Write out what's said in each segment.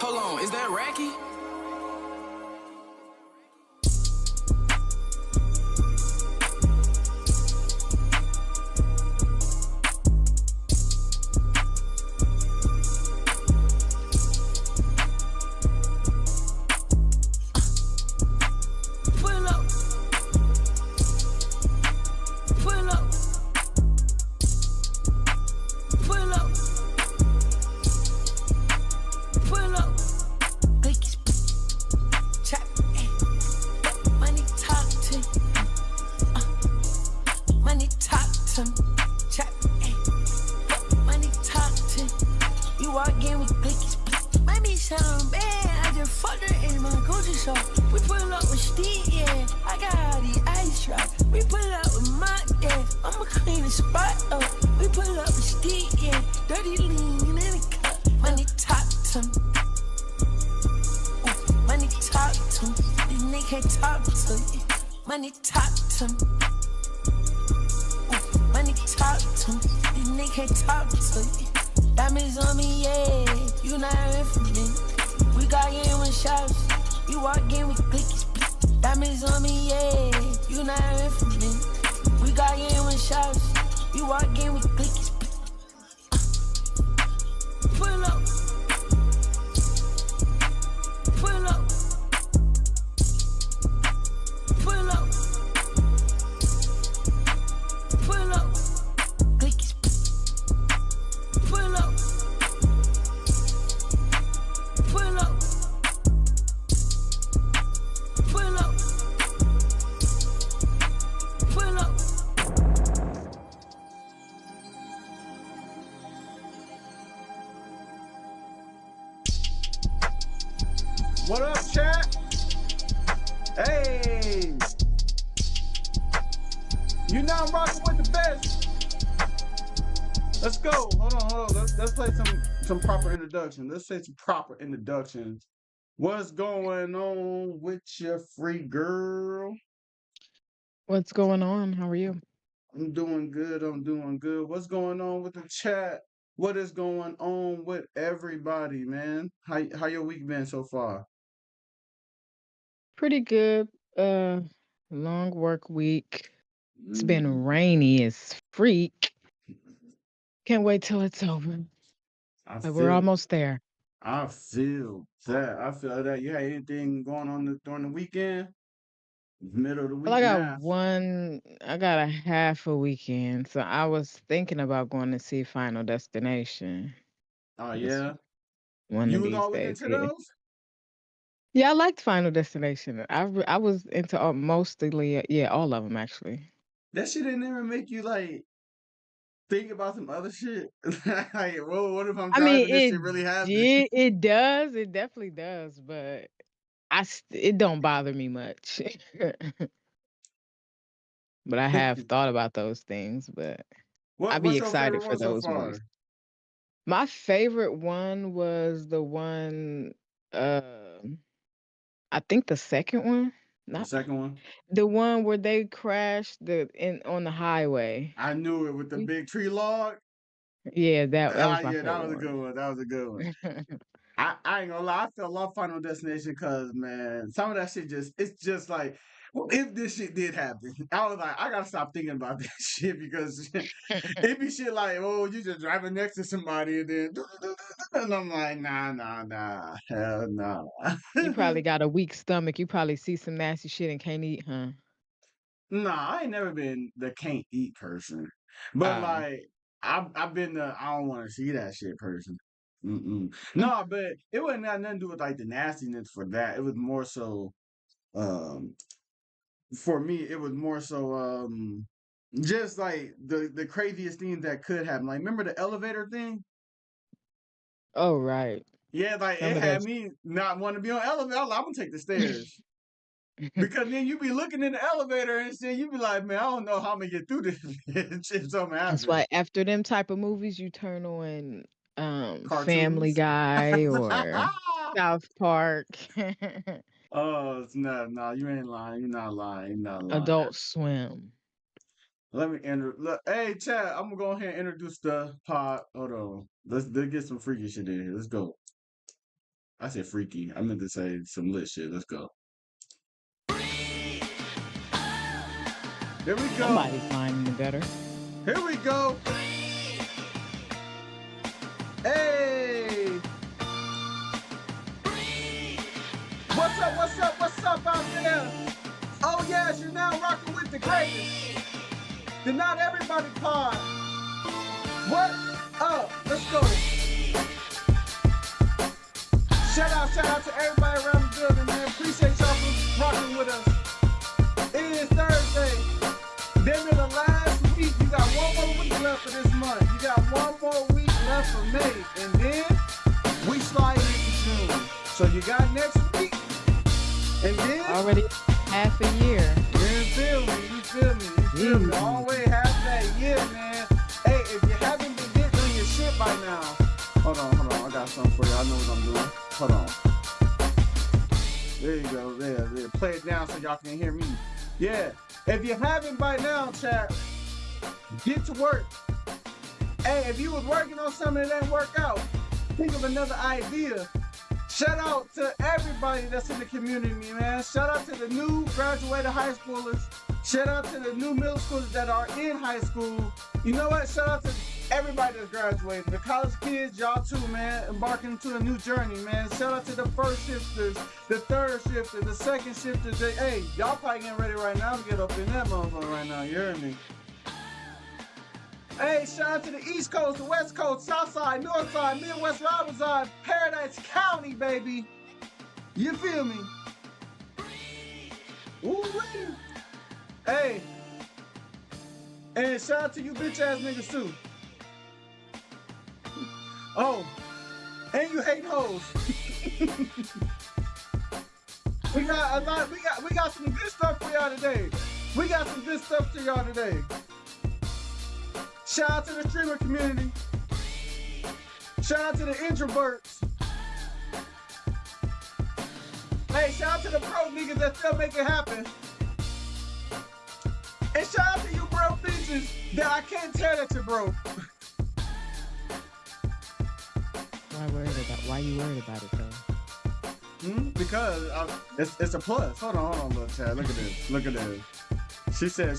Hold on, is that Racky? Pull up. Pull up. Pull up. Pull up. Blickies. Chop. Money talk to me. Money talk to me. Chop. Money talk to me. You walk in with blickies. Money sound bad. I just fucked her in my Gucci shop. We pull up with Steve, yeah. I got all these ice drops. We pull up with my, yeah. I'ma clean the spot up. We pull up with Steve, yeah. Dirty lean in the cup. Money talk to me. Money talk to me. This nigga can't talk to you. Money talk to me. Money talk to me. This nigga can't talk to you. Diamonds on me, yeah. You not in for me. We got in with shots. You walk in with clickies. Diamonds on me, yeah. You not in for me. We got in with shots. You walk in with clickies. Pull up. Pull up. Pull up. Pull up. Clickies. Pull up. Pull up. Pull up. Pull up. What up, chat? Hey! You know I'm rocking with the best. Let's go. Hold on. Let's play some proper introduction. Let's say some proper introductions. What's going on with your free girl? What's going on? How are you? I'm doing good. What's going on with the chat? What is going on with everybody, man? How your week been so far? Pretty good. Long work week. It's been Mm, rainy as freak. Can't wait till it's over. I But we're feel almost there. I feel that. I feel that. You had anything going on during the weekend? Middle of the Well, week now. I got a half a weekend. So I was thinking about going to see Final Destination Oh this yeah. one You of was these always days. into Yeah. those? Yeah, I liked Final Destination. I was into mostly, yeah, all of them actually. That shit didn't even make you like think about some other shit. Like, whoa, what if I'm I mean, driving this shit really happened? it does, it definitely does, but it don't bother me much. But I have thought about those things, but I'd be What's your excited favorite for one so those movies. far? My favorite one was the one, I think the second one, The not second one? the one where they crashed on the highway. I knew it with the Mm. big tree log. Yeah, that Ah, was my yeah, that favorite was a good one. one. That was a good one. I ain't gonna lie, I fell off Final Destination because man, some of that shit it's just like, well, if this shit did happen, I was like, I gotta stop thinking about this shit because it be shit like, oh, you just driving next to somebody and then and I'm like, nah, hell no. You probably got a weak stomach. You probably see some nasty shit and can't eat, huh? Nah, I ain't never been the can't eat person. But Oh. like I've been the I don't want to see that shit person. Mm-mm. Mm. No, but it wasn't got nothing to do with like the nastiness for that. It was more so um for me it was more so just like the craziest things that could happen. Like remember the elevator thing? Oh, right. Yeah, like it Some of had those. me not want to be on elevator. I was like, I'm gonna take the stairs. Because then you be looking in the elevator and shit, you be like, man, I don't know how I'm gonna get through this bitch if something That's happens. why after them type of movies, you turn on Family Cartoons. Guy or South Park, Oh snap! No, you ain't lying. You're not lying. You're not lying. Adult Swim. Let me enter. Look, hey, Chad, I'm gonna go ahead and introduce the pod. Hold on. Let's get some freaky shit in here. Let's go. I said freaky. I meant to say some lit shit. Let's go. Here we go. Somebody's finding the gutter. Here we go. Hey. What's up? What's up? What's up out there? Oh yes, you're now rocking with the greatest. The Not Everybody Pod. What up? Let's go. Shout out to everybody around the building, man. Appreciate y'all for rocking with us. It is Thursday. Then in the last week, you got one more week left for this month. You got one more week left for May. And then we slide into June. So you got next week. And then Already half a year. you feel me? You feel me? You feel me? Always half that year, man. Hey, if you haven't been getting on your shit by now, hold on. I got something for you. I know what I'm doing. Hold on. There you go. There. Play it down so y'all can hear me. Yeah. If you haven't by now, chat, get to work. Hey, if you was working on something that didn't work out, think of another idea. Shout out to everybody that's in the community, man. Shout out to the new graduated high schoolers. Shout out to the new middle schoolers that are in high school. You know what? Shout out to everybody that's graduating. The college kids, y'all too, man. Embarking into a new journey, man. Shout out to the first shifters, the third shifter, the second shifters. Hey, y'all probably getting ready right now to get up in that motherfucker right now. You hear me? Hey, shout out to the East Coast, the West Coast, South Side, North Side, Midwest, Robinson, Paradise County, baby. You feel me? Ooh-wee. Hey. And shout out to you bitch ass niggas too. Oh. And you hate hoes. we got some good stuff for y'all today. We got some good stuff to y'all today. Shout out to the streamer community. Shout out to the introverts. Hey, shout out to the pro niggas that still make it happen. And shout out to you broke bitches that I can't tell that you're broke. Why you worried about it though? Because it's a plus. Hold on, little Chad. Look at this. She said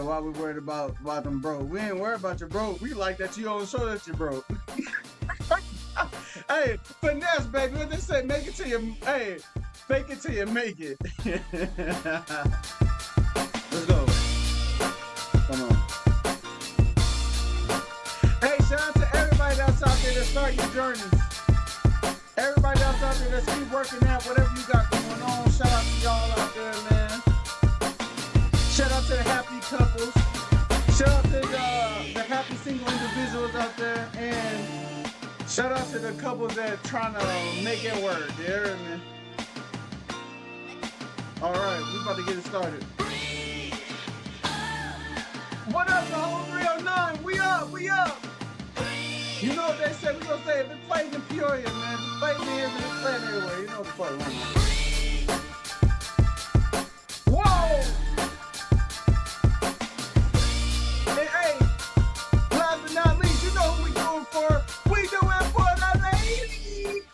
why we worried about them broke. We ain't worried about your broke. We like that you don't show that you're broke. Hey, finesse, baby. What they say, make it till you fake it till you make it. Let's go. Come on. Hey, shout out to everybody that's out there that start your journeys. Everybody else out there that's keep working at whatever you got going on. Shout out to y'all out there, man. Shout out to the happy couples. Shout out to the happy single individuals out there. And shout out to the couples that trying to make it work. You hear me? All right, we about to get it started. What up, the whole 309? We up. You know what they say? We gonna say if it plays in Peoria, man. If it plays in here, then it's playing everywhere. You know what the fuck going on. Whoa! Hey, last but not least, you know who we doing for. We doing for the ladies.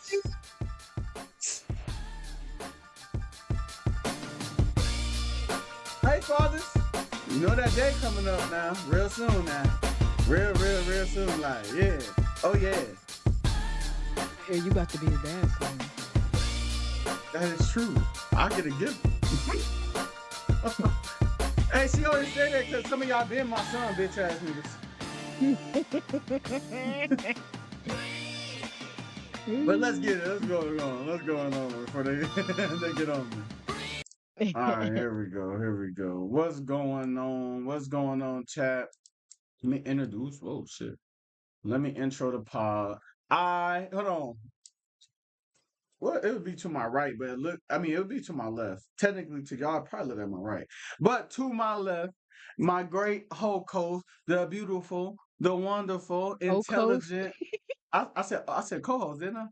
Hey, fathers. You know that day coming up now. Real soon now. Real soon. Like, yeah. Oh, yeah. Yeah, you got to be a dad soon. That is true. I'll get a gift. Hey, she always say that because some of y'all been my son, bitch ass niggas. But let's get it. Let's go on before they get on me. All right, here we go. What's going on, chat? Let me introduce. Whoa, shit. Let me intro the pod. Hold on. Well, it would be to my right, but it would be to my left. Technically, to y'all, probably look at my right. But to my left, my great co-host, the beautiful, the wonderful, intelligent. I said co-host, didn't I?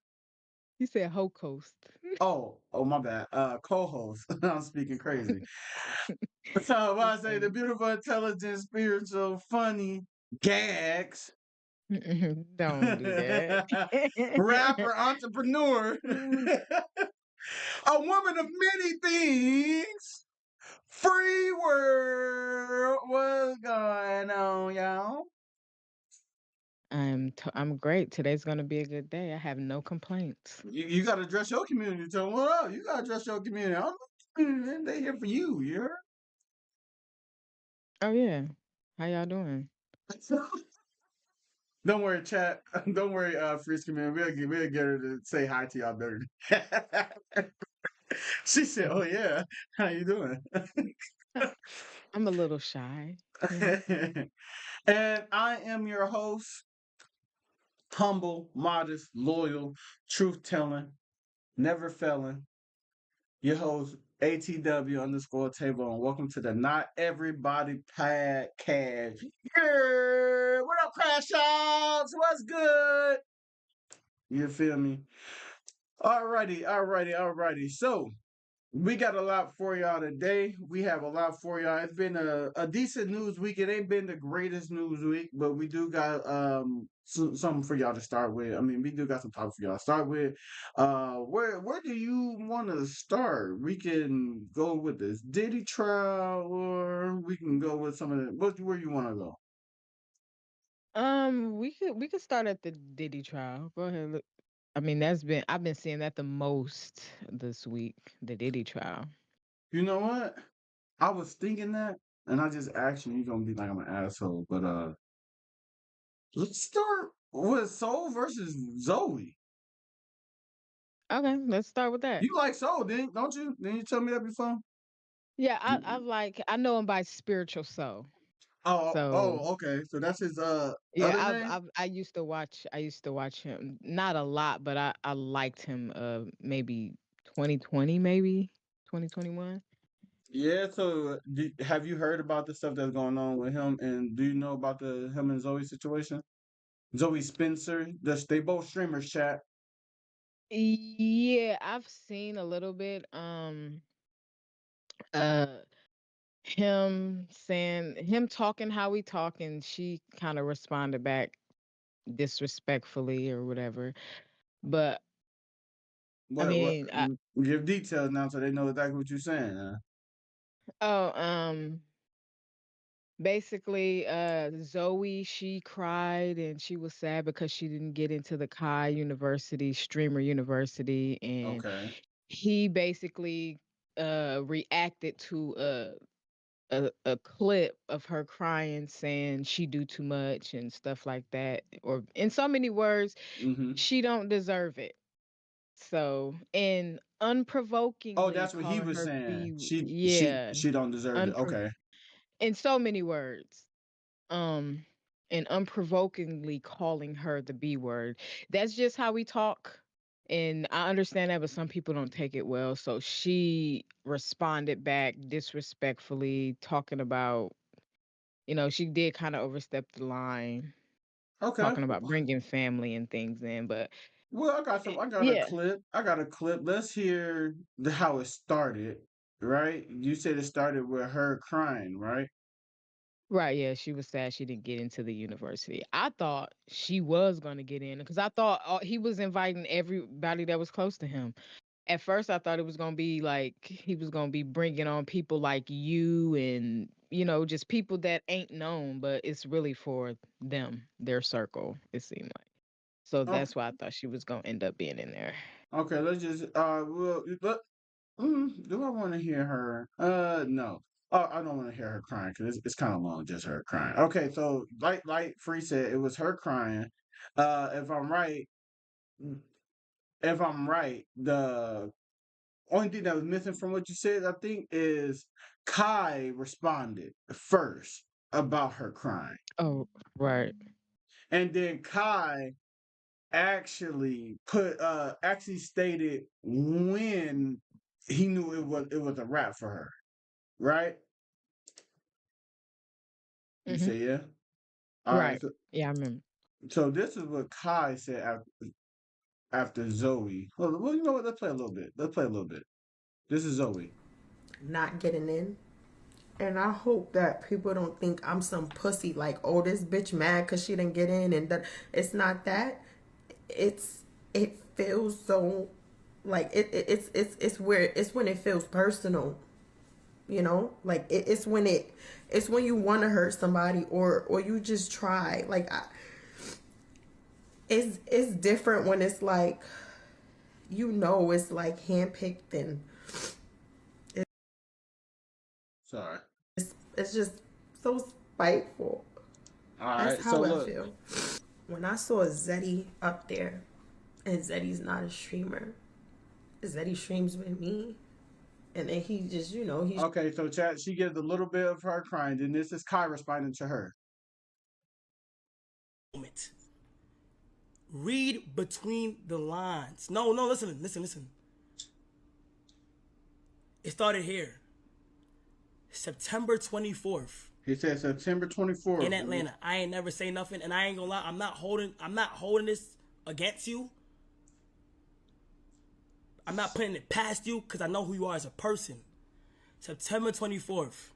You said ho-coast. Oh, my bad. Co-host. I'm speaking crazy. So I say the beautiful, intelligent, spiritual, funny, gags. Don't do that. Rapper, entrepreneur, a woman of many things. Free world, what's going on, y'all? I'm great. Today's gonna be a good day. I have no complaints. You got to address your community. Tell them what up. You got to address your community. They here for you. You heard? Oh yeah. How y'all doing? Don't worry, chat. Don't worry, Freeze community. We'll get her to say hi to y'all better. She said, "Oh yeah, how you doing?" Uh, I'm a little shy, you know. And I am your host, humble, modest, loyal, truth telling, never felling. Your host, ATW underscore Tavo, and welcome to the Not Everybody Podcast. Yeah, what up, Crash Outs? What's good? You feel me? Alrighty. So, we got a lot for y'all today. We have a lot for y'all. It's been a decent news week. It ain't been the greatest news week, but we do got something for y'all to start with. I mean, we do got some topics for y'all to start with. Where do you want to start? We can go with this Diddy trial, or we can go with some of the where you want to go. We could start at the Diddy trial. Go ahead. Look. I mean, I've been seeing that the most this week, the Diddy trial. You know what? I was thinking that, and I just asked you. You're gonna be like I'm an asshole, but let's start with Soul versus Zoe. Okay, let's start with that. You like Soul, don't you? Didn't you tell me that before? Yeah, Mm. I know him by spiritual soul. So Okay. So that's his yeah, other name? I used to watch him. Not a lot, but I liked him maybe 2020, maybe 2021. Yeah. So have you heard about the stuff that's going on with him? And do you know about the him and Zoe situation? Zoe Spencer. They both streamers, chat. Yeah, I've seen a little bit. Uh him talking how he talking, she kind of responded back disrespectfully or whatever. But I What mean, give details now so they know exactly what you're saying. oh, basically, Zoe, she cried and she was sad because she didn't get into the Kai University, Streamer University, and Okay. he basically reacted to a clip of her crying saying she do too much and stuff like that, or in so many words, Mm-hmm. she don't deserve it. So, and Oh, unprovokingly that's what he calling was her saying. B, She she yeah, she don't deserve it. unpro Okay. in so many words. Um, and unprovokingly calling her the B word. That's just how we talk. And I understand that, but some people don't take it well. So she responded back disrespectfully, talking about, she did kind of overstep the line, Okay. talking about bringing family and things in. But Well, I got some. I got a yeah, clip. I got a clip. Let's hear how it started. Right? You said it started with her crying, right? right. Yeah, she was sad she didn't get into the university. I thought she was going to get in because I thought he was inviting everybody that was close to him. At first, I thought it was gonna be like he was gonna be bringing on people like you and just people that ain't known, but it's really for them, their circle. It seemed like so Okay. that's why I thought she was gonna end up being in there. Okay. Let's just well, do I want to hear her? No. Oh, I don't want to hear her crying because it's kind of long, just her crying. Okay, so like Free said, it was her crying. If I'm right, the only thing that was missing from what you said, I think, is Kai responded first about her crying. Oh, right. And then Kai actually stated when he knew it was a wrap for her, right? You Hmm. say yeah? All right, Right. Yeah, I remember. so this is what Kai said after Zoe. Well, you know what? Let's play a little bit. This is Zoe. Not getting in. And I hope that people don't think I'm some pussy like, oh, this bitch mad because she didn't get in, and that it's not that. It feels so like it's where it's when it feels personal, you know, like it's when you want to hurt somebody, or you just try like it's different when it's like, you know, it's like handpicked, and Sorry. it's just so spiteful. All That's right. So how I look. feel when I saw Zeddy up there, and Zeddy's not a streamer. Zeddy streams with me, and then he just, you know, he's Okay. So chat. She gives a little bit of her crying. Then this is Kai responding to her. Moment. Read between the lines. No, listen. It started here. September 24th. He said September 24th. In Atlanta. I ain't never say nothing, and I ain't gonna lie, I'm not holding this against you. I'm not putting it past you because I know who you are as a person. September 24th.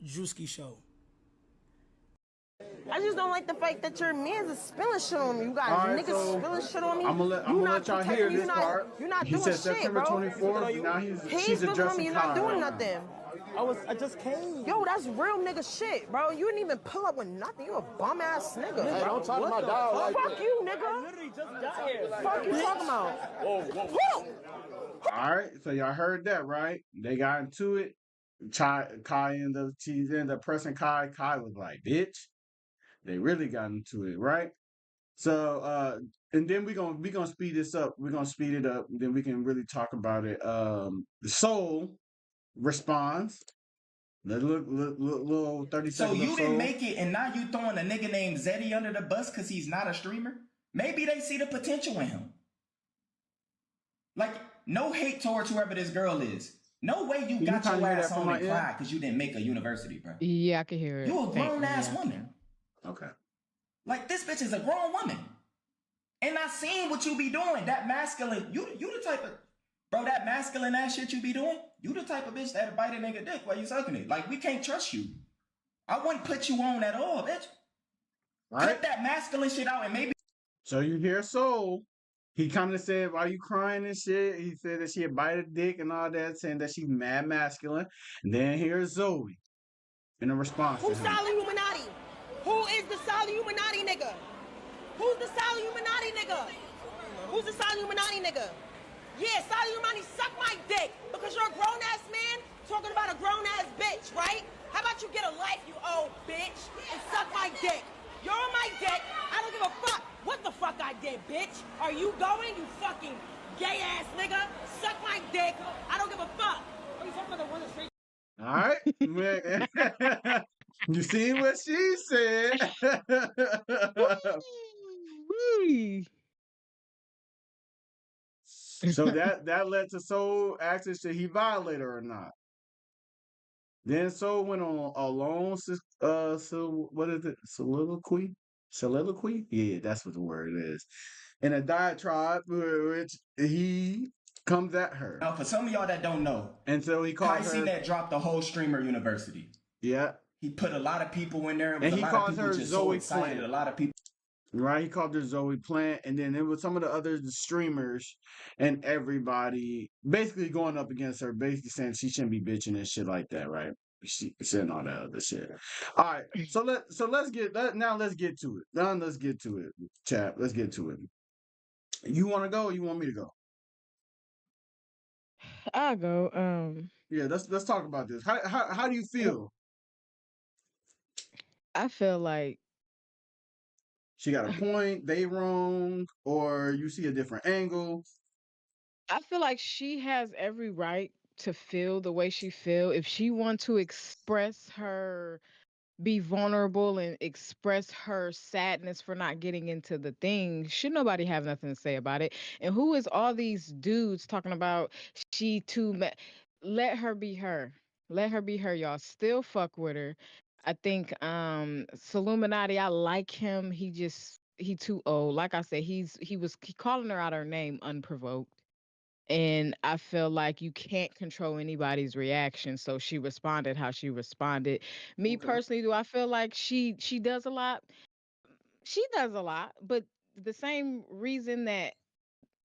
Drewski show. I just don't like the fact that your man's is spilling shit on me. You got Alright, niggas so spilling shit on me. I'm gonna let y'all hear this part. You're not He doing said shit, September bro. 24th. Now He's she's spilling on me. addressing You're not Kai doing right now. nothing. I just came. Yo, that's real nigga shit, bro. You didn't even pull up with nothing. You a bum ass nigga. Hey, don't talk to my dog like Fuck that. you, nigga. Literally just got here. Fuck you talking about. All right, so y'all heard that, right? They got into it. Kai ended up pressing Kai. Kai was like, "Bitch." They really got into it, right? So, and then we gonna speed this up. We're gonna speed it up. Then we can really talk about it. Soul responds. The little 30 So seconds. you didn't make it, and now you throwing a nigga named Zeddy under the bus because he's not a streamer? Maybe they see the potential in him. Like, no hate towards whoever this girl is. No way you got kinda your hear ass that from on my and ear? cried because you didn't make a university, bro. Yeah, I can hear it. You a grown ass Yeah. woman. Okay. Like, this bitch is a grown woman. And I seen what you be doing. That masculine, you the type of, bro, that masculine ass shit you be doing, you the type of bitch that'll bite a nigga dick while you sucking it. Like, we can't trust you. I wouldn't put you on at all, bitch. Right. Cut that masculine shit out and maybe. So you hear Soul. He kind of said, "Why you crying and shit?" He said that she had bite a dick and all that, saying that she's mad masculine. And then here's Zoey in a response to Who's him. Solid Illuminati? Who is the Solid Illuminati nigga? Who's the Solid Illuminati nigga? Who's the Solid Illuminati nigga? Yeah, Solid Illuminati, suck my dick. Because you're a grown ass man talking about a grown ass bitch, right? How about you get a life, you old bitch, and suck my dick? You're on my dick. I don't give a fuck what the fuck I did, bitch. Are you going, you fucking gay ass nigga? Suck my dick. I don't give a fuck. What are you talking about the one that's straight? All right, man. You see what she said? Woo-wee. So that led to Soul asking, should he violate her or not? Then Soul went on a long, so what is it? Soliloquy? Soliloquy? Yeah, that's what the word is. In a diatribe, which he comes at her. Now, for some of y'all that don't know, And so he called Kai her. C-Net dropped the whole streamer university. Yeah, He put a lot of people in there. It was And a he lot of calls people her just so Zoe excited. Plant. A lot of people. right. He called her Zoe Plant, and then it was some of the other streamers and everybody basically going up against her, basically saying she shouldn't be bitching and shit like that, right? She saying all that other shit. All right, so let's get to it. Now let's get to it, chap. Let's get to it. You want to go? Or you want me to go? I'll go. Yeah, let's talk about this. How do you feel? I feel like She got a point, they wrong, or you see a different angle? she has every right to feel the way she feel. If she want to express her, be vulnerable and express her sadness for not getting into the thing, should nobody have nothing to say about it? And who is all these dudes talking about she too let her be her. Let her be her, y'all. Still fuck with her. I think Illuminati, I like him. He too old. Like I said, he calling her out her name unprovoked. And I feel like you can't control anybody's reaction. So she responded how she responded. Me Okay. personally, do I feel like she does a lot? She does a lot, but the same reason that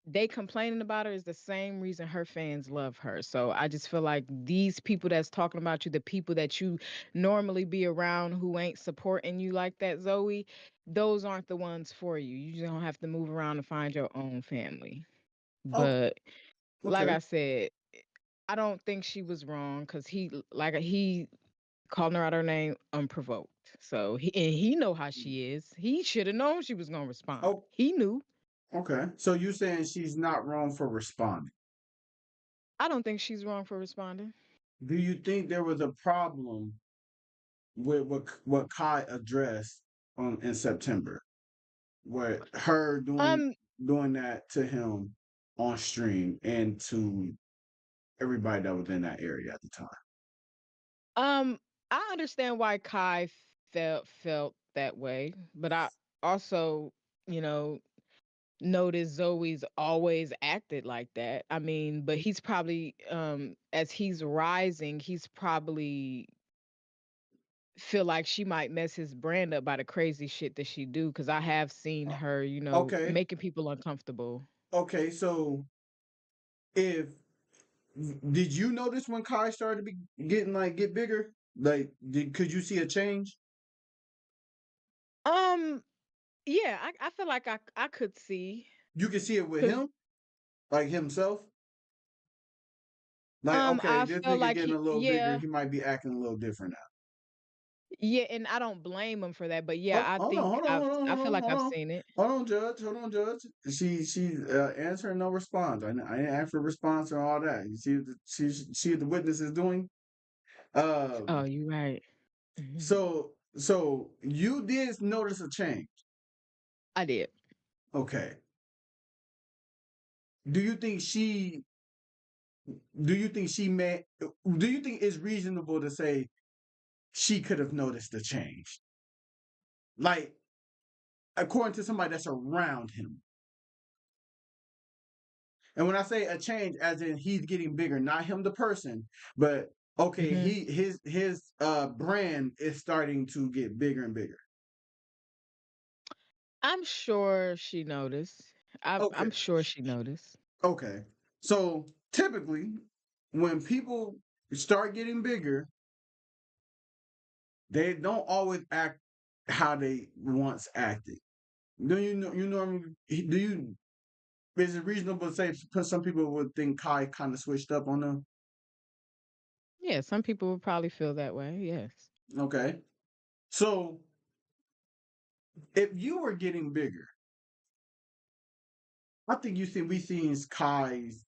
they complaining about her is the same reason her fans love her. So I just feel like these people that's talking about you, the people that you normally be around who ain't supporting you like that, Zoe, those aren't the ones for you. You just don't have to move around and find your own family. Okay. But like Okay. I said, I don't think she was wrong because he calling her out her name unprovoked. So he know how she is. He should have known she was gonna respond. Oh, He knew. okay. So you saying she's not wrong for responding? I don't think she's wrong for responding. Do you think there was a problem with what Kai addressed in September, with her Um, doing that to him on stream and to everybody that was in that area at the time? um, I understand why Kai felt that way, but I also, you know, noticed Zoe's always acted like that. I mean, but he's probably as he's rising, he's probably feel like she might mess his brand up by the crazy shit that she do because I have seen Uh, her, Okay. making people uncomfortable. Okay. So if did you notice when Kai started to be get bigger? Like, could you see a change? Um, yeah, I feel like I could see You can see it with because him, like himself. Like, okay, I this feel nigga like getting he a little bigger. yeah He might be acting a little different now. yeah, and I don't blame him for that, but yeah, Oh, I hold on, think hold on, hold on, I hold feel on, like hold I've on. seen it. Hold on, Judge. Hold on, Judge. She's answering no response. I didn't ask for a response and all that. You see what the witness is doing. Oh, Um. you're right. Mhm. So you did notice a change. I did. Okay. Do you think she? Do you think she may? Do you think it's reasonable to say she could have noticed the change? Like, according to somebody that's around him. And when I say a change, as in he's getting bigger, not him the person, but okay, Hmm. his brand is starting to get bigger and bigger. I'm sure she noticed. I'm Okay, sure she noticed. okay. So typically, when people start getting bigger, they don't always act how they once acted. Do you know? You normally do you? Is it reasonable to say because some people would think Kai kind of switched up on them? Yeah, some people would probably feel that way. Yes. Okay, so if you were getting bigger, I think we seen Kai's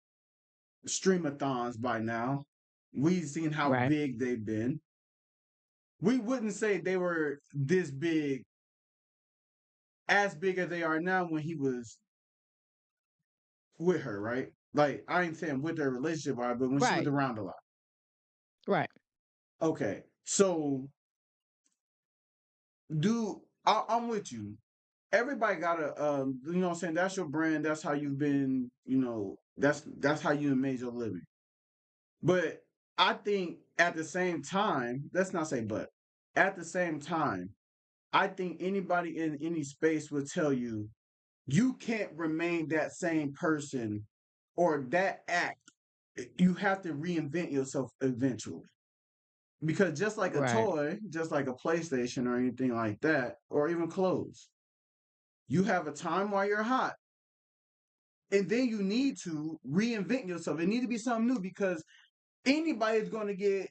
streamathons by now. We've seen how Right. big they've been. We wouldn't say they were this big, as big as they are now when he was with her, right? Like I ain't saying with their relationship, but when she was Right. around a lot. Right. Okay, so I'm with you. Everybody gotta, you know what I'm saying? That's your brand. That's how you've been. That's how you made your living. But I think at the same time, let's not say but, at the same time, I think anybody in any space would tell you you can't remain that same person or that act. You have to reinvent yourself eventually. Because just like a Right. toy, just like a PlayStation or anything like that, or even clothes, you have a time while you're hot. And then you need to reinvent yourself. It need to be something new because anybody's going to get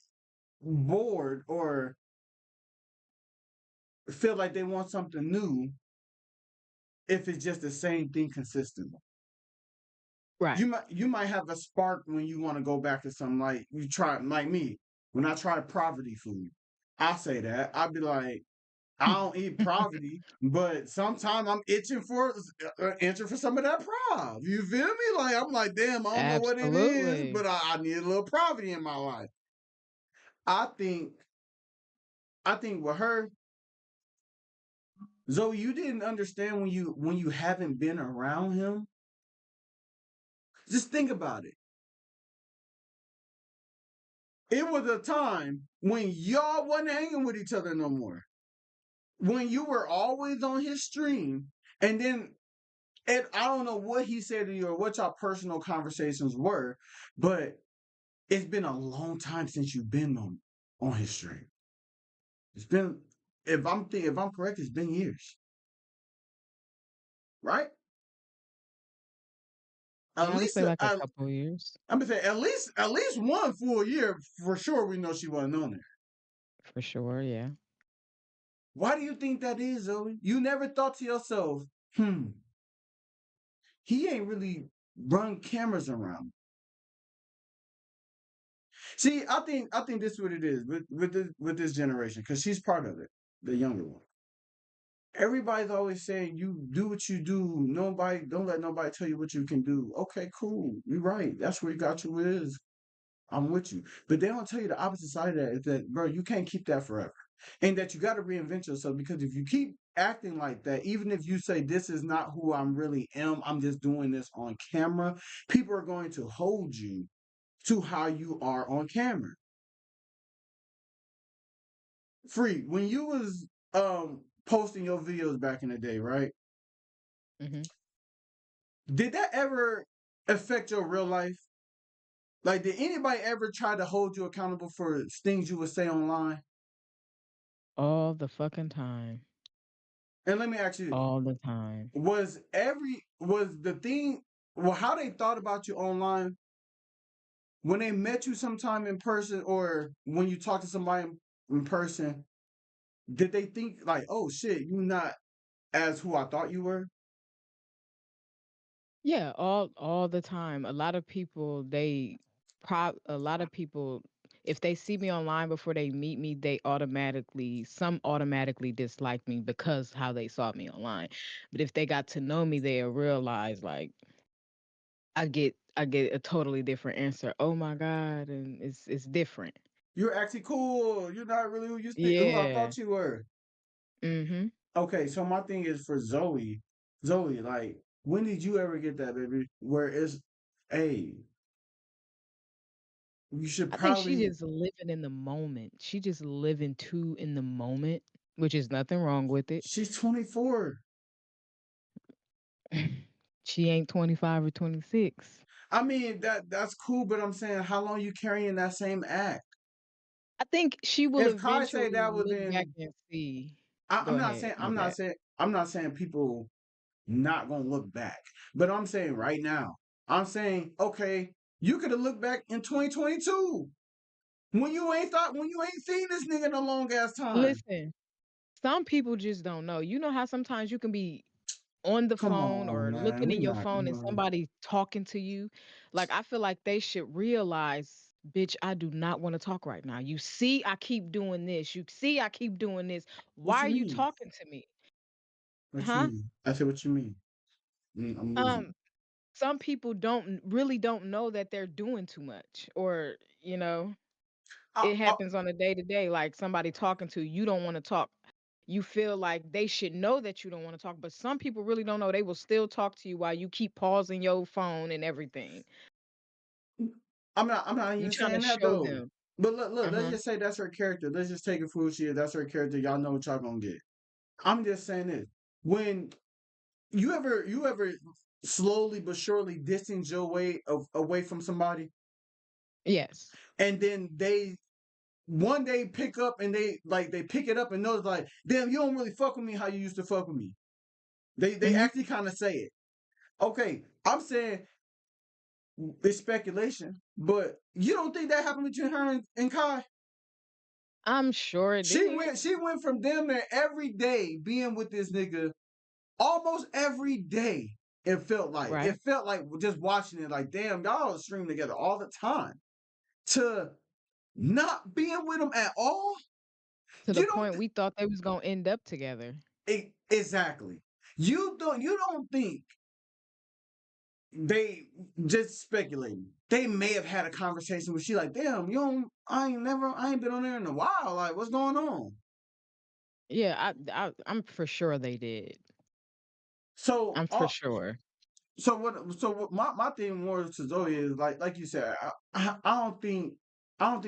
bored or feel like they want something new if it's just the same thing consistently. Right. You might have a spark when you want to go back to something like you try like me when I try poverty food. I say that I'd be like I don't eat poverty, but sometimes I'm itching for some of that prov. You feel me? Like I'm like, damn, I don't know what it is, Absolutely. but I need a little poverty in my life. I think I think with her, Zoe, you didn't understand when you haven't been around him. Just think about it. It was a time when y'all wasn't hanging with each other no more. When you were always on his stream, and then and I don't know what he said to you or what y'all personal conversations were, but it's been a long time since you've been on his stream. It's been, if I'm correct, it's been years, right? Yeah, At I would least say like a couple of years. I'm gonna say at least one full year for sure. We know she wasn't on there. For sure, yeah. Why do you think that is, Zoe? You never thought to yourself, he ain't really run cameras around. See, I think this is what it is with this generation, because she's part of it, the younger one. Everybody's always saying you do what you do. Nobody don't let nobody tell you what you can do. Okay, cool. You're right. That's where you got you is. I'm with you. But they don't tell you the opposite side of that is that, bro, you can't keep that forever. And that you got to reinvent yourself, because if you keep acting like that, even if you say this is not who I'm really am, I'm just doing this on camera, people are going to hold you to how you are on camera. Free, when you was posting your videos back in the day, right? Hmm. Did that ever affect your real life? Like, did anybody ever try to hold you accountable for things you would say online? All the fucking time. And let me ask you, All the time. was the thing, well, how they thought about you online when they met you sometime in person, or when you talk to somebody in person, did they think like, oh shit, you not as who I thought you were? Yeah, all the time. A lot of people, if they see me online before they meet me, some automatically dislike me because how they saw me online. But if they got to know me, they'll realize like I get a totally different answer. Oh my God, and it's different. You're actually cool. You're not really who I Yeah. thought you were. Mhm. Okay, so my thing is for Zoe. Zoe, like, when did you ever get that, baby? Where it's, hey, you should I think she probably. just living in the moment. She just living too in the moment, which is nothing wrong with it. She's 24. She ain't 25 or 26. I mean, that's cool, but I'm saying, how long you carrying that same act? I think she will If Kai say eventually that was look back in, and see. Go I'm not ahead. saying, My bad. I'm not saying people not gonna look back, but I'm saying right now, I'm saying, okay, you could have looked back in 2022 when you ain't seen this nigga in a long ass time. Listen, some people just don't know. You know how sometimes you can be on the Come phone on, or man. looking We in your not. phone and somebody talking to you? Like, I feel like they should realize, bitch, I do not want to talk right now. You see, I keep doing this. You see, I keep doing this. Why What are you you mean? talking to me? What you Huh? mean? I said, what you mean? I'm losing. Um, some people don't know that they're doing too much, or I, it I, happens on a day to day, like somebody talking to you, you don't want to talk. You feel like they should know that you don't want to talk, but some people really don't know. They will still talk to you while you keep pausing your phone and everything. I'm not You even trying to saying that show though. them. But look, let's Uh-huh. just say that's her character. Let's just take it for who she is. That's her character. Y'all know what y'all gonna get. I'm just saying this. When you ever slowly but surely distance your way away from somebody, Yes. and then they one day pick up and they pick it up and know it's like, damn, you don't really fuck with me how you used to fuck with me. They Hmm. actually kind of say it. Okay, I'm saying it's speculation, but you don't think that happened between her and Kai? I'm sure it did. She went from damn near every day being with this nigga, almost every day. Right. It felt like just watching it, like, damn, y'all stream together all the time, to not being with him at all. To the You don't point we thought they was gonna end up together. exactly. You don't think they just speculating. They may have had a conversation where she like, damn, you don't I ain't been on there in a while. Like, what's going on? Yeah, I'm for sure they did. So I'm for sure. So what my thing more to Zoe is like you said, I don't think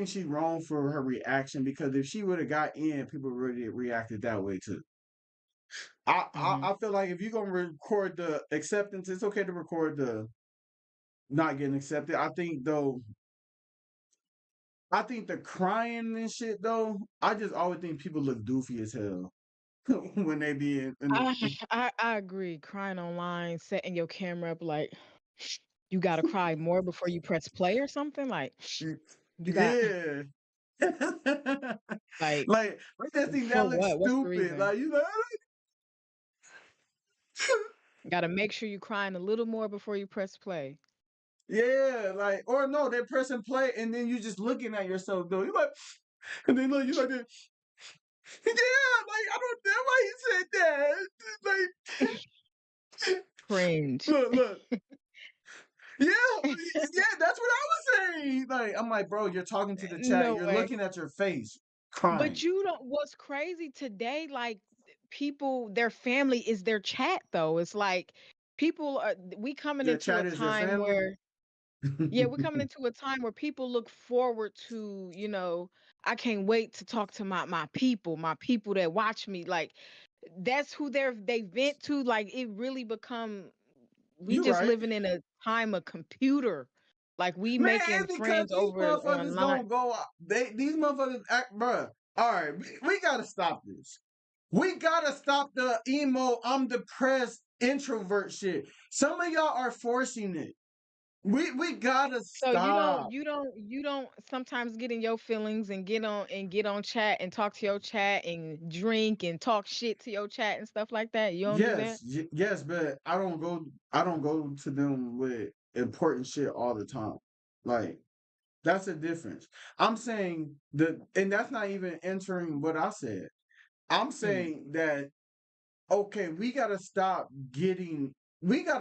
she's wrong for her reaction because if she would have got in, people really reacted that way too. Hmm. I feel like if you're gonna record the acceptance, it's okay to record the not getting accepted. I think the crying and shit though, I just always think people look doofy as hell when they be in I, I agree. Crying online, setting your camera up like you gotta cry more before you press play or something. Like you got yeah. like Like, I just think for that looks what? What's the stupid. reason? Like, you know, Gotta make sure you crying a little more before you press play. yeah, like, or no, they're pressing play and then you just looking at yourself though. You like, and then look, you like, that. Yeah, like, I don't know why he said that. Like, Cringe. look, yeah, yeah, that's what I was saying. Like, I'm like, bro, you're talking to the chat, No you're way. looking at your face, But crying. you don't what's crazy today, like people, their family is their chat though. It's like people are we coming Your into a chat is your time family. where yeah, we're coming into a time where people look forward to, I can't wait to talk to my people that watch me. Like that's who they vent to. Like it really become we You just right. living in a time of computer. Like we Man, making it's because friends these over motherfuckers online. don't go out. These motherfuckers act, bruh. All right, we gotta stop this. We gotta stop the emo, I'm depressed, introvert shit. Some of y'all are forcing it. We gotta So you don't stop. you don't you don't sometimes get in your feelings and get on chat and talk to your chat and drink and talk shit to your chat and stuff like that. You don't do that? Yes, but I don't go to them with important shit all the time. Like, that's a difference. I'm saying and that's not even entering what I said. I'm Mm. saying that okay, we gotta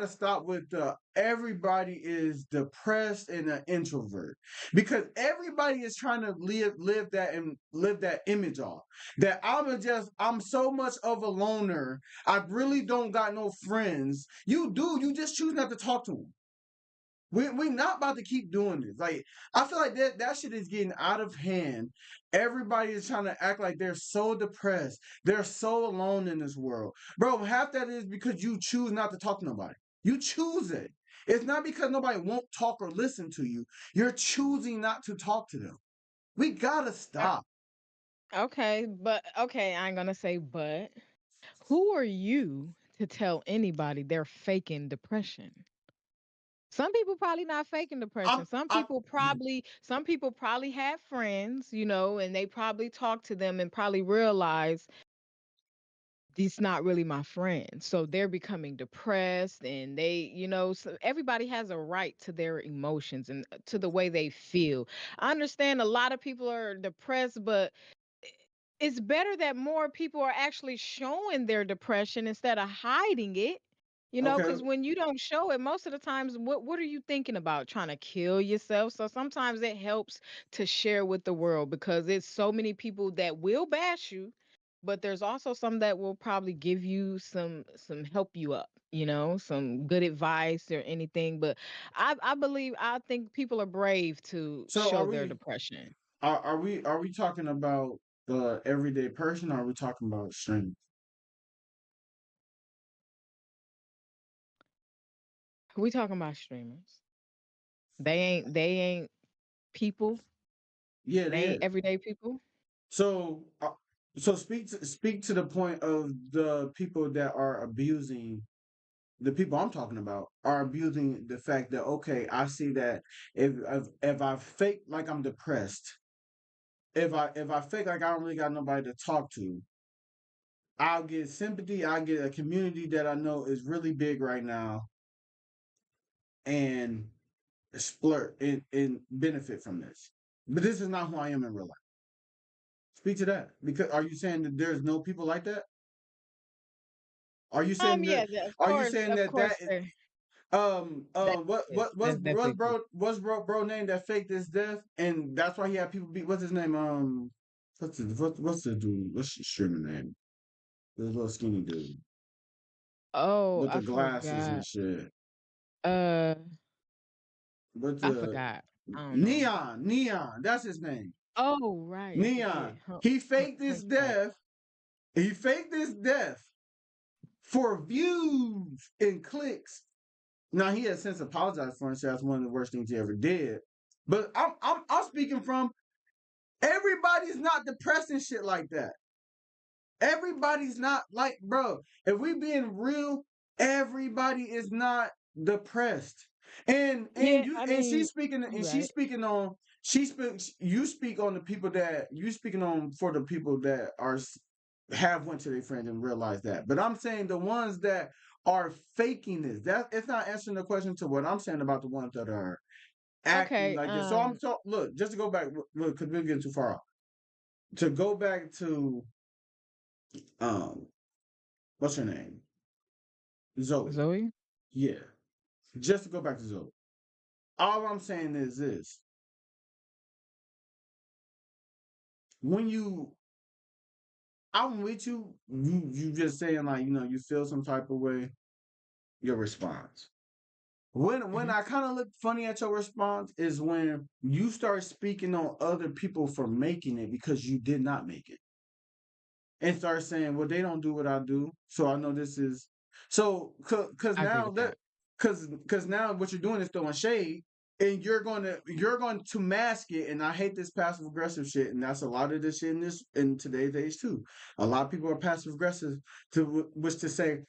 stop with the everybody is depressed and an introvert because everybody is trying to live that image off that I'm so much of a loner. I really don't got no friends. You just choose not to talk to them. We not about to keep doing this. Like, I feel like that shit is getting out of hand. Everybody is trying to act like they're so depressed. They're so alone in this world. Bro, half that is because you choose not to talk to nobody. You choose it. It's not because nobody won't talk or listen to you. You're choosing not to talk to them. We gotta Uh, stop. Okay, but okay, I ain't gonna say but. Who are you to tell anybody they're faking depression? Some people probably not faking depression. I'm Some people probably have friends, and they probably talk to them and probably realize this not really my friend. So they're becoming depressed and so everybody has a right to their emotions and to the way they feel. I understand a lot of people are depressed, but it's better that more people are actually showing their depression instead of hiding it. okay. Because when you don't show it, most of the times, what are you thinking about? Trying to kill yourself? So sometimes it helps to share with the world because it's so many people that will bash you, but there's also some that will probably give you some help you up, some good advice or anything. But I think people are brave to So show their depression. are we talking about the everyday person or are we talking about strangers? We talking about streamers. They ain't people. Yeah, They it ain't is. everyday people. So, so speak to the point of the people that are abusing the people I'm talking about are abusing the fact that okay, I see that if I fake like I'm depressed, if I fake like I don't really got nobody to talk to, I'll get sympathy. I'll get a community that I know is really big right now and splurt and benefit from this. But this is not who I am in real life. Speak to that because are you saying that there's no people like that? Are you saying Yeah, that? Are you saying of that that course, there that what is. That's definitely true. bro name that faked his death and that's why he had people beat what's his name what's the dude what's his streamer name the little skinny dude Oh, with the I glasses and forgot. shit Uh, But I forgot. I don't know. Neon, that's his name. Oh, right. I Neon. forget. He faked his Hunchback. death. He faked his death for views and clicks. Now he has since apologized for himself. That's one of the worst things he ever did. But I'm speaking from everybody's not depressed and shit like that. Everybody's not like, bro. If we being real, everybody is not depressed. And Yeah, you I and mean, you she's right. speaking on she speaks you speak on the people that you speaking on for the people that have went to their friends and realized that. But I'm saying the ones that are faking this, that it's not answering the question to what I'm saying about the ones that are acting Okay. like this. So look, just to go back, look, because we're getting too far off. To go back to um what's her name? Zoe. Zoe. Yeah. Just to go back to Zoe. All I'm saying is this. When I'm with you just saying like, you feel some type of way, your response. When Hmm. I kind of look funny at your response is when you start speaking on other people for making it because you did not make it. And start saying, well, they don't do what I do, so I know this is so because I agree now with that that. because now what you're doing is throwing shade, and you're going to mask it. And I hate this passive aggressive shit, and that's a lot of this shit in today's age too. A lot of people are passive aggressive to which to say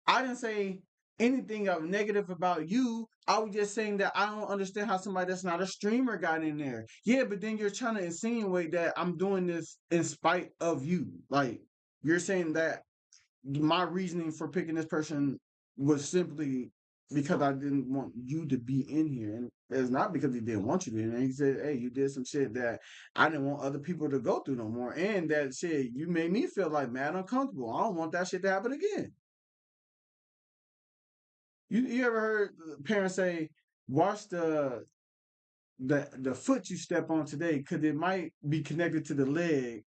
I didn't say anything of negative about you. I was just saying that I don't understand how somebody that's not a streamer got in there. Yeah, but then you're trying to insinuate that I'm doing this in spite of you. Like you're saying that my reasoning for picking this person was simply because I didn't want you to be in here. And it's not because he didn't want you to be in there. He said, hey, you did some shit that I didn't want other people to go through no more. And that shit, you made me feel like mad uncomfortable. I don't want that shit to happen again. You ever heard parents say, "Watch the foot you step on today, because it might be connected to the leg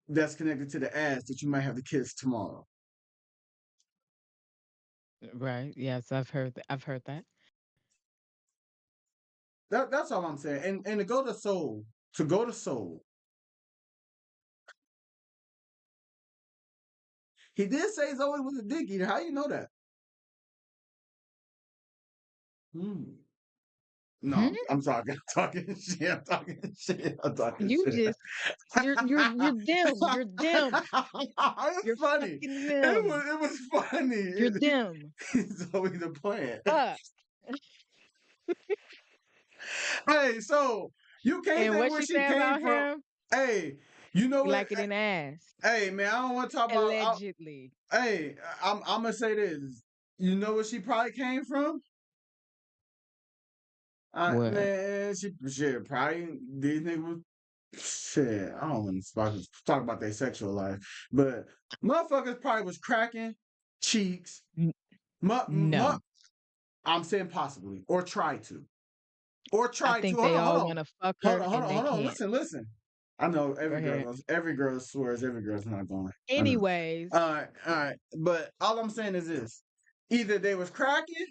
that's connected to the ass that you might have to kiss tomorrow." Right. Yes, I've heard that. That's all I'm saying. And to go to soul, he did say Zoe was a dick eater. How you know that? Hmm. No, Hmm? I'm talking, talking shit. I'm talking shit. I'm talking You shit. just you're dim. You're dim. It's You're funny. fucking It dim. was it was funny. You're dim. Zoe the plant. Fuck. Hey, so you can't And say what where she she say came about from. him? Hey, you know You what? like it in the ass. Hey, man, I don't want to talk about. Allegedly. Hey, I'm gonna say this. You know where she probably came from? What? Man, shit probably these niggas. Shit, I don't want to talk about their sexual life, but motherfuckers probably was cracking cheeks. N- Mu, mu, no. I'm saying possibly, or try to. Or I try to. think Hold they on, hold all on. want to fuck Hold her on, hold and on, they hold on. can't. Listen, listen. I know Go ahead. every girl swears every girl's not going. I know. Anyways, All right. But all I'm saying is this. Either they was cracking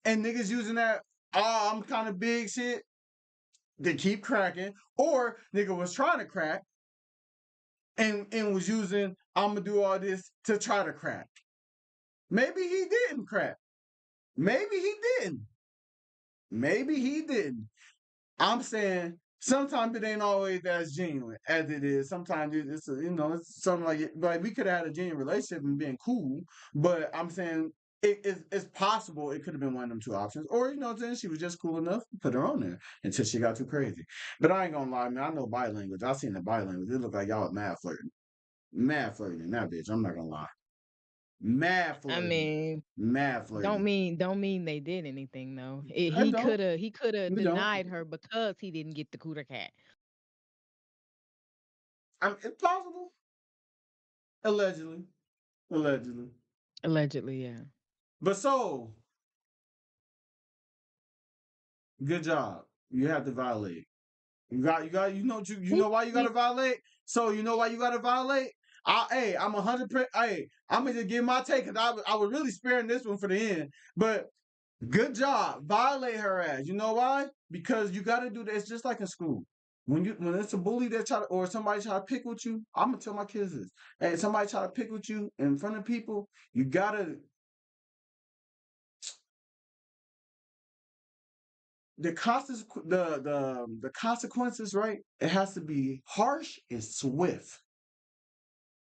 and niggas using that, oh, I'm kind of big shit to keep cracking, or nigga was trying to crack and was using, I'm gonna do all this to try to crack. Maybe he didn't crack. Maybe he didn't. Maybe he didn't. I'm saying sometimes it ain't always as genuine as it is. Sometimes it's something like we could have had a genuine relationship and been cool, but I'm saying it's possible it could have been one of them two options. Or, what I'm saying, she was just cool enough to put her on there until she got too crazy. But I ain't gonna lie, man, I know body language. I seen the body language. It looked like y'all was mad flirting. Mad flirting in that bitch. I'm not gonna lie. Mad I flirting. mean, Mad flirting. don't mean they did anything though. I don't. He could have We don't. denied her because he didn't get the cooter cat. It's possible. Allegedly. Allegedly. Allegedly, yeah. But so, good job. You have to violate. You He, know why you he gotta violate? So you know why you gotta violate? I'm 100%. Hey, I'm gonna just give my take because I was really sparing this one for the end. But Good job. Violate her ass. You know why? Because you got to do this just like in school. When it's a bully that try to, or somebody try to pick with you, I'm gonna tell my kids this. Hey, somebody try to pick with you in front of people, you gotta the consequences, right? It has to be harsh and swift.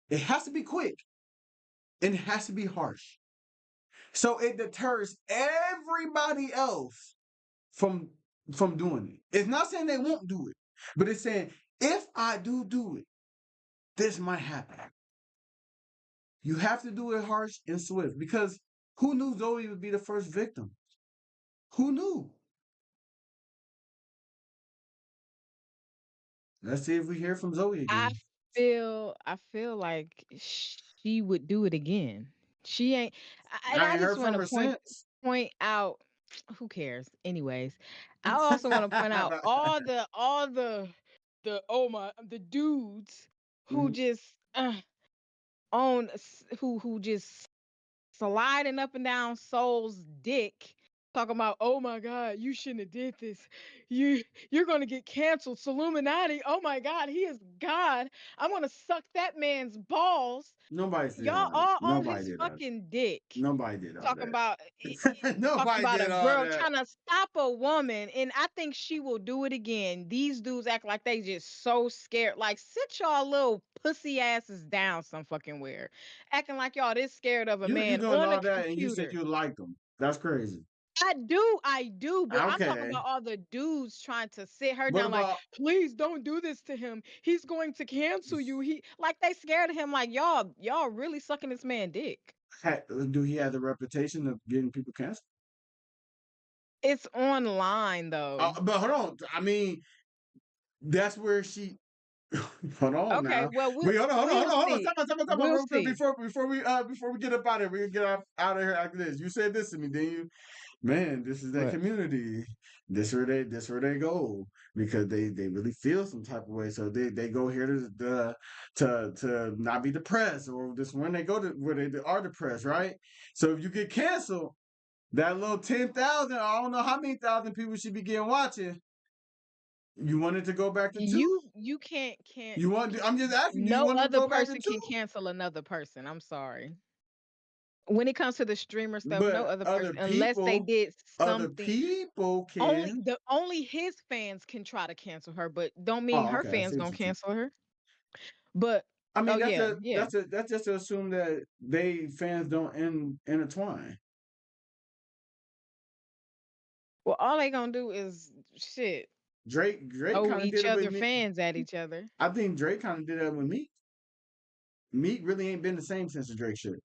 It has to be quick and it has to be harsh. So it deters everybody else from doing it. It's not saying they won't do it, but it's saying if I do it, this might happen. You have to do it harsh and swift because who knew Zoe would be the first victim? Who knew? Let's see if we hear from Zoe I again. I feel like she would do it again. She ain't. And I I ain't just heard want from to her since. point out. Who cares? Anyways, I also want to point out all the oh my the dudes who Mhm. just who just sliding up and down Soul's dick, talking about, oh my God, you shouldn't have did this. You're gonna get canceled. Illuminati. Oh my God, he is God. I'm gonna suck that man's balls. Nobody did Y'all all that. all on Nobody his did all fucking dick. Nobody did all Talking that. about talking Nobody about did a all girl that. trying to stop a woman, and I think she will do it again. These dudes act like they just so scared. Like, sit y'all little pussy asses down some fucking where, acting like y'all this scared of a You man doing on a all that and you said computer. you liked them. That's crazy. I do, but I'm talking Okay. about all the dudes trying to sit her What down, like, about please don't do this to him. He's going to cancel you. He like they scared of him, like y'all really sucking this man dick. do he have the reputation of getting people canceled? It's online though. But hold on. I mean, that's where she. Hold on Okay, now. well Wait, hold we'll on. see. Come on, We'll real quick see. before we get up out of here, we get out of here after this. You said this to me, didn't you? Man, this is that What? community. This where they go because they really feel some type of way. So they go here to not be depressed, or this when they go to where they are depressed, right? So if you get canceled, that little 10,000, I don't know how many thousand people should be getting watching. You wanted to go back to two? You can't You want? I'm just asking. Do you no want to other go back to person two? can cancel another person. I'm sorry. When it comes to the streamer stuff, no But other person unless they did other something. people Only can. the only his fans can try to cancel her, but don't mean Oh, her okay. I fans see what gonna you're saying. cancel her. But I oh mean, yeah, yeah. that's just to assume that they fans don't intertwine. Well, all they gonna do is shit Drake throw kind of did each it with other me. fans at each other. I think Drake kind of did that with me. Meek really ain't been the same since the Drake shit.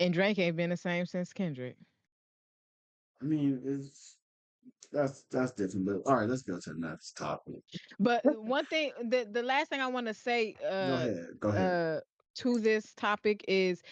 And Drake ain't been the same since Kendrick. I mean, it's that's different. But all right, let's go to the next topic. But one thing, the last thing I want to say Go ahead. Go ahead. to this topic is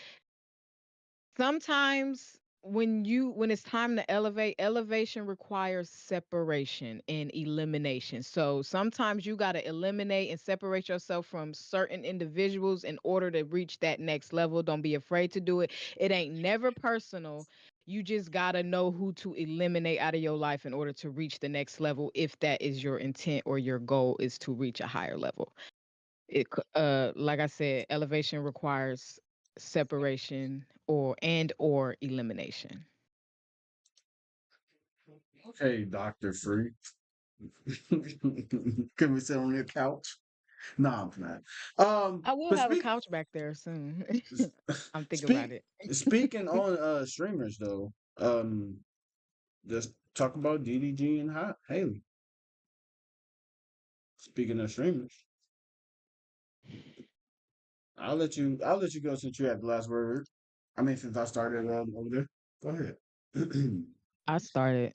sometimes when it's time to elevation requires separation and elimination. So sometimes you got to eliminate and separate yourself from certain individuals in order to reach that next level. Don't be afraid to do it. It ain't never personal. You just got to know who to eliminate out of your life in order to reach the next level, if that is your intent or your goal is to reach a higher level. Like I said, elevation requires separation or elimination. Okay, Doctor Freak. Can we sit on your couch? No, I'm not. I will But have a couch back there soon. I'm thinking about speak it. speaking on streamers though. Just talk about DDG and Haley. Speaking of streamers, I'll let you go since you had the last word. I mean, since I started over there. Go ahead. I started.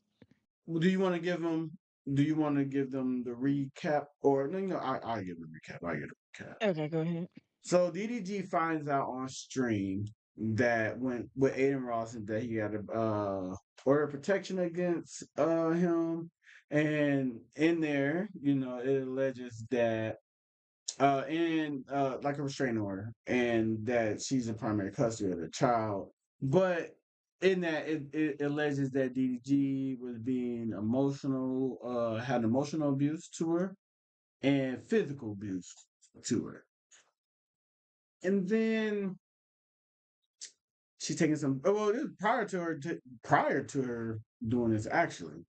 Well, do you want to give them? Do you want to give them the recap, or no? I give them a recap. I give them a recap. Okay, go ahead. So DDG finds out on stream that when with Aiden Ross that he had a order of protection against him, and in there, it alleges that and like a restraining order, and that she's in primary custody of the child, but in that it alleges that DDG was being emotional, had emotional abuse to her and physical abuse to her. And then she's taking some. Well, it was prior to her doing this actually.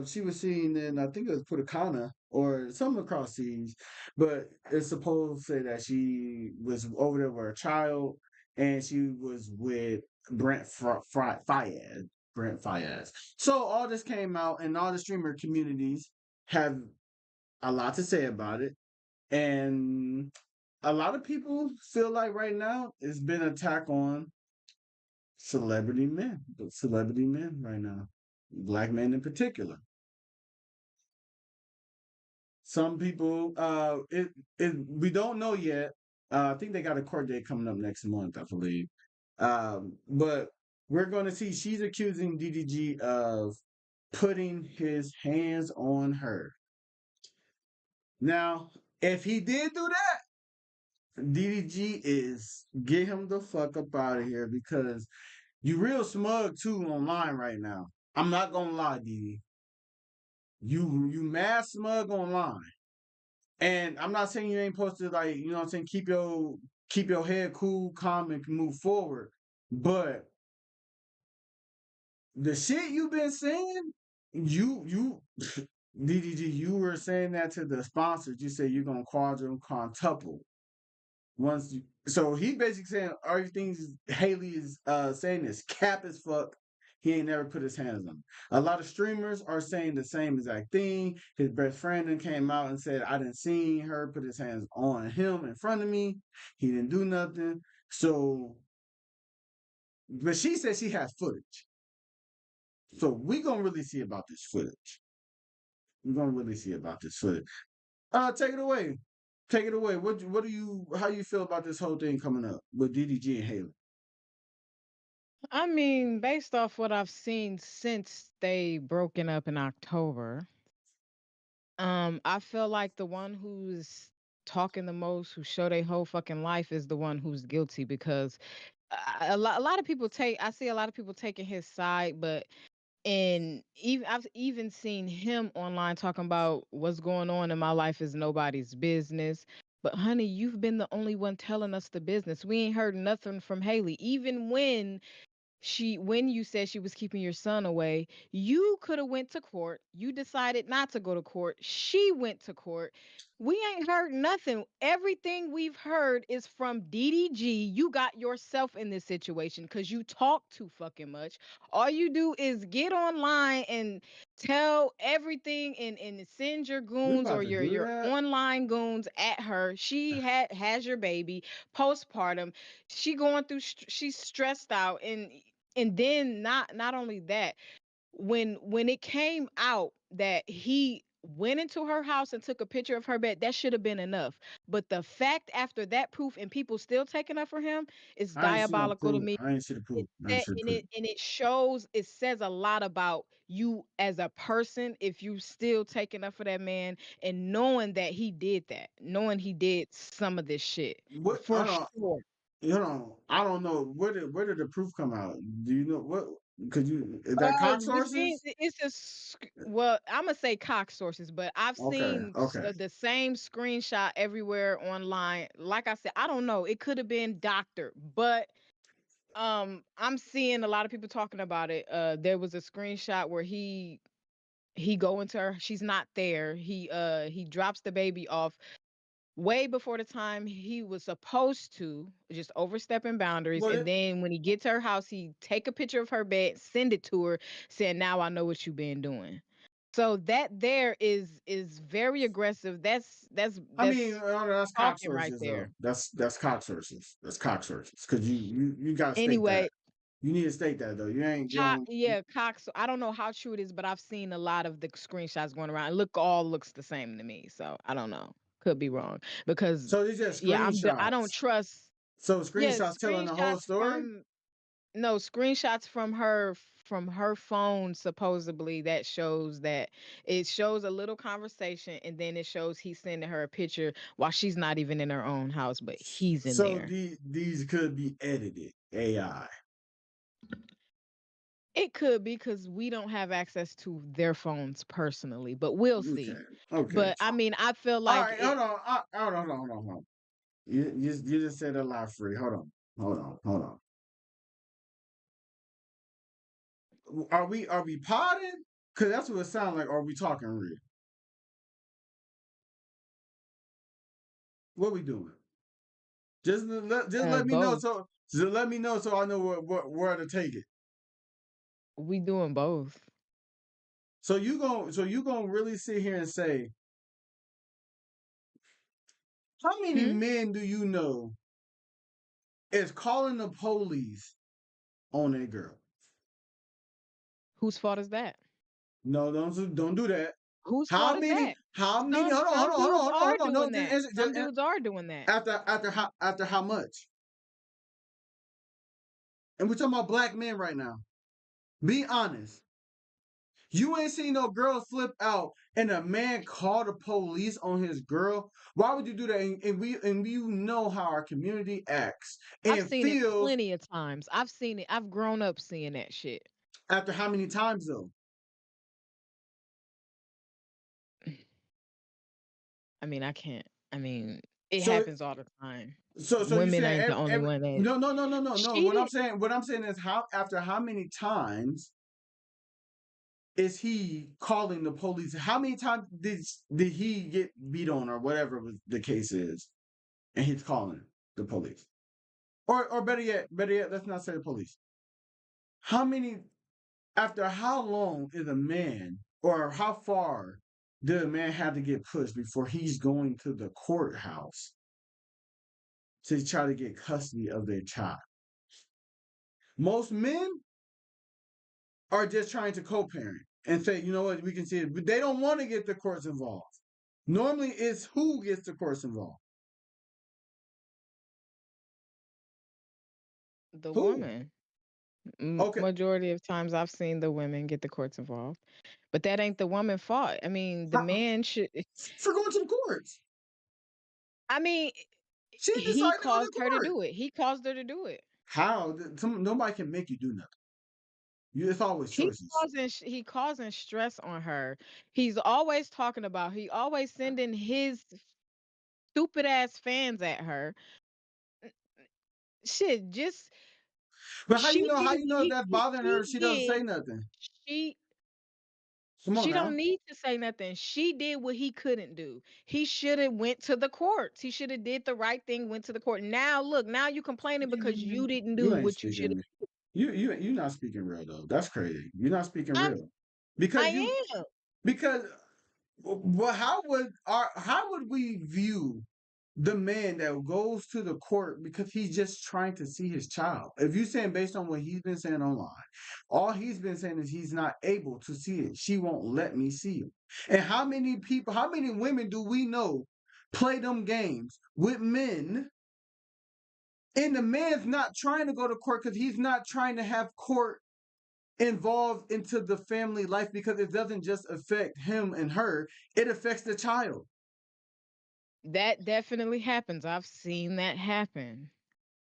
She was seen in, I think it was Putacana or some across seas, but it's supposed to say that she was over there with a child and she was with Fayez. Brent Fayez. So all this came out, and all the streamer communities have a lot to say about it. And a lot of people feel like right now it's been an attack on celebrity men right now, black men in particular. Some people, we don't know yet. I think they got a court date coming up next month, I believe. But we're going to see. She's accusing DDG of putting his hands on her. Now, if he did do that, DDG is get him the fuck up out of here, because you real smug too online right now. I'm not gonna lie, DD. You mad smug online. And I'm not saying you ain't supposed to, like, you know what I'm saying, keep your head cool, calm, and move forward. But the shit you've been saying, you DDG, you were saying that to the sponsors. You said you're gonna quadruple once you, so he basically saying everything Haley is saying is cap as fuck. He ain't never put his hands on him. A lot of streamers are saying the same exact thing. His best friend then came out and said, I didn't see her put his hands on him in front of me. He didn't do nothing. So, but she said she has footage. So we gonna really see about this footage. We're gonna really see about this footage. Take it away. Take it away. How you feel about this whole thing coming up with DDG and Haley? I mean, based off what I've seen since they broken up in October, I feel like the one who's talking the most, who show their whole fucking life, is the one who's guilty, because a lot of people I see a lot of people taking his side, but and even I've even seen him online talking about what's going on in my life is nobody's business. But honey, you've been the only one telling us the business. We ain't heard nothing from Haley, even when you said she was keeping your son away. You could have went to court. You decided not to go to court. She went to court. We ain't heard nothing. Everything we've heard is from DDG. You got yourself in this situation because you talk too fucking much. All you do is get online and tell everything, and send your We goons about or to do your that? online goons at her. She has your baby postpartum. She's stressed out, and then not only that, when it came out that he went into her house and took a picture of her bed, that should have been enough. But the fact after that proof and people still taking up for him is I ain't see no diabolical to proof. me. I ain't see the proof. I ain't see the proof. It says a lot about you as a person if you still taking up for that man, and knowing he did some of this shit What? for sure. Hold on. I don't know. Where did the proof come out? Do you know what? Could you? Is that cock You seen sources? it's just, well, I'm gonna say cock sources, but I've Okay. seen Okay. the same screenshot everywhere online. Like I said, I don't know. It could have been doctor, but I'm seeing a lot of people talking about it. There was a screenshot where he go into her. She's not there. He drops the baby off way before the time he was supposed to, just overstepping boundaries. Well, And then when he gets to her house, he take a picture of her bed, send it to her, saying, now I know what you've been doing. So that there is very aggressive. I mean, That's that's cock talking right sources though. there. That's cock sources. That's cock sources. Because you gotta state that. Anyway, You need to state that though. You ain't going. Yeah, Cox. I don't know how true it is, but I've seen a lot of the screenshots going around. All looks the same to me. So I don't know. Could be wrong because So these are yeah, I don't screenshots. trust. So Yeah, screenshots telling the whole story. screenshots from her phone, supposedly, that it shows a little conversation, and then it shows he's sending her a picture while she's not even in her own house, but he's in So there. these could be edited AI. It could be because we don't have access to their phones personally, but we'll see. Okay. Okay. But I mean, I feel All like right. Hold on. Hold on. You just said a lot free. Hold on. Are we potting? Cause that's what it sounds like. Are we talking real? What we doing? Just let me know both. so just let me know so I know where to take it. We doing both. So you gonna really sit here and say how many Hmm? men do you know is calling the police on a girl? Whose fault is that? No, don't do that. Whose fault How is many? that? How many? Some Hold on, hold some on, hold on, dudes hold on, are hold on. No, doing that. Some dudes are doing that. after how much? And we're talking about black men right now. Be honest. You ain't seen no girl flip out and a man call the police on his girl. Why would you do that? And you know how our community acts I've and seen it feels plenty of times. I've seen it. I've grown up seeing that shit. after how many times though? I mean, I can't. I mean, it So happens all the time. so you Women saying ain't the only every one that no. she did. What I'm saying is how after how many times is he calling the police? How many times did he get beat on or whatever the case is, and he's calling the police? Or better yet, let's not say the police. How many? After how long is a man, or how far did a man have to get pushed before he's going to the courthouse to try to get custody of their child? Most men are just trying to co-parent and say, you know what, we can see it, but they don't want to get the courts involved. Normally, it's who gets the courts involved. The Who? woman. Okay, Majority of times I've seen the women get the courts involved. But that ain't the woman fault. I mean, the how, man should for going to the courts. I mean, She he decided to go to caused the her to court. do it. He caused her to do it. How? Nobody can make you do nothing. It's always choices. He causing stress on her. He's always talking about. He always sending his stupid ass fans at her. Shit, just But how she you know? did How you what know if that's bothering she her? If she doesn't say did. nothing. She Come on she now. don't need to say nothing. She did what he couldn't do. He should have went to the courts. He should have did the right thing, went to the court. Now look, now you complaining because you didn't do You ain't what you should speaking. You not speaking real though. That's crazy. You're not speaking have. real because you I am. because well how would we view the man that goes to the court because he's just trying to see his child? If you're saying based on what he's been saying online, all he's been saying is he's not able to see it. She won't let me see it. And how many people, how many women do we know play them games with men? And the man's not trying to go to court because he's not trying to have court involved into the family life because it doesn't just affect him and her, it affects the child. That definitely happens. I've seen that happen.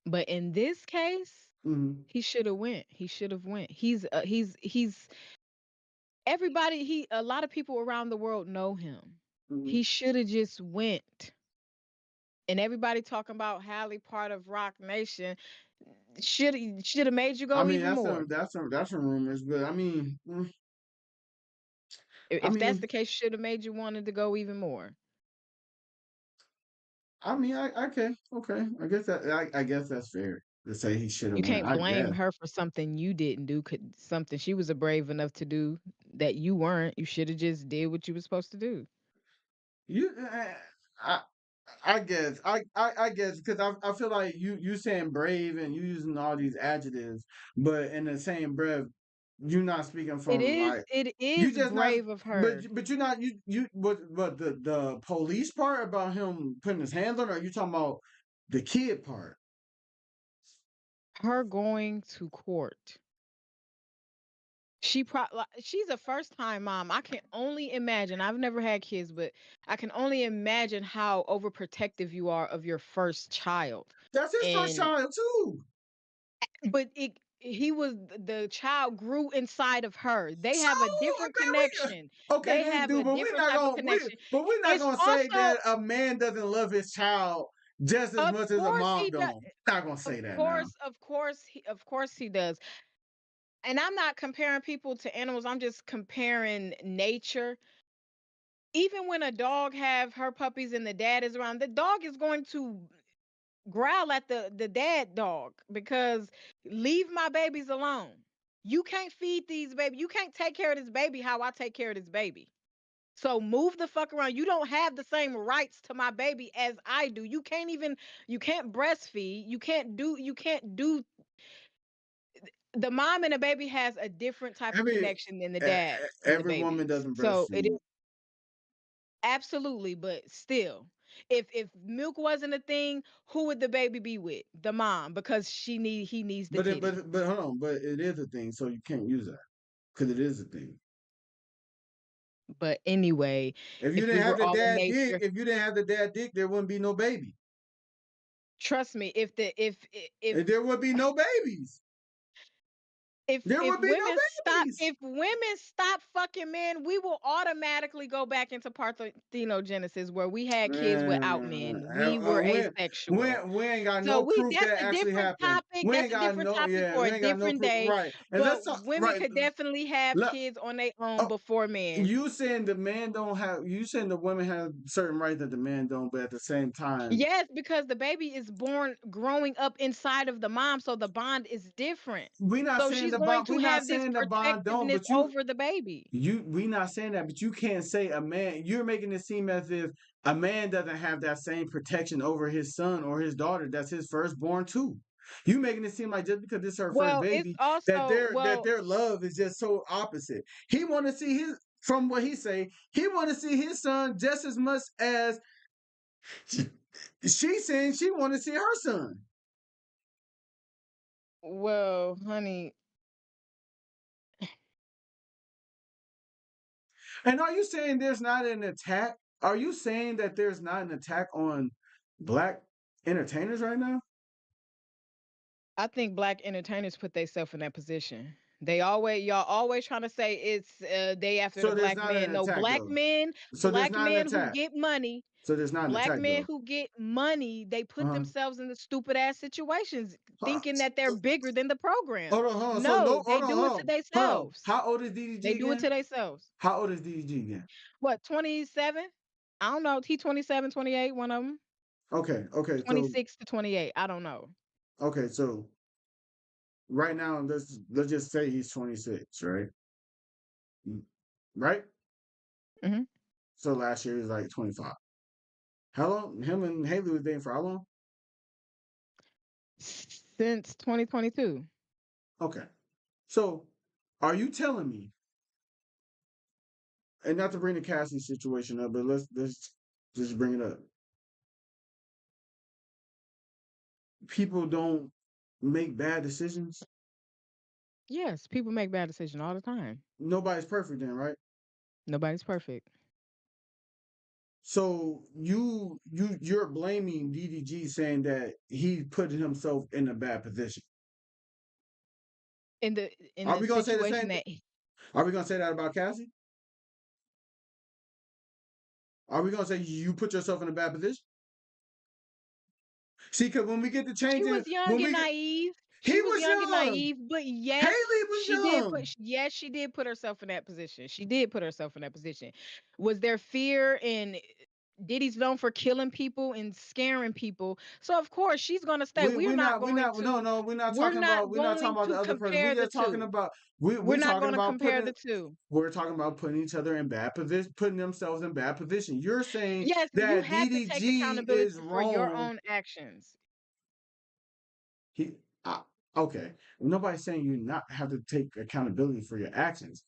But in this case, Mhm, he should have went. He should have went. He's everybody he a lot of people around the world know him. mhm. He should have just went. And everybody talking about Halle part of Rock Nation should have made you I go mean, even more. that's some rumors, but I If that's mean, the case, should have made you wanted to go even more. okay. I guess that's fair to say he should have You went. can't I blame guess her for something you didn't do, something she was a brave enough to do that you weren't. You should have just did what you were supposed to do. you. I I guess because I feel like you saying brave and you using all these adjectives, but in the same breath, you're not speaking from like It you is just not. brave of her. But you're not but the police part about him putting his hands on her. Are you talking about the kid part? Her going to court. She's a first time mom. I can only imagine. I've never had kids, but I can only imagine how overprotective you are of your first child. That's his first And child too. but it the child grew inside of her. They So have a different man, connection. okay, They they have do, a but we're different not type of gonna connection. but we're not It's gonna say also, that a man doesn't love his child just as of much as a course mom he does. don't. Not gonna say that now. Of course he does. And I'm not comparing people to animals. I'm just comparing nature. Even when a dog have her puppies and the dad is around, the dog is going to growl at the dad dog because leave my babies alone. You can't feed these baby. You can't take care of this baby how I take care of this baby. So move the fuck around. You don't have the same rights to my baby as I do. You can't breastfeed. You can't do the mom and the baby has a different type of Every connection than the e- dad and the every woman baby. doesn't So it is breastfeed. absolutely, but still, if milk wasn't a thing, who would the baby be with? The mom, because he needs the titty. But hold on, but it is a thing, so you can't use that because it is a thing. But anyway, If you if we didn't have were the all in dad dick, nature, if you didn't have the dad dick, there wouldn't be no baby. trust me, And there would be no babies. There if would be no babies. women stop fucking men, we will automatically go back into parthenogenesis where we had kids without men. We were asexual. We ain't got So no proof that's that a actually different happened. topic. We That's ain't a got different no, topic yeah, for we a ain't got no different proof. day. Right. And let's But talk, women right. could definitely have Look, kids on their own oh, before men. you saying the man don't have, you saying the women have certain rights that the man don't, but at the same time, Yes, because the baby is born growing up inside of the mom, so the bond is different. we not So saying she's the going bond, to we not have this saying the bond don't, protectiveness but over the baby. we not saying that, but you can't say a man, you're making it seem as if a man doesn't have that same protection over his son or his daughter that's his firstborn too. You making it seem like just because this is her first Well, it's baby also that their love is just so opposite. He want to see his, from what he say, he want to see his son just as much as she saying she want to see her son. well, honey, And are you saying there's not an attack? Are you saying that there's not an attack on black entertainers right now? I think black entertainers put themselves in that position. Y'all always trying to say it's they after the So there's black not an men. No, attack though. So there's black not an men who attack. get money, So there's not an black attack men though. who get money, they put Uh-huh. themselves in the stupid ass situations, Huh. thinking that they're bigger than the program. Hold on. So No, no, they do it to hold on. themselves. How old is They DDG do it again? to themselves. How old is DDG again? What, 27? I don't know. He 27, 28, one of them. Okay. So 26 to 28. I don't know. okay, so right now let's just say he's 26, right? Right? Hmm. So last year he was like 25. How long? Him and Haley was dating for how long? Since 2022. Okay. So are you telling me, and not to bring the Cassie situation up, but let's just bring it up. People don't make bad decisions. Yes, people make bad decisions all the time. Nobody's perfect then, right? Nobody's perfect. So you're blaming DDG saying that he put himself in a bad position. In Are the we gonna say the situation same that thing? Are we gonna say that about Cassie? Are we gonna say you put yourself in a bad position? See, because when we get to she changing, was young when and we get, naive. he She was was young and young. naive, but yes, Haley was young. yes, she did put herself in that position. She did put herself in that position. Was there fear and Diddy's known for killing people and scaring people. So of course she's gonna stay. We're not talking about the other person. We Compare the just talking two. about We're we not talking gonna about compare putting the two. we're talking about putting each other in bad position, putting themselves in bad position. You're saying Yes, you that have to take DDG is accountability for your wrong. own actions. He okay. Nobody's saying you not have to take accountability for your actions.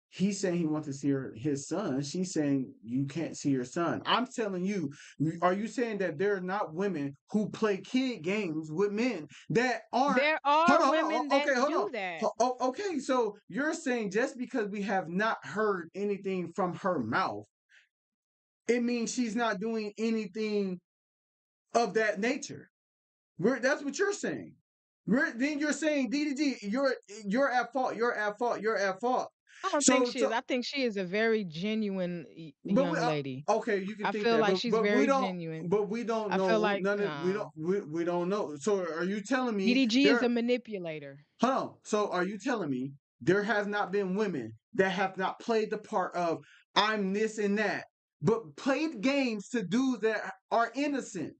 He's saying he wants to see his son. She's saying you can't see your son. I'm telling you, are you saying that there are not women who play kid games with men that aren't? There Hold are on, women that okay, hold on. do that. Okay, so you're saying just because we have not heard anything from her mouth, it means she's not doing anything of that nature. That's what you're saying. Then you're saying DDG, you're at fault. You're at fault. You're at fault. I don't think So she is. so, I think she is a very genuine but young lady. okay, you can I think feel that, like she's but we very don't. genuine. But we don't I feel know like none of no. we don't know. So are you telling me DDG is a there? manipulator. Hold on. So are you telling me there has not been women that have not played the part of I'm this and that, but played games to dudes that are innocent?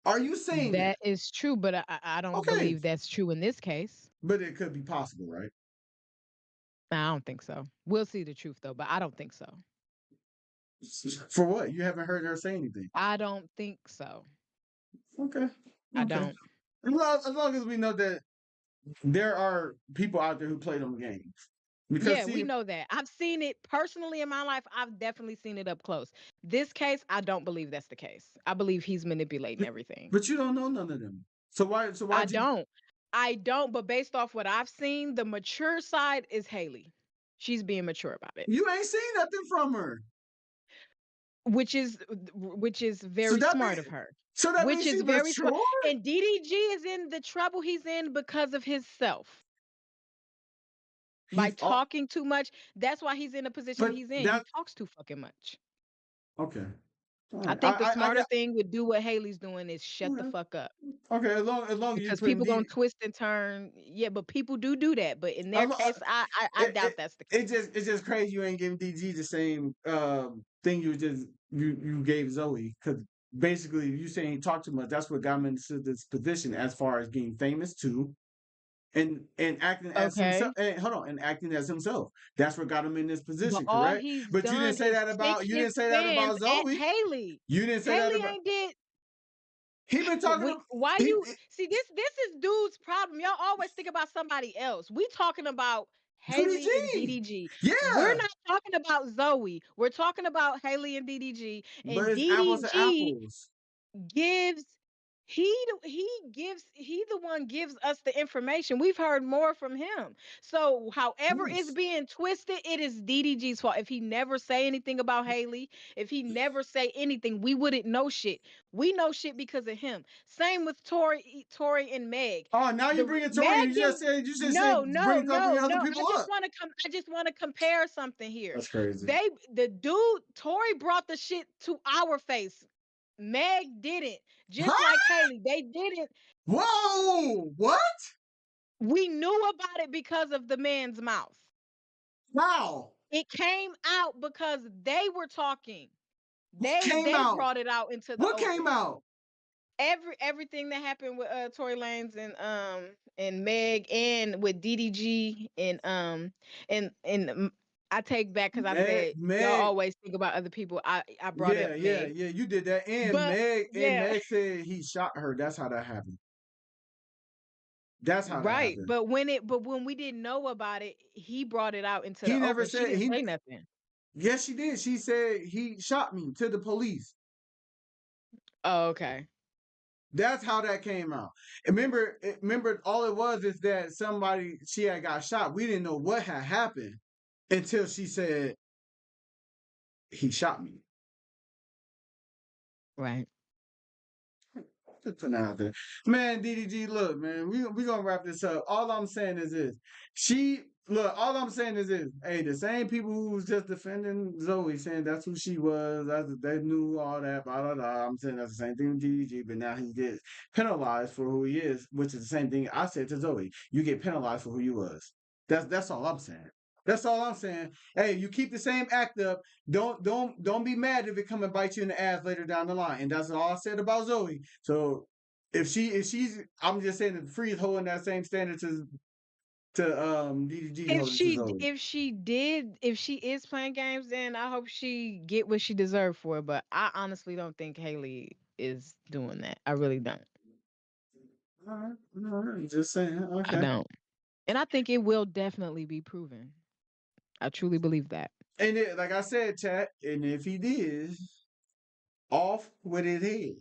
Are you saying that? That is true, but I don't Okay, believe that's true in this case. but it could be possible, right? I don't think so. We'll see the truth though, but I don't think so. For what? You haven't heard her say anything. I don't think so. Okay. I Okay. don't. As long as we know that there are people out there who play them games. Because Yeah, we see, know that. I've seen it personally in my life. I've definitely seen it up close. This case, I don't believe that's the case. I believe he's manipulating everything. but you don't know none of them. So I why'd you don't. I don't, but based off what I've seen, the mature side is Haley. She's being mature about it, you ain't seen nothing from her. which is So very that smart mean of her. so that Which means is she very smart. mature? And DDG is in the trouble he's in because of himself. By He's all talking too much, that's why he's in the position but he's in. He that talks too fucking much. okay. All I right. think the I smarter got thing would do what Haley's doing is shut the okay. fuck up. Okay, as long as you Because putting people gonna D twist and turn. Yeah, but people do that. But in their as lo- case, I it, doubt it that's the it case. just it's just crazy you ain't giving DG the same thing you gave Zoe because basically you saying he talked too much. That's what got him into this position as far as being famous too, and acting as himself. Okay. And hold on, and acting as himself. That's what got him in this But position, all correct? he's But done is stick you his didn't say that fans about at Zoe. Haley. You didn't say that Haley about ain't did he been talking. why He you see this is dude's problem. Y'all always think about somebody else. We talking about Haley and DDG, DDG. We're yeah, not talking about Zoe. We're talking about Haley and DDG. but And it's apples to DDG apples. gives he the one gives us the information. We've heard more from him. So however it's Yes. being twisted, it is DDG's fault. If he never say anything about Haley, if he never say anything, we wouldn't know shit. We know shit because of him. Same with Tori and Meg. Oh, now you The bring a Tory. Meg didn't You just said no, no, bring a couple no, of other no. people up. I just want to compare something here. That's crazy. The dude Tori brought the shit to our face. Meg didn't. Just Huh? like Haley, they didn't. Whoa! What? We knew about it because of the man's mouth. Wow! It came out because they were talking. What came They out? brought it out into the What came open. out? Everything that happened with Tory Lanez and Meg and with DDG and I take back because I said y'all Meg. always think about other people. I brought Yeah, up yeah, Meg, yeah. You did that, but And yeah. Meg said he shot her. That's how that happened. That's how that Right, happened. but when we didn't know about it, he brought it out into He the never open. She said didn't he. say nothing. Yes, she did. She said he shot me to the police. Oh, okay. That's how that came out. Remember, all it was is that she had got shot. We didn't know what had happened until she said he shot me. Right. Just putting it out there, man. DDG, look, man, we gonna wrap this up. All I'm saying is this: All I'm saying is this. Hey, the same people who was just defending Zoe, saying that's who she was, they knew all that, blah blah blah. I'm saying that's the same thing with DDG, but now he gets penalized for who he is, which is the same thing I said to Zoe. You get penalized for who you was. That's all I'm saying. That's all I'm saying. Hey, you keep the same act up. Don't be mad if it come and bite you in the ass later down the line. And that's all I said about Zoe. So if she's, I'm just saying that Free is holding that same standard to DDG holding to Zoe. If she is playing games, then I hope she get what she deserved for it. But I honestly don't think Haley is doing that. I really don't. All right, just saying. I Okay. don't. And I think it will definitely be proven. I truly believe that. And like I said, chat, and if he did, off with his head.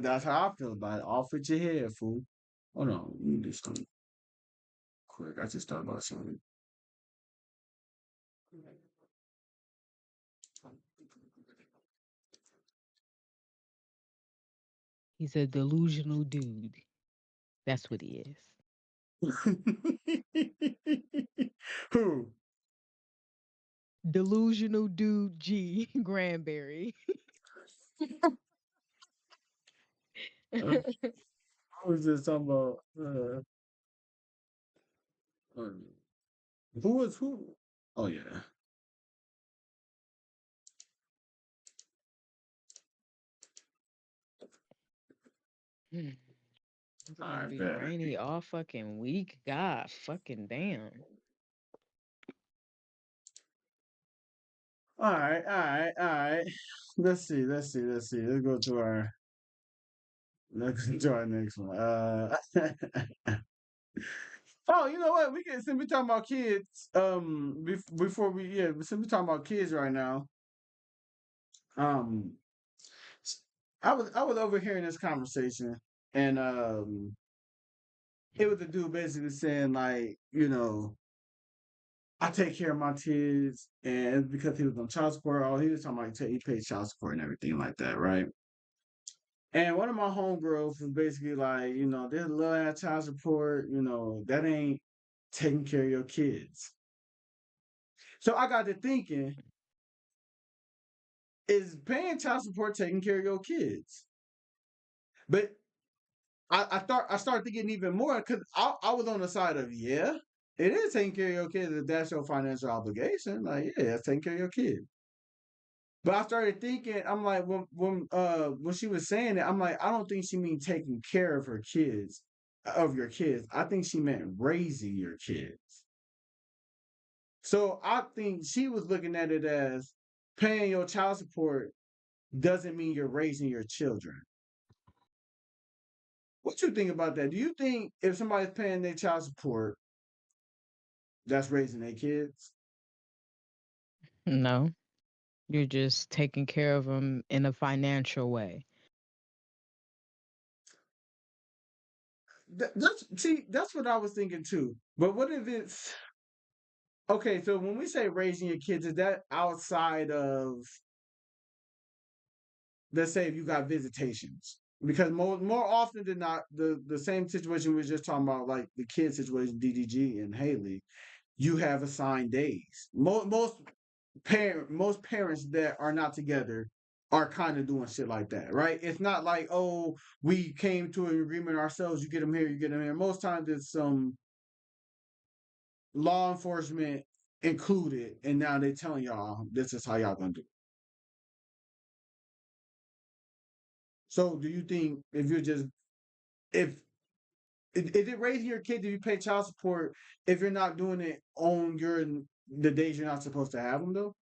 That's how I feel about it. Off with your head, fool. Hold on, let me do something quick. I just thought about something. He's a delusional dude. That's what he is. Who? Delusional dude G Granberry. I was just talking about uh, who was who? Oh yeah. Hmm. It's All gonna right, be bet. rainy all fucking week. God fucking damn. All right, all right, all right. Let's see, let's see, let's see. Let's go to our next one. Oh, you know what? We can since we talking about kids. Before we since we talking about kids right now. Um, I was overhearing this conversation, and it was the dude basically saying like, I take care of my kids, and it's because he was on child support. He was talking about he paid child support and everything like that, right? And one of my homegirls was basically like, this little ass child support, that ain't taking care of your kids. So I got to thinking, is paying child support taking care of your kids? But I started thinking even more because I was on the side of it is taking care of your kids if that's your financial obligation. Like, yeah, that's taking care of your kids. But I started thinking, I'm like, when she was saying it, I'm like, I don't think she means taking care of your kids. I think she meant raising your kids. So I think she was looking at it as paying your child support doesn't mean you're raising your children. What you think about that? Do you think if somebody's paying their child support, that's raising their kids? No, you're just taking care of them in a financial way. That's what I was thinking too. But what if it's okay? So when we say raising your kids, is that outside of, let's say, if you got visitations? Because more often than not, the same situation we were just talking about, like the kid situation, DDG and Haley, you have assigned days. Most parents that are not together are kind of doing shit like that, right? It's not like, oh, we came to an agreement ourselves. You get them here, you get them here. Most times it's some law enforcement included, and now they're telling y'all this is how y'all gonna do it. So, do you think if you're just if is it raising your kid if you pay child support if you're not doing it on the days you're not supposed to have them though?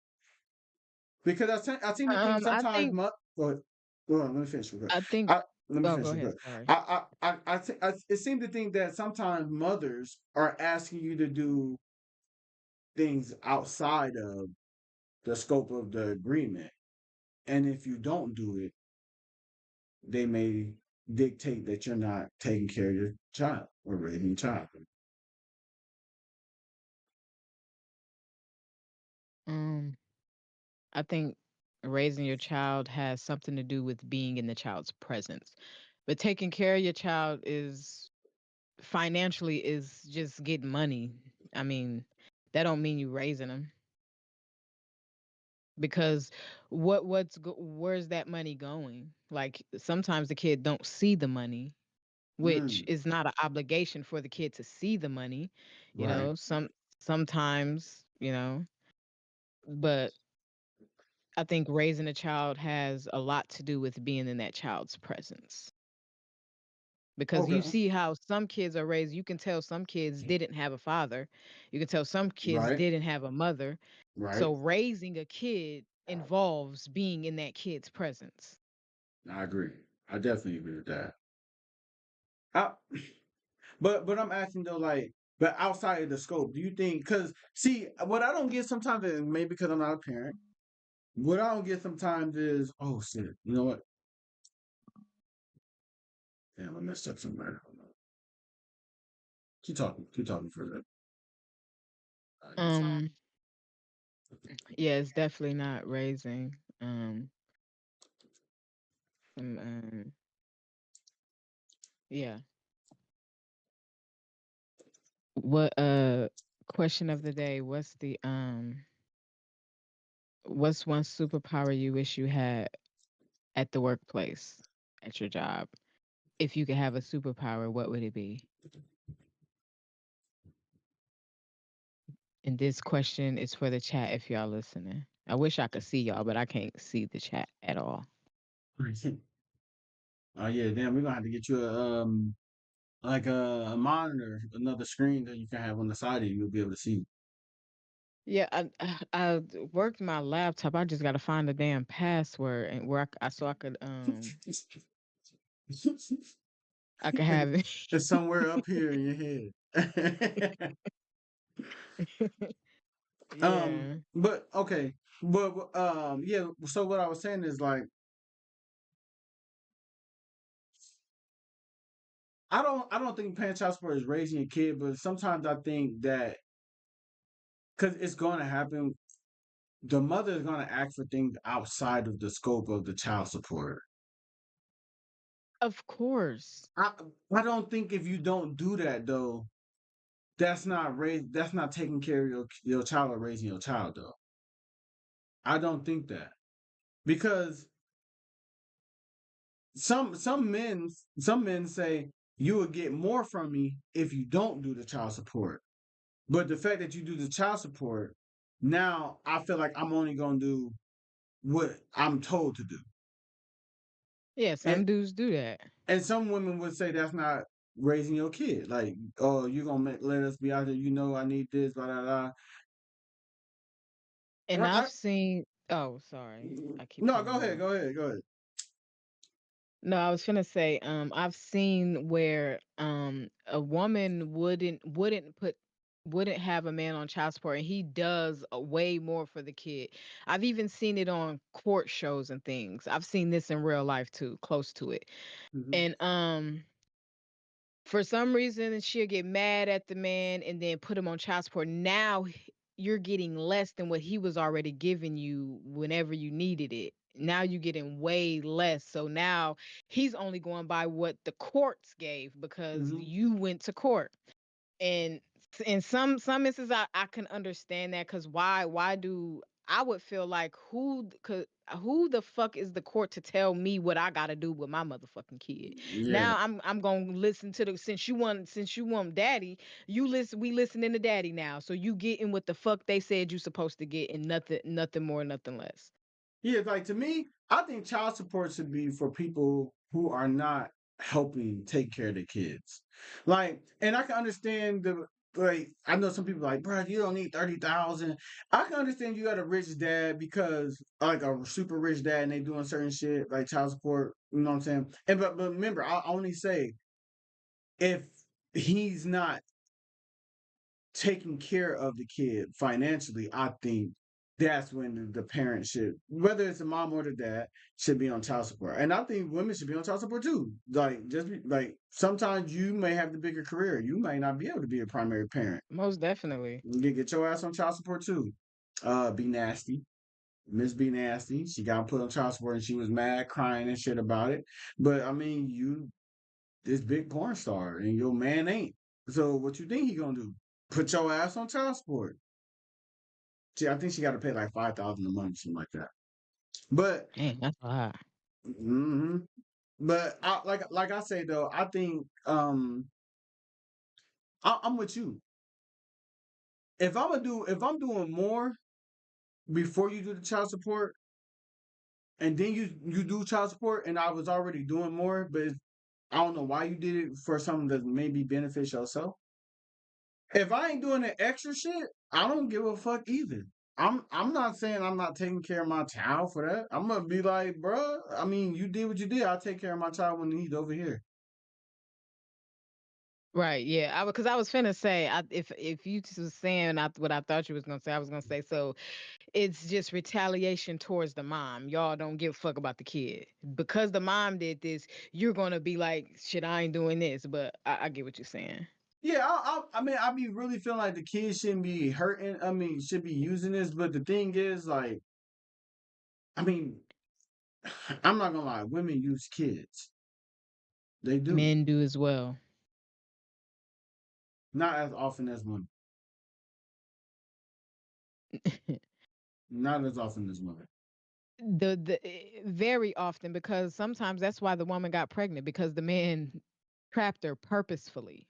Because I seem to think I sometimes think go ahead. Go on, let me finish real quick. I think Let me oh, finish go real ahead, quick. sorry. I it seems to think that sometimes mothers are asking you to do things outside of the scope of the agreement, and if you don't do it, they may dictate that you're not taking care of your child or raising your child. Um I think raising your child has something to do with being in the child's presence. But taking care of your child is financially is just getting money. I mean, that don't mean you raising them because where's that money going? Like sometimes the kid don't see the money, which Mm, is not an obligation for the kid to see the money, right. sometimes, but I think raising a child has a lot to do with being in that child's presence. Because you Okay. see how some kids are raised, you can tell some kids didn't have a father. You can tell some kids Right. didn't have a mother. Right. So raising a kid involves being in that kid's presence. I agree. I definitely agree with that. I, but I'm asking though, like, but outside of the scope, do you think? Because see, what I don't get sometimes is maybe because I'm not a parent. What I don't get sometimes is, oh shit, you know what? Damn, I messed up somewhere. Hold on. Keep talking for a bit. Um, yeah, it's definitely not raising. Um, um, yeah. What question of the day? What's one superpower you wish you had at the workplace, at your job? If you could have a superpower, what would it be? And this question is for the chat if y'all listening. I wish I could see y'all, but I can't see the chat at all. Oh yeah, damn, we're gonna have to get you a monitor, another screen that you can have on the side of you. You'll be able to see. Yeah, I worked my laptop. I just got to find the damn password and where so I could have it. It's somewhere up here in your head. Yeah. But okay, but yeah. So what I was saying is like, I don't think paying child support is raising a kid, but sometimes I think that because it's going to happen, the mother is going to ask for things outside of the scope of the child support. Of course. I I don't think if you don't do that though, that's not taking care of your child or raising your child though. I don't think that because some men say you will get more from me if you don't do the child support. But the fact that you do the child support, now I feel like I'm only gonna do what I'm told to do. Yeah, And some dudes do that. and some women would say that's not raising your kid. Like, oh, you're gonna let us be out there, I need this, blah blah blah. And I, I've seen oh, sorry. I keep no, cutting you off. go ahead. No, I was gonna say, I've seen where a woman wouldn't have a man on child support and he does way more for the kid. I've even seen it on court shows and things. I've seen this in real life too, close to it. Mhm. And for some reason she'll get mad at the man and then put him on child support. Now you're getting less than what he was already giving you whenever you needed it. Now you're getting way less. So now he's only going by what the courts gave because Mhm. you went to court. And in some instances I can understand that because why do I would feel like who the fuck is the court to tell me what I gotta do with my motherfucking kid? Yeah. Now I'm gonna listen to the since you want daddy, we listening to daddy now. So you getting what the fuck they said you supposed to get and nothing more, nothing less. Yeah, like to me, I think child support should be for people who are not helping take care of the kids. Like, and I can understand I know some people like, bro, you don't need 30,000. I can understand you got a rich dad because like a super rich dad and they doing certain shit like child support, you know what I'm saying? And but remember, I only say if he's not taking care of the kid financially, I think that's when the parent should, whether it's the mom or the dad, should be on child support. And I think women should be on child support too. Like like sometimes you may have the bigger career, you may not be able to be a primary parent. Most definitely. You get your ass on child support too. Be nasty. Miss Be Nasty. She got put on child support and she was mad, crying and shit about it. But I mean, you this big porn star and your man ain't. So what you think he gonna do? Put your ass on child support. I think she got to pay like 5,000 a month, something like that. But, Dang, that's a lot. hmm but like I say though, I think I'm with you. If I'm doing more before you do the child support, and then you do child support, and I was already doing more, but I don't know why you did it for something that maybe benefits yourself. If I ain't doing the extra shit, I don't give a fuck either. I'm not saying I'm not taking care of my child for that. I'm gonna be like, bruh, I mean, you did what you did. I'll take care of my child when he's over here. Right, yeah. Because I was finna say, if you just was saying what I thought you was gonna say, I was gonna say, so it's just retaliation towards the mom. Y'all don't give a fuck about the kid because the mom did this. You're gonna be like, shit, I ain't doing this. But I get what you're saying. Yeah, I mean, I be really feeling like the kids shouldn't be hurting. I mean, should be using this, but the thing is, like, I mean, I'm not gonna lie, women use kids. They do. Men do as well. Not as often as women. Not as often as women. Very often, because sometimes that's why the woman got pregnant, because the man trapped her purposefully.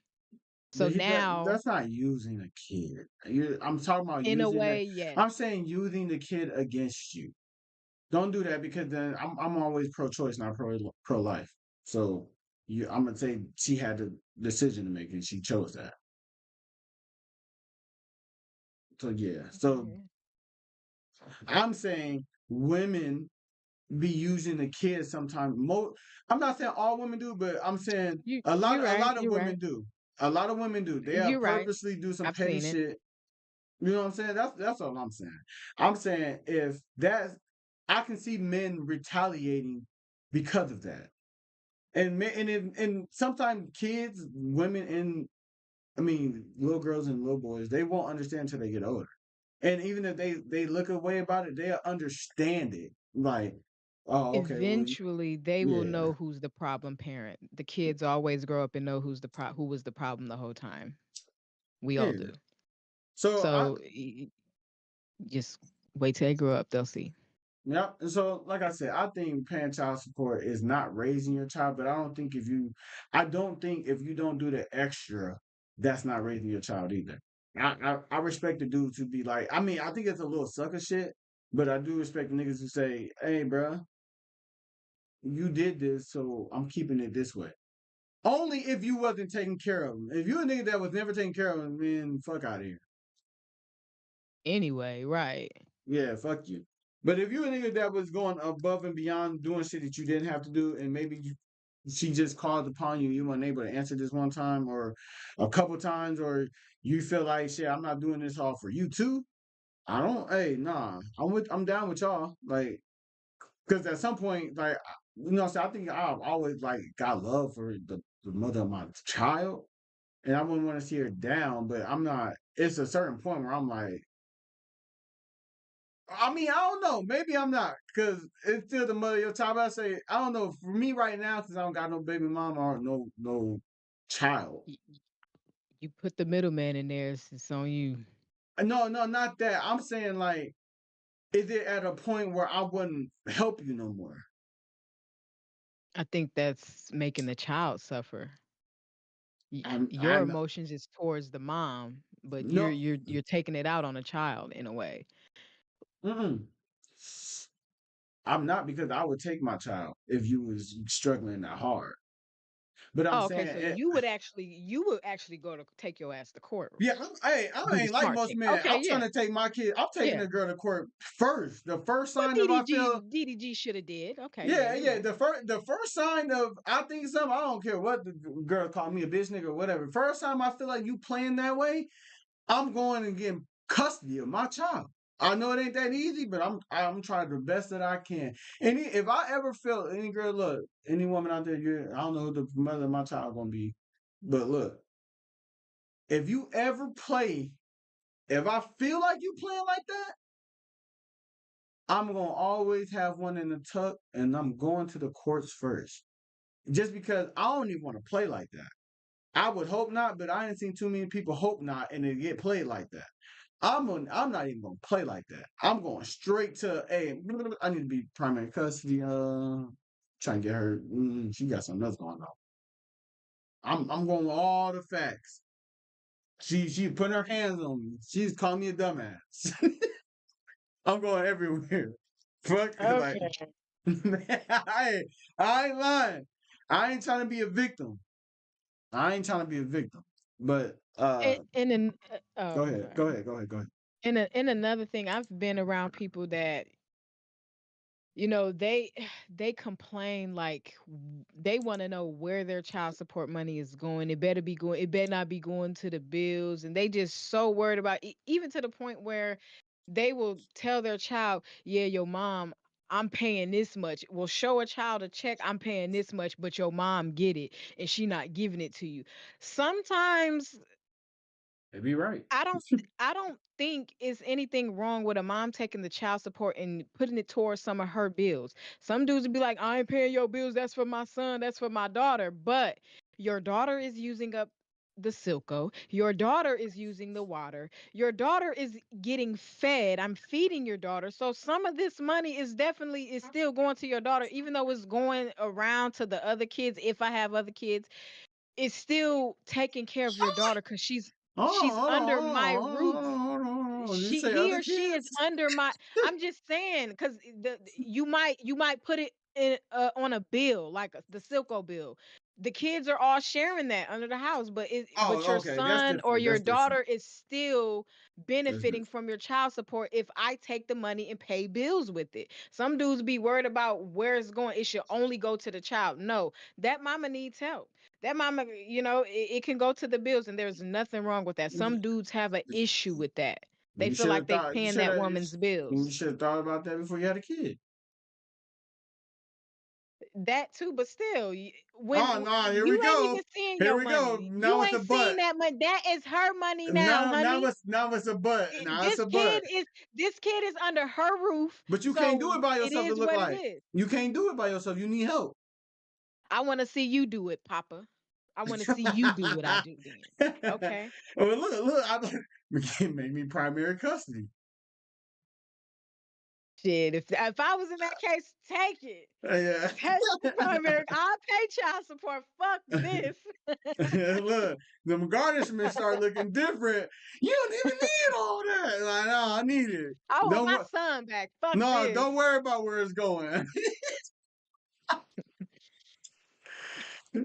So now, That's not using a kid. I'm talking about in a using that. way, yes. I'm saying using the kid against you. Don't do that because then I'm always pro-choice, not pro-life. So I'm gonna say she had the decision to make and she chose that. So yeah. So Okay. I'm saying women be using the kids sometimes. I'm not saying all women do, but I'm saying You're a right. lot of You're women right. do. A lot of women do. They'll You're right. purposely do some I've petty seen it. shit. You know what I'm saying? That's all I'm saying. I'm saying if that's I can see men retaliating because of that. And and sometimes kids, women, and I mean little girls and little boys, they won't understand until they get older. And even if they look away about it, they'll understand it. Like, oh, okay, well, Eventually, they will yeah, know who's the problem parent. The kids always grow up and know who was the problem the whole time. We all yeah. do. So So just wait till they grow up, they'll see. yeah. And so, like I said, I think paying child support is not raising your child, but I don't think if you don't do the extra, that's not raising your child either. I respect the dudes who be like, I mean, I think it's a little sucker shit, but I do respect the niggas who say, hey, bruh, you did this, so I'm keeping it this way. Only if you wasn't taking care of them. If you a nigga that was never taking care of them, then fuck out of here. Anyway, right. Yeah, fuck you. But if you a nigga that was going above and beyond doing shit that you didn't have to do, and maybe she just called upon you, you weren't able to answer this one time or a couple times, or you feel like shit, I'm not doing this all for you too. I don't. Hey, nah, I'm down with y'all. Like, because at some point, like, so I think I've always like got love for the mother of my child, and I wouldn't want to see her down, but I'm not. It's a certain point where I'm like, I mean, I don't know. Maybe I'm not because it's still the mother of your child. But I say, I don't know. For me right now, since I don't got no baby mama or no child. Y- You put the middleman in there, it's on you. No, no, not that. I'm saying like, is it at a point where I wouldn't help you no more? I think that's making the child suffer. Your I'm emotions is towards the mom, but no. you're taking it out on a child in a way. Mm-mm. I'm not because I would take my child if you was struggling that hard. But I'm Oh, okay. saying, So you would actually go to take your ass to court. yeah, hey, Do I the ain't like smart most thing. men. Okay, I'm trying yeah. to take my kid. I'm taking Yeah. the girl to court first. The first What sign of I DDG feel, DDG should have did. Okay, yeah, yeah, you're yeah. right. The first sign of I think something. I don't care what the girl called me a bitch nigga or whatever. First time I feel like you playing that way, I'm going and getting custody of my child. I know it ain't that easy, but I'm trying the best that I can. If I ever feel any girl, look, any woman out there, I don't know who the mother of my child gonna be, but look, if you ever play, if I feel like you playing like that, I'm gonna always have one in the tuck, and I'm going to the courts first, just because I don't even want to play like that. I would hope not, but I ain't seen too many people hope not and it get played like that. I'm not even gonna play like that. I'm going straight to hey, I need to be primary custody. Trying to get her. She got something else going on. I'm going with all the facts. She putting her hands on me. She's calling me a dumbass. I'm going everywhere. Fuck, like Okay. I ain't lying. I ain't trying to be a victim. I ain't trying to be a victim. But Oh, go I'm ahead. sorry. Go ahead. And another thing, I've been around people that they complain like they want to know where their child support money is going. It better not be going to the bills, and they just so worried about even to the point where they will tell their child, yeah, your mom, I'm paying this much. Will show a child a check, I'm paying this much, but your mom get it and she not giving it to you. Sometimes They be right. I don't think it's anything wrong with a mom taking the child support and putting it towards some of her bills. Some dudes would be like, I ain't paying your bills, that's for my son, that's for my daughter. But your daughter is using up the Silco. Your daughter is using the water. Your daughter is getting fed. I'm feeding your daughter. So some of this money is still going to your daughter, even though it's going around to the other kids. If I have other kids, it's still taking care of your daughter because she's Hold on, under hold my on, hold roof. on, hold on, hold on. Did you She say he other or she is kids? under my, I'm just saying, because you might put it in on a bill, like the Silco bill. The kids are all sharing that under the house, but Oh, your okay. That's son or different. your That's different. daughter is still That's benefiting different. from your child support if I take the money and pay bills with it. Some dudes be worried about where it's going. It should only go to the child. No, that mama needs help. That mama, it can go to the bills, and there's nothing wrong with that. Some dudes have an issue with that. They You feel should like have they thought. paying that woman's You bills. should have thought about that before you had a kid. That too, but still, when Oh no! Here we you ain't go. even seeing Here your we go. money, you Now it's a ain't seeing but. that money. That is her money now, honey. Now it's a but. It- Now it's this a kid but. is this kid is under her roof, But you can't do it so by it yourself. It is look what it like is. you can't do it by yourself. You need help. I want to see you do it, Papa. I want to see you do what I do then. Okay. Well, look. Make me primary custody. Shit, if I was in that case, take it. Yeah. Take the primary. I'll pay child support. Fuck this. Look, the garnishments start looking different. You don't even need all that. Like, no, I need it. I want Don't my worry. son back. Fuck No, this. don't worry about where it's going.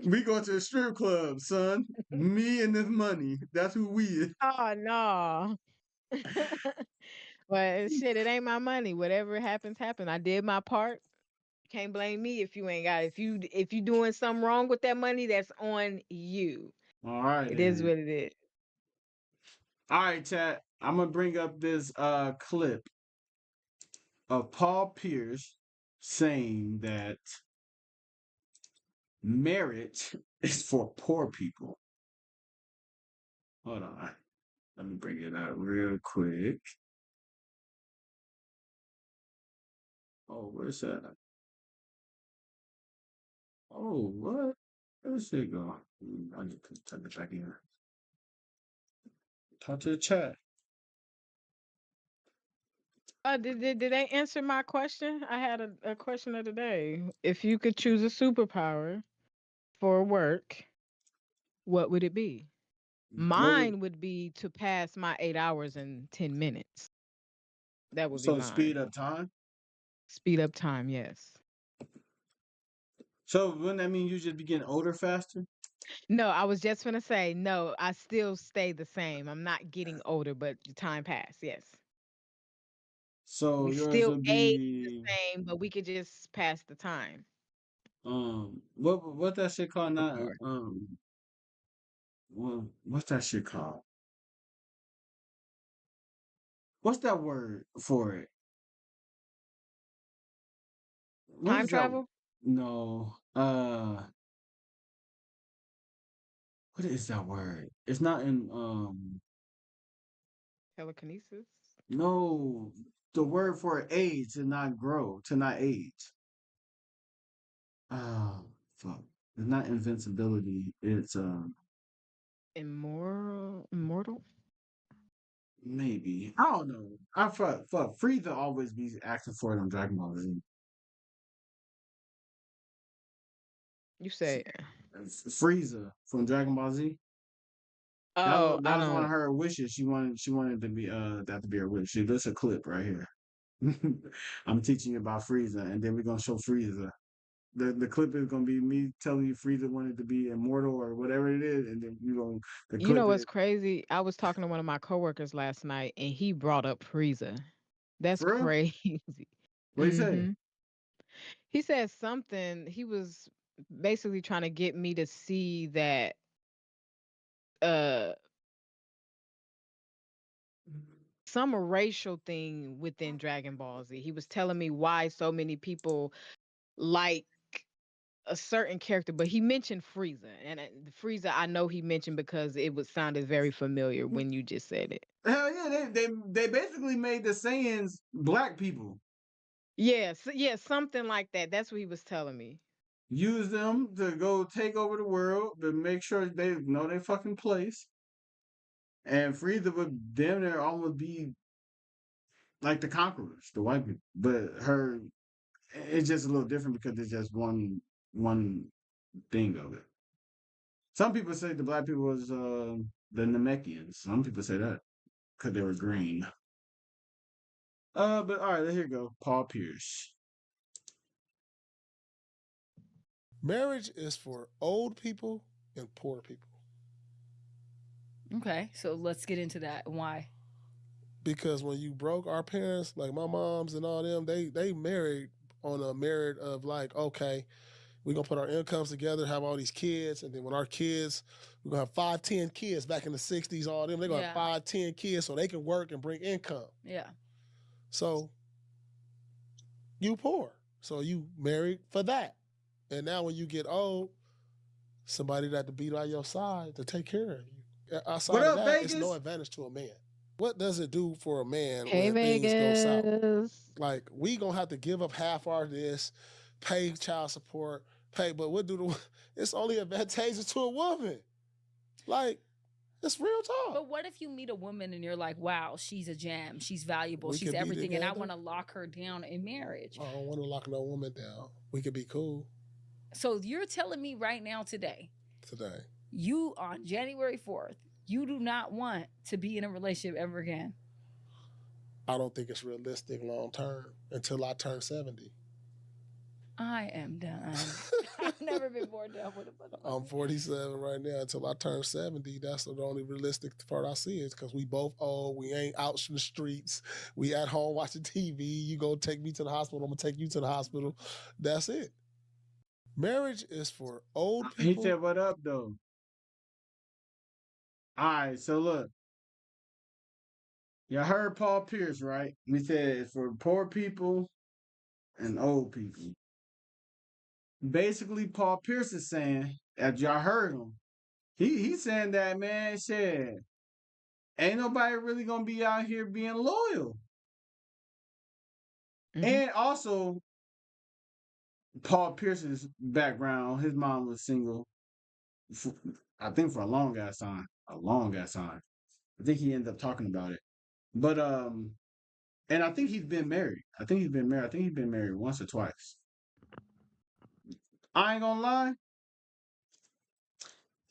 We go to the strip club, son. Me and this money. That's who we is. Oh no. But shit, it ain't my money. Whatever happens, happen. I did my part. Can't blame me if you ain't got it. If you doing something wrong with that money, that's on you. All right, It is then. what it is. All right, chat. I'm gonna bring up this clip of Paul Pierce saying that marriage is for poor people. Hold on. Let me bring it up real quick. Oh, where's that? Oh, what? Where's it go? I need to type it back in. Talk to the chat. Did they answer my question? I had a question of the day. If you could choose a superpower for work, what would it be? What would Mine would be to pass my 8 hours in 10 minutes. That would be so mine. speed up time? Speed up time, yes. So wouldn't that mean you just be getting older faster? No, I was just gonna say, no, I still stay the same. I'm not getting older, but the time passed, yes. So We yours still would age the be same, but we could just pass the time. what that shit called? Not Superpower. what's that shit called? What's that word for it? What Time is that? travel? No. What is that word? It's not in Telekinesis? no, the word for age to not grow, to not age. Oh, fuck. It's not invincibility. It's Immortal? maybe. I don't know. I fuck. Frieza always be asking for it on Dragon Ball Z. You say, Frieza from Dragon Ball Z. oh, That I was one of don't. her wishes. She wanted to be that to be her wish. See, this a clip right here. I'm teaching you about Frieza, and then we're gonna show Frieza. The clip is gonna be me telling you Frieza wanted to be immortal or whatever it is, and then the You know clip what's is crazy? I was talking to one of my coworkers last night, and he brought up Frieza. That's for real. crazy. What do you say? hmm He said something. He was basically trying to get me to see that uh some racial thing within Dragon Ball Z. He was telling me why so many people like a certain character, but he mentioned Frieza, and the Frieza I know he mentioned because it was sounded very familiar when you just said it. Hell yeah, they basically made the Saiyans black people. Yes, yeah, something like that. That's what he was telling me. use them to go take over the world, but make sure they know their fucking place. And Frieza would damn near almost be like the conquerors, the white people. But it's just a little different because it's just one thing of it. Some people say the black people was the Namekians. Some people say that because they were green. But all right, here you go. Paul Pierce. Marriage is for old people and poor people. Okay, so let's get into that. Why? Because when you broke, our parents, like my moms and all them, they married on a merit of like, okay, we're gonna put our incomes together, have all these kids, and then when our kids, we're gonna have 5, 10 kids back in the 60s, all them, they're gonna have 5, 10 kids so they can work and bring income. Yeah. So you poor. So you married for that. And now when you get old, somebody that to be by your side to take care of you. Outside What of up, that, Vegas? it's no advantage to a man. What does it do for a man Hey, when things go south? Vegas. Like, we gonna have to give up half our this, pay child support, but what do it's only advantageous to a woman. Like, it's real talk. But what if you meet a woman and you're like, wow, she's a gem, she's valuable, We she's could be everything, and I together. want to lock her down in marriage? I don't want to lock no woman down. We could be cool So you're telling me right now today, you on January 4th, you do not want to be in a relationship ever again? I don't think it's realistic long term until I turn 70. I am done. I've never been more done with a motherfucker. I'm 47 right now. Until I turn 70, that's the only realistic part I see is because we both old. We ain't out in the streets. We at home watching TV. You go take me to the hospital. I'm going to take you to the hospital. That's it. Marriage is for old He people. said, what up, though? All right, so look. You heard Paul Pierce, right? He said it's for poor people and old people. Basically, Paul Pierce is saying, as y'all heard him, he's saying that, man, shit, ain't nobody really gonna be out here being loyal. And also, Paul Pierce's background, his mom was single, I think for a long ass time. I think he ended up talking about it. But and I think he's been married. I think he's been married once or twice. I ain't gonna lie.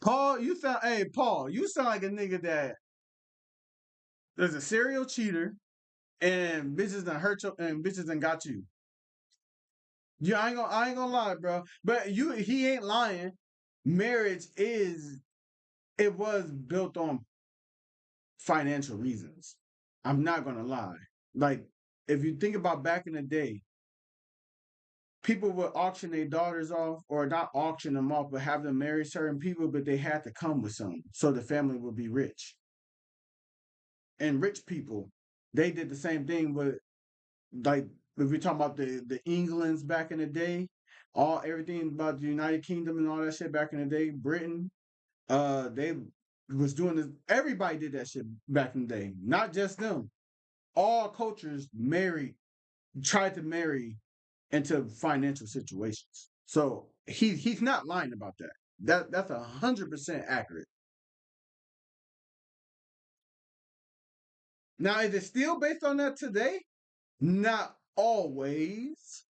Paul, you sound like a nigga that there's a serial cheater and bitches done hurt you and bitches done got you. Yeah, I ain't gonna lie, bro. But he ain't lying. Marriage was built on financial reasons. I'm not gonna lie. Like, if you think about back in the day, people would auction their daughters off, or not auction them off, but have them marry certain people, but they had to come with something so the family would be rich. And rich people, they did the same thing with, like, if we're talking about the Englands back in the day, everything about the United Kingdom and all that shit back in the day, Britain, they was doing this. Everybody did that shit back in the day, not just them. All cultures tried to marry into financial situations. So he's not lying about that. That's 100% accurate. Now, is it still based on that today? Not always,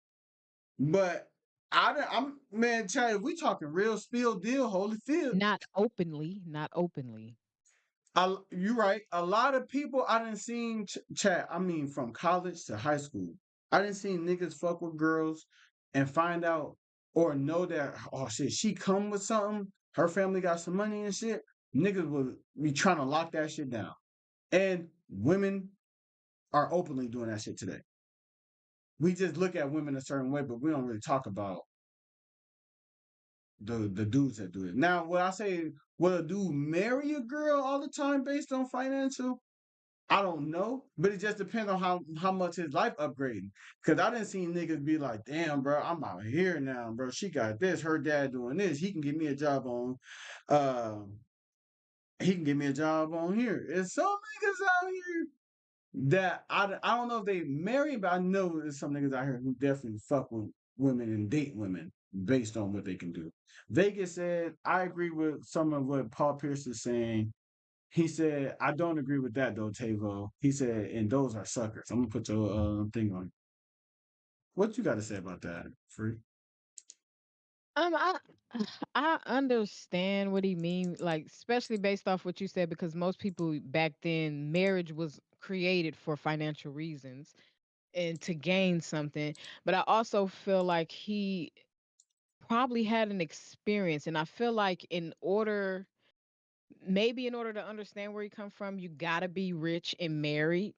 but I'm man, Chad. If we talking real spill deal, Holyfield. Not openly. You're right. A lot of people I didn't seen chat. I mean, from college to high school, I didn't see niggas fuck with girls and find out or know that, oh shit, she come with something. Her family got some money and shit. Niggas will be trying to lock that shit down, and women are openly doing that shit today. We just look at women a certain way, but we don't really talk about the dudes that do it. Now, would I say, will a dude marry a girl all the time based on financial? I don't know, but it just depends on how much his life upgrading. Because I didn't see niggas be like, damn, bro, I'm out here now, bro. She got this, her dad doing this. He can give me a job on, here. There's some niggas out here that I don't know if they marry, but I know there's some niggas out here who definitely fuck with women and date women based on what they can do. Vegas said, I agree with some of what Paul Pierce is saying. He said, I don't agree with that though, Tavo. He said, and those are suckers. I'm gonna put your thing on. What you got to say about that, Free? I I understand what he mean, like especially based off what you said, because most people back then, marriage was created for financial reasons and to gain something. But I also feel like he probably had an experience, and I feel like in order to understand where he come from, you gotta be rich and married.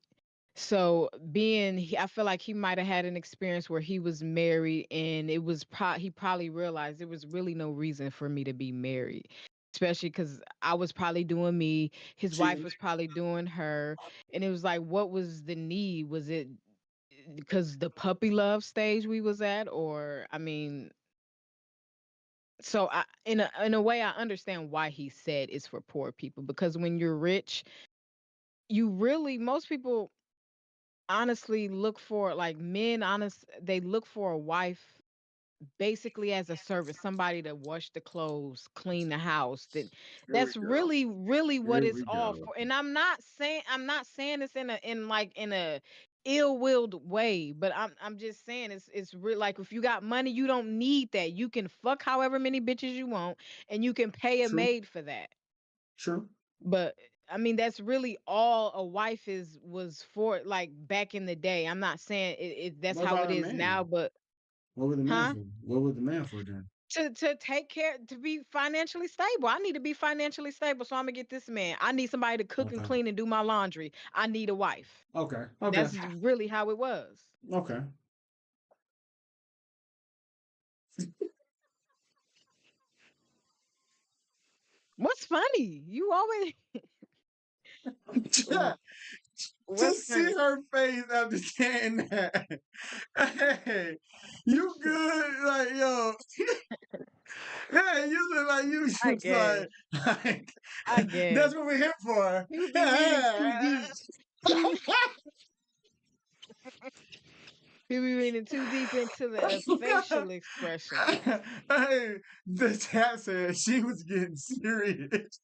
So I feel like he might have had an experience where he was married, and he probably realized there was really no reason for me to be married, especially because I was probably doing me, his wife Cheating. was probably doing her, and it was like, what was the need? Was it because the puppy love stage we was at, or I mean, so in a way, I understand why he said it's for poor people, because when you're rich, most people honestly look for, like, they look for a wife basically as a service, somebody to wash the clothes, clean the house. Here we That's go. really what Here it's we all go. for. And I'm not saying this in a ill-willed way, but I'm just saying it's real. Like, if you got money, you don't need that. You can fuck however many bitches you want, and you can pay a True. maid for that. True. But I mean, that's really all a wife was for, like, back in the day. I'm not saying that's What how it about a is now, man? but What would the man huh? for? What would the man for then? To take care, to be financially stable. I need to be financially stable, so I'm gonna get this man. I need somebody to cook and Okay. clean and do my laundry. I need a wife. Okay. Okay. That's really how it was. Okay. What's funny? You always Yeah, what's just see funny? her face after saying that. Hey, you good? Like, yo, hey, you look like you I just guess. like I guess. that's what we're here for. People be reading too Yeah. deep. People people be reading too deep into the facial expressions. Hey, the chat said she was getting serious.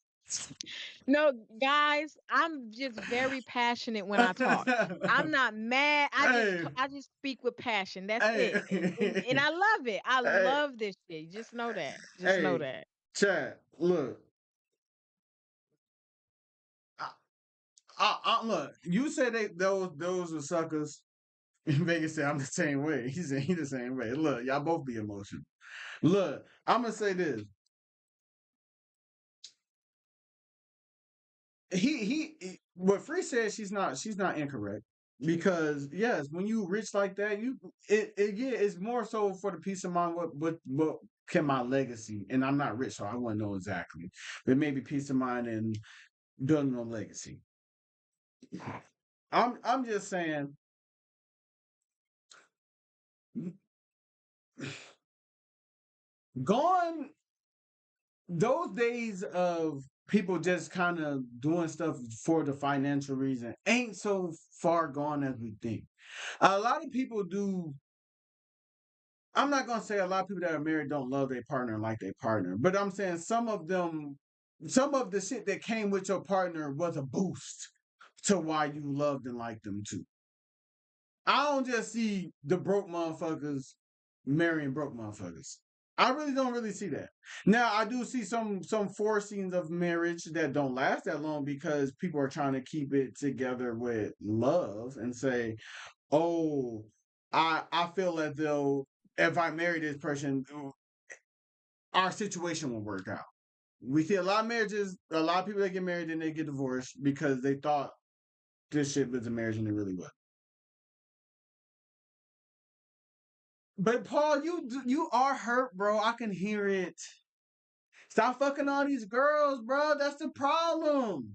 No, guys, I'm just very passionate when I talk. I'm not mad. Hey, I just speak with passion. That's hey, it. And I love it. I hey, love this shit. Just know that. Just know hey, that. chat. Look, I, look. You said those were suckers. Vegas said I'm the same way. He said he the same way. Look, y'all both be emotional. Look, I'm gonna say this. What Free said, she's not incorrect, because yes, when you rich like that, yeah, it's more so for the peace of mind. What can my legacy? And I'm not rich, so I wouldn't know exactly, but maybe peace of mind and building a legacy. I'm just saying, gone those days of people just kind of doing stuff for the financial reason ain't so far gone as we think. A lot of people do. I'm not gonna say a lot of people that are married don't love their partner and like their partner, but I'm saying some of them, some of the shit that came with your partner was a boost to why you loved and liked them too. I don't just see the broke motherfuckers marrying broke motherfuckers. I really don't really see that. Now I do see some forcings of marriage that don't last that long because people are trying to keep it together with love and say, "Oh, I feel as though if I marry this person, our situation will work out." We see a lot of marriages, a lot of people that get married and they get divorced because they thought this shit was a marriage and it really was. But Paul, you are hurt, bro. I can hear it. Stop fucking all these girls, bro. That's the problem.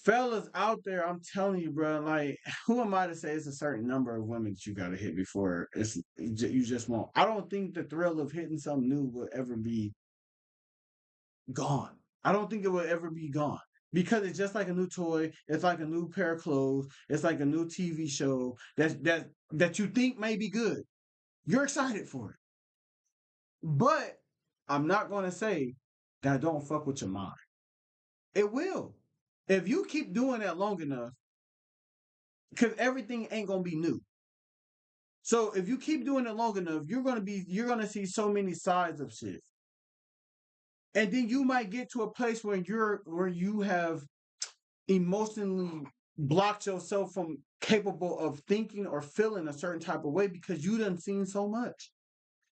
Fellas out there, I'm telling you, bro. Like, who am I to say it's a certain number of women that you gotta hit before you just won't? I don't think the thrill of hitting something new will ever be gone. I don't think it will ever be gone because it's just like a new toy. It's like a new pair of clothes. It's like a new TV show that you think may be good. You're excited for it. But I'm not going to say that don't fuck with your mind. It will. If you keep doing that long enough, because everything ain't going to be new. So if you keep doing it long enough, you're gonna see so many sides of shit. And then you might get to a place where you have emotionally blocked yourself from capable of thinking or feeling a certain type of way because you done seen so much.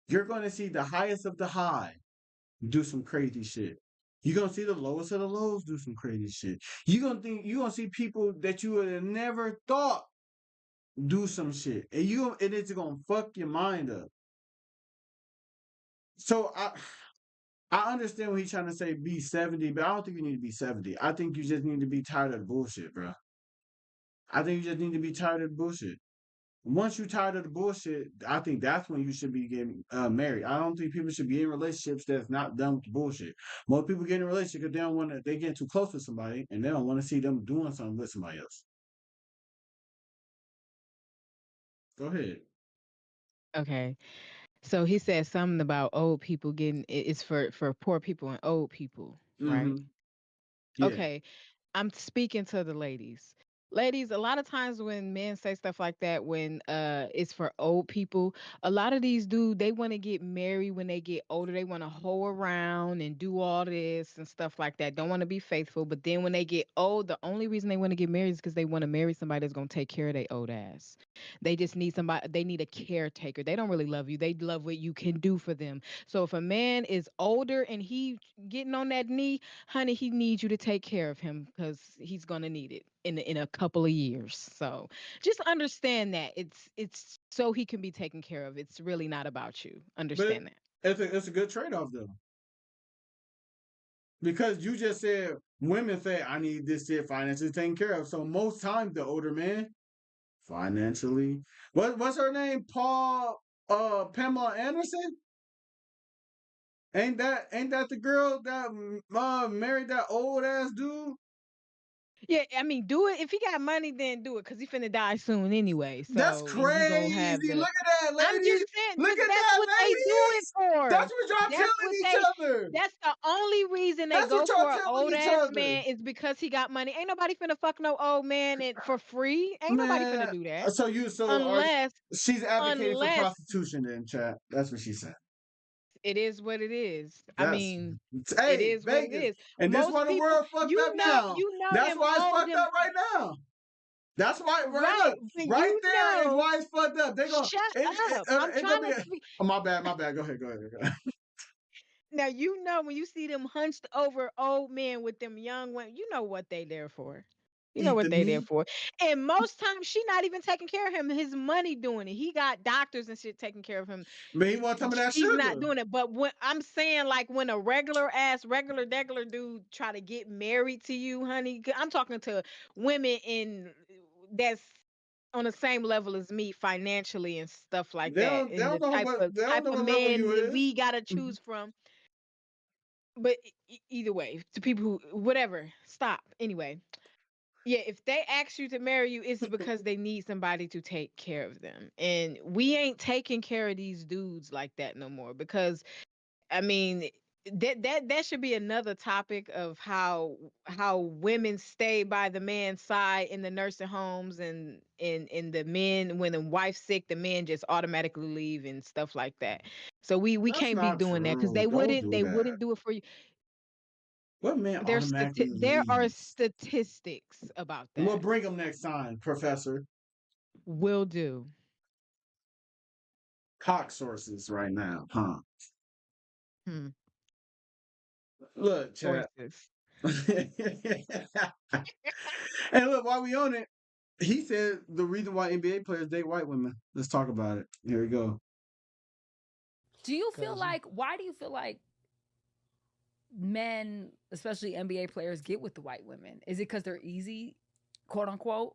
You're gonna see the highest of the high do some crazy shit. You're gonna see the lowest of the lows do some crazy shit. You're gonna see people that you would have never thought do some shit. And it's gonna fuck your mind up. So I understand what he's trying to say, be 70, but I don't think you need to be 70. I think you just need to be tired of the bullshit, bro. I think you just need to be tired of the bullshit. Once you're tired of the bullshit, I think that's when you should be getting married. I don't think people should be in relationships that's not done with the bullshit. Most people get in a relationship because they don't want to. They get too close to somebody and they don't want to see them doing something with somebody else. Go ahead. Okay. So he said something about old people it's for poor people and old people, right? Mm-hmm. Yeah. Okay. I'm speaking to the ladies. Ladies, a lot of times when men say stuff like that, when it's for old people, a lot of these dudes, they want to get married when they get older. They want to hoe around and do all this and stuff like that. Don't want to be faithful. But then when they get old, the only reason they want to get married is because they want to marry somebody that's going to take care of their old ass. They just need somebody, they need a caretaker. They don't really love you. They love what you can do for them. So if a man is older and he getting on that knee, honey, he needs you to take care of him because he's gonna need it in a couple of years. So just understand that it's so he can be taken care of. It's really not about you. Understand that. It's a good trade-off though. Because you just said women say I need this shit financially taken care of. So most times the older man financially what's her name? Pamela Anderson? Ain't that the girl that married that old ass dude? Yeah, I mean, do it. If he got money, then do it, because he finna die soon anyway. That's So you gonna have crazy. the. Look at that, I'm ladies. just saying, Look but at that's that, what they do it ladies. for. That's what y'all That's what telling each they. other. That's the only reason they That's go what y'all for an telling old each ass other. man is because he got money. Ain't nobody finna fuck no old man for free. Ain't nobody finna Man, do that so she's advocating for unless prostitution then, chat. That's what she said. it is what it is. I That's mean, it hey, is what it Vegas. is. And this why Most the people, world fucked up now. you know That's them why it's old fucked them up right now. That's why, right? right, Look, but right you there is know. why it's fucked up. They gonna Shut up. I'm it's gonna trying be. to speak. Oh, my bad. Go ahead. Now, you know, when you see them hunched over old men with them young women, you know what they there for. You know Eat the what they there meat. for. And most times she not even taking care of him. His money doing it. He got doctors and shit taking care of him. But he want some of that She's not sugar. doing it. But when I'm saying, like, when a regular degular dude try to get married to you, honey, I'm talking to women that's on the same level as me financially and stuff like that. They And the don't know type of what level man you that is. we gotta choose from. But either way, to people who whatever, stop. Anyway, yeah, if they ask you to marry you, it's because they need somebody to take care of them. And we ain't taking care of these dudes like that no more because I mean that should be another topic of how women stay by the man's side in the nursing homes and in the men when the wife's sick, the men just automatically leave and stuff like that. So we That's can't be not doing that because true. Don't do they that. wouldn't do it for you. What man automatically There are leaves? statistics about We'll that. bring him next time, Professor. Will do. Cock sources right now, huh? Hmm. Look, chat. Sources. And look, while we on it, he said the reason why NBA players date white women. Let's talk about it. Here we go. Do you feel like, why do you feel like men, especially NBA players, get with the white women? Is it because they're easy, quote unquote?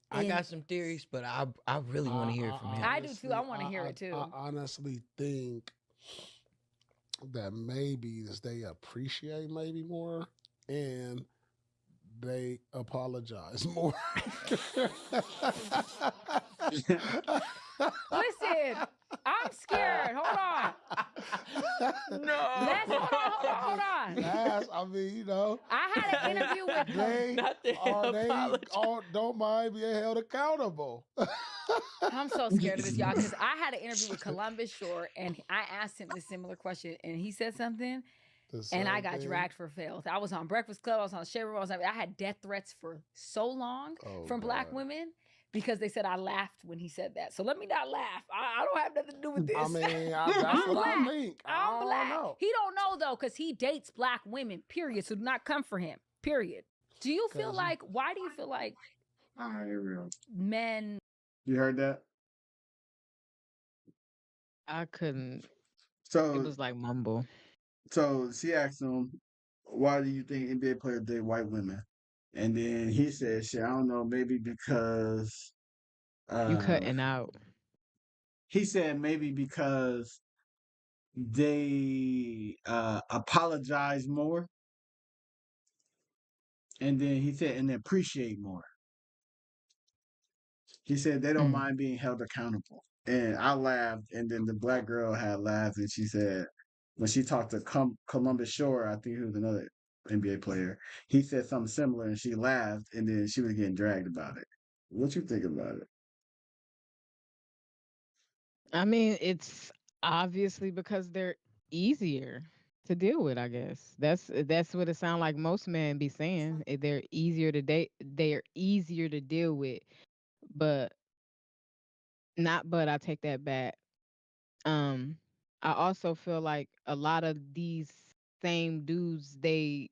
I got some theories, but I really want to hear it from him. I do too. I want to hear it too. I honestly think that maybe they appreciate maybe more and they apologize more. Listen, I'm scared. Hold on. No. Hold on. Last, I mean, you know, I had an interview with they Not the apology. don't mind being held accountable. I'm so scared of this, y'all, because I had an interview with Columbus Short, and I asked him this similar question, and he said something, and I got dragged for filth. I was on Breakfast Club, I was on Share. I had death threats for so long from Black women because they said I laughed when he said that. So let me not laugh. I don't have nothing to do with this. I mean, that's what I think. I'm Black. Know. He don't know though, because he dates Black women. Period. So do not come for him. Period. Do you feel like? Why do you feel like men? You heard that? I couldn't. So it was like mumble. So she asked him, "Why do you think NBA players date white women?" And then he said, "Shit, I don't know. Maybe because You cutting out. He said maybe because they apologize more, and then he said and they appreciate more. He said they don't mind being held accountable." And I laughed, and then the Black girl had laughed, and she said when she talked to Columbus Short, I think he was another NBA player, he said something similar, and she laughed, and then she was getting dragged about it. What you think about it? I mean, it's obviously because they're easier to deal with, I guess. That's what it sounds like most men be saying. They're easier to date, they're easier to deal with. But I take that back. I also feel like a lot of these same dudes they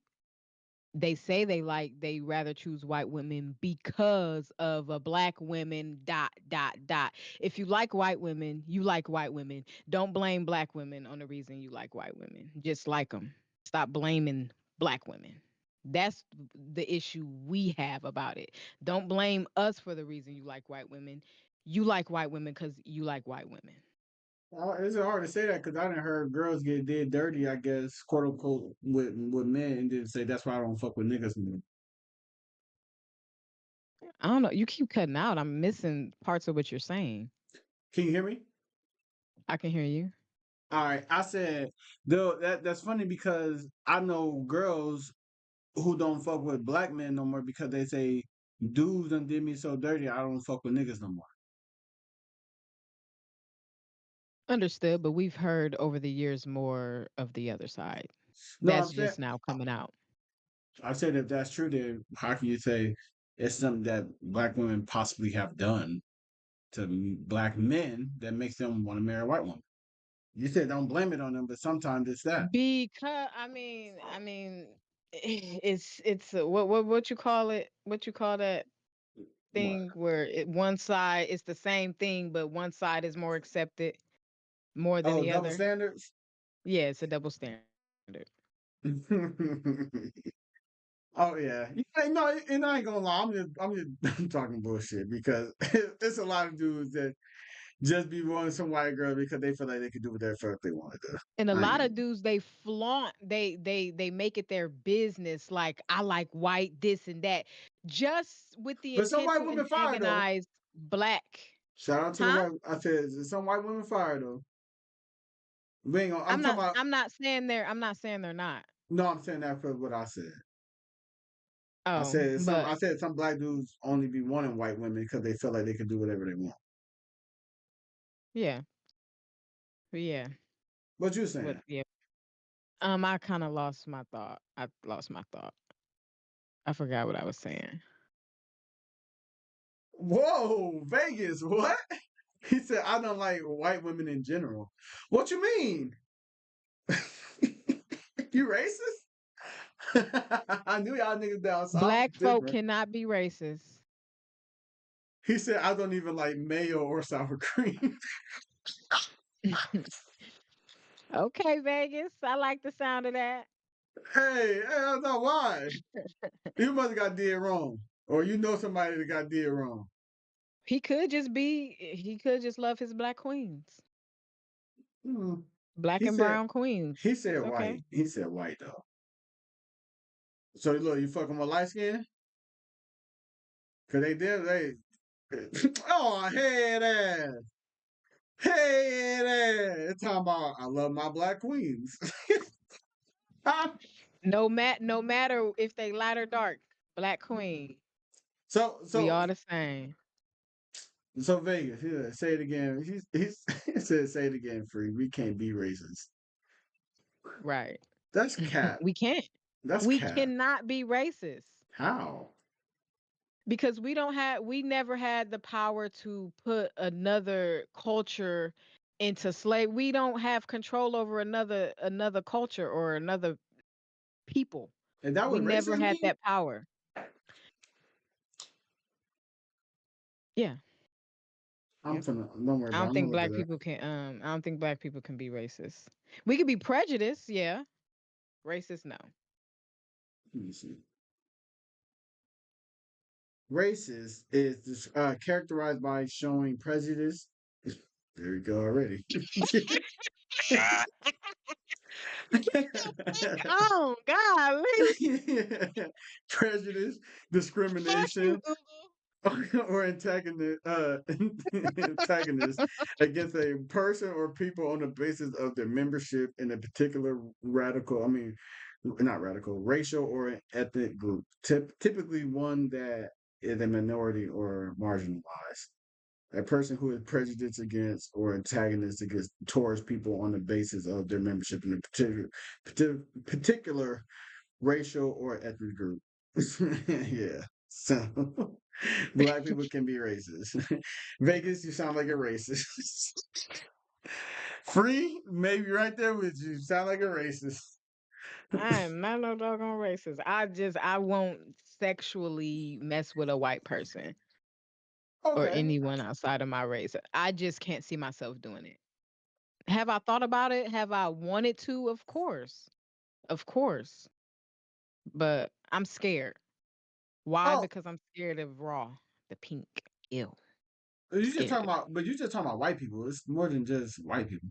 say they rather choose white women because of a Black women dot dot dot. If you like white women, you like white women. Don't blame Black women on the reason you like white women. Just like them. Stop blaming Black women. That's the issue we have about it. Don't blame us for the reason you like white women. You like white women because you like white women. It's hard to say that because I done heard girls get dead dirty, I guess, quote unquote, with men, and then say that's why I don't fuck with niggas anymore. I don't know. You keep cutting out. I'm missing parts of what you're saying. Can you hear me? I can hear you. All right. I said, though, that's funny because I know girls who don't fuck with Black men no more because they say dudes done did me so dirty, I don't fuck with niggas no more. Understood, but we've heard over the years more of the other side. No, That's just now coming out. I said if that's true, then how can you say it's something that Black women possibly have done to Black men that makes them want to marry a white woman? You said don't blame it on them, but sometimes it's that. Because I mean, it's what you call it? What you call that thing where one side is the same thing, but one side is more accepted more than the double other? standards? Yeah, it's a double standard. Oh yeah, no, and I ain't gonna lie. I'm just talking bullshit because there's a lot of dudes that just be wanting some white girl because they feel like they can do whatever the fuck they want to do. And a lot of dudes, they flaunt, they make it their business. Like, I like white, this and that, just with the But some intent white to women fire though. antagonize Black. Shout out to the white. I said some white women fire though. I'm talking about. I'm not saying they're. I'm not saying they're not. No, I'm saying that for what I said. Oh, I said some Black dudes only be wanting white women because they feel like they can do whatever they want. Yeah. Yeah. What you saying? Yeah. I kind of lost my thought. I forgot what I was saying. Whoa, Vegas, what? He said, I don't like white women in general. What you mean? You racist? I knew y'all niggas down south. Black folk cannot be racist. He said, I don't even like mayo or sour cream. Okay, Vegas. I like the sound of that. Hey, that's not why. You must have got dead wrong. Or you know somebody that got dead wrong. He could just love his Black queens. Black and brown queens. He said white. Okay. He said white though. So look, you fucking with light skin? Cause they. Oh, head ass. Hey there. It's talking about I love my black queens. No matter if they light or dark, black queen. so We so all the same. so Vegas, yeah, say it again. He said say it again, free. We can't be racist. Right. That's cap. We can't. That's We cap. cannot be racist How? because we never had the power to put another culture into slave. We don't have control over another culture or another people. Is that We what never racist had mean? that power. Yeah. I'm Yeah. finna don't worry I about it. don't I'm gonna think look black it up. people can I don't think black people can be racist. We could be prejudiced, yeah. Racist, no. Let me see. Racist is characterized by showing prejudice. There we go already. Oh God, Prejudice, fuck you, discrimination, Google. or antagonist against a person or people on the basis of their membership in a particular not radical, racial or ethnic group. Typically one that is a minority or marginalized. A person who is prejudiced against or antagonist against towards people on the basis of their membership in a particular racial or ethnic group. Yeah. So black people can be racist. Vegas, you sound like a racist. Free, maybe right there with you. Sound like a racist. I am not no doggone racist. I won't sexually mess with a white person or Okay. anyone outside of my race. I just can't see myself doing it. Have I thought about it? Have I wanted to? Of course. Of course. But I'm scared. Why? Oh, Because I'm scared of raw, the pink. Ew. you just Scared talking of it. about, but you just talking about white people. It's more than just white people.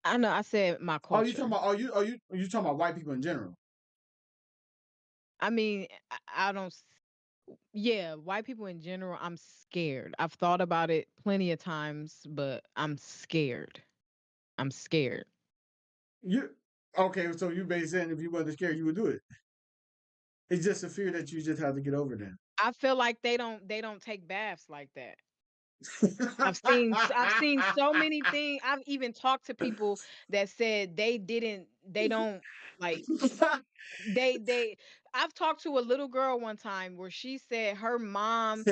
I know I said my Oh, you talking culture. about? You talking about white people in general? I mean, I don't. Yeah, white people in general, I'm scared. I've thought about it plenty of times, but I'm scared. I'm scared. You okay? So you basically saying if you wasn't scared, you would do it. It's just a fear that you just have to get over then. I feel like they don't take baths like that. I've seen so many things. I've even talked to people that said they don't like they I've talked to a little girl one time where she said her mom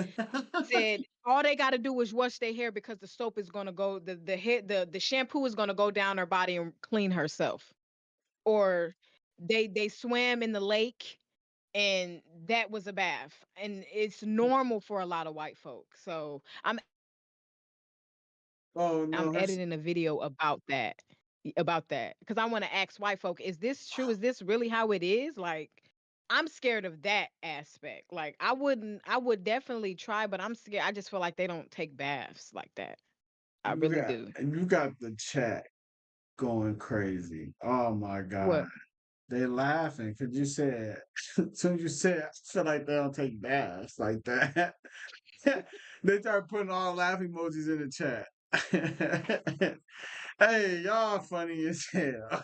said all they got to do is wash their hair because the soap is going to go the shampoo is going to go down her body and clean herself, or they swam in the lake and that was a bath, and it's normal for a lot of white folk. So Oh I'm no, editing a video about that because I want to ask white folk, is this true? Is this really how it is? Like, I'm scared of that aspect. Like, I would definitely try, but I'm scared. I just feel like they don't take baths like that. I really do. you got the chat going crazy. Oh my god, What? they laughing because you said as soon as you said I feel like they don't take baths like that. They start putting all laughing emojis in the chat. Hey, y'all funny as hell.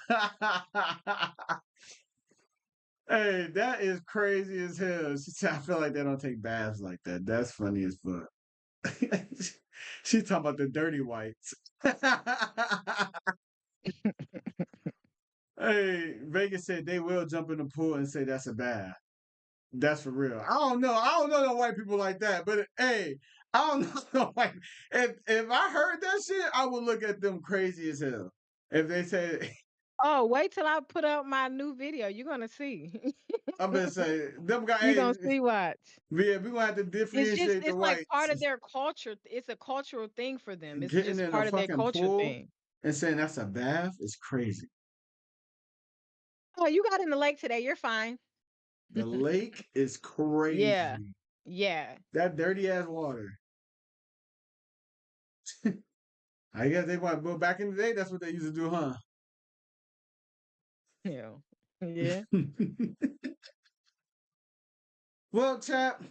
Hey, that is crazy as hell. She said, I feel like they don't take baths like that. That's funny as fuck. She talking about the dirty whites. Hey, Vegas said they will jump in the pool and say that's a bath. That's for real. I don't know. I don't know no white people like that. But hey, I don't know no white. If I heard that shit, I would look at them crazy as hell. If they say, Oh, wait till I put up my new video. You're gonna see. I'm gonna say them guys. You're Hey, gonna see. Watch. yeah, we gonna have to differentiate the It's like whites. part of their culture. It's a cultural thing for them. It's Getting just in a part of their fucking culture pool thing. and saying that's a bath is crazy. Oh, you got in the lake today. You're fine. The lake is Yeah. crazy. Yeah. That dirty ass water. I guess they want. Well, back in the day, that's what they used to do, huh? Yeah. Yeah. Well, chap,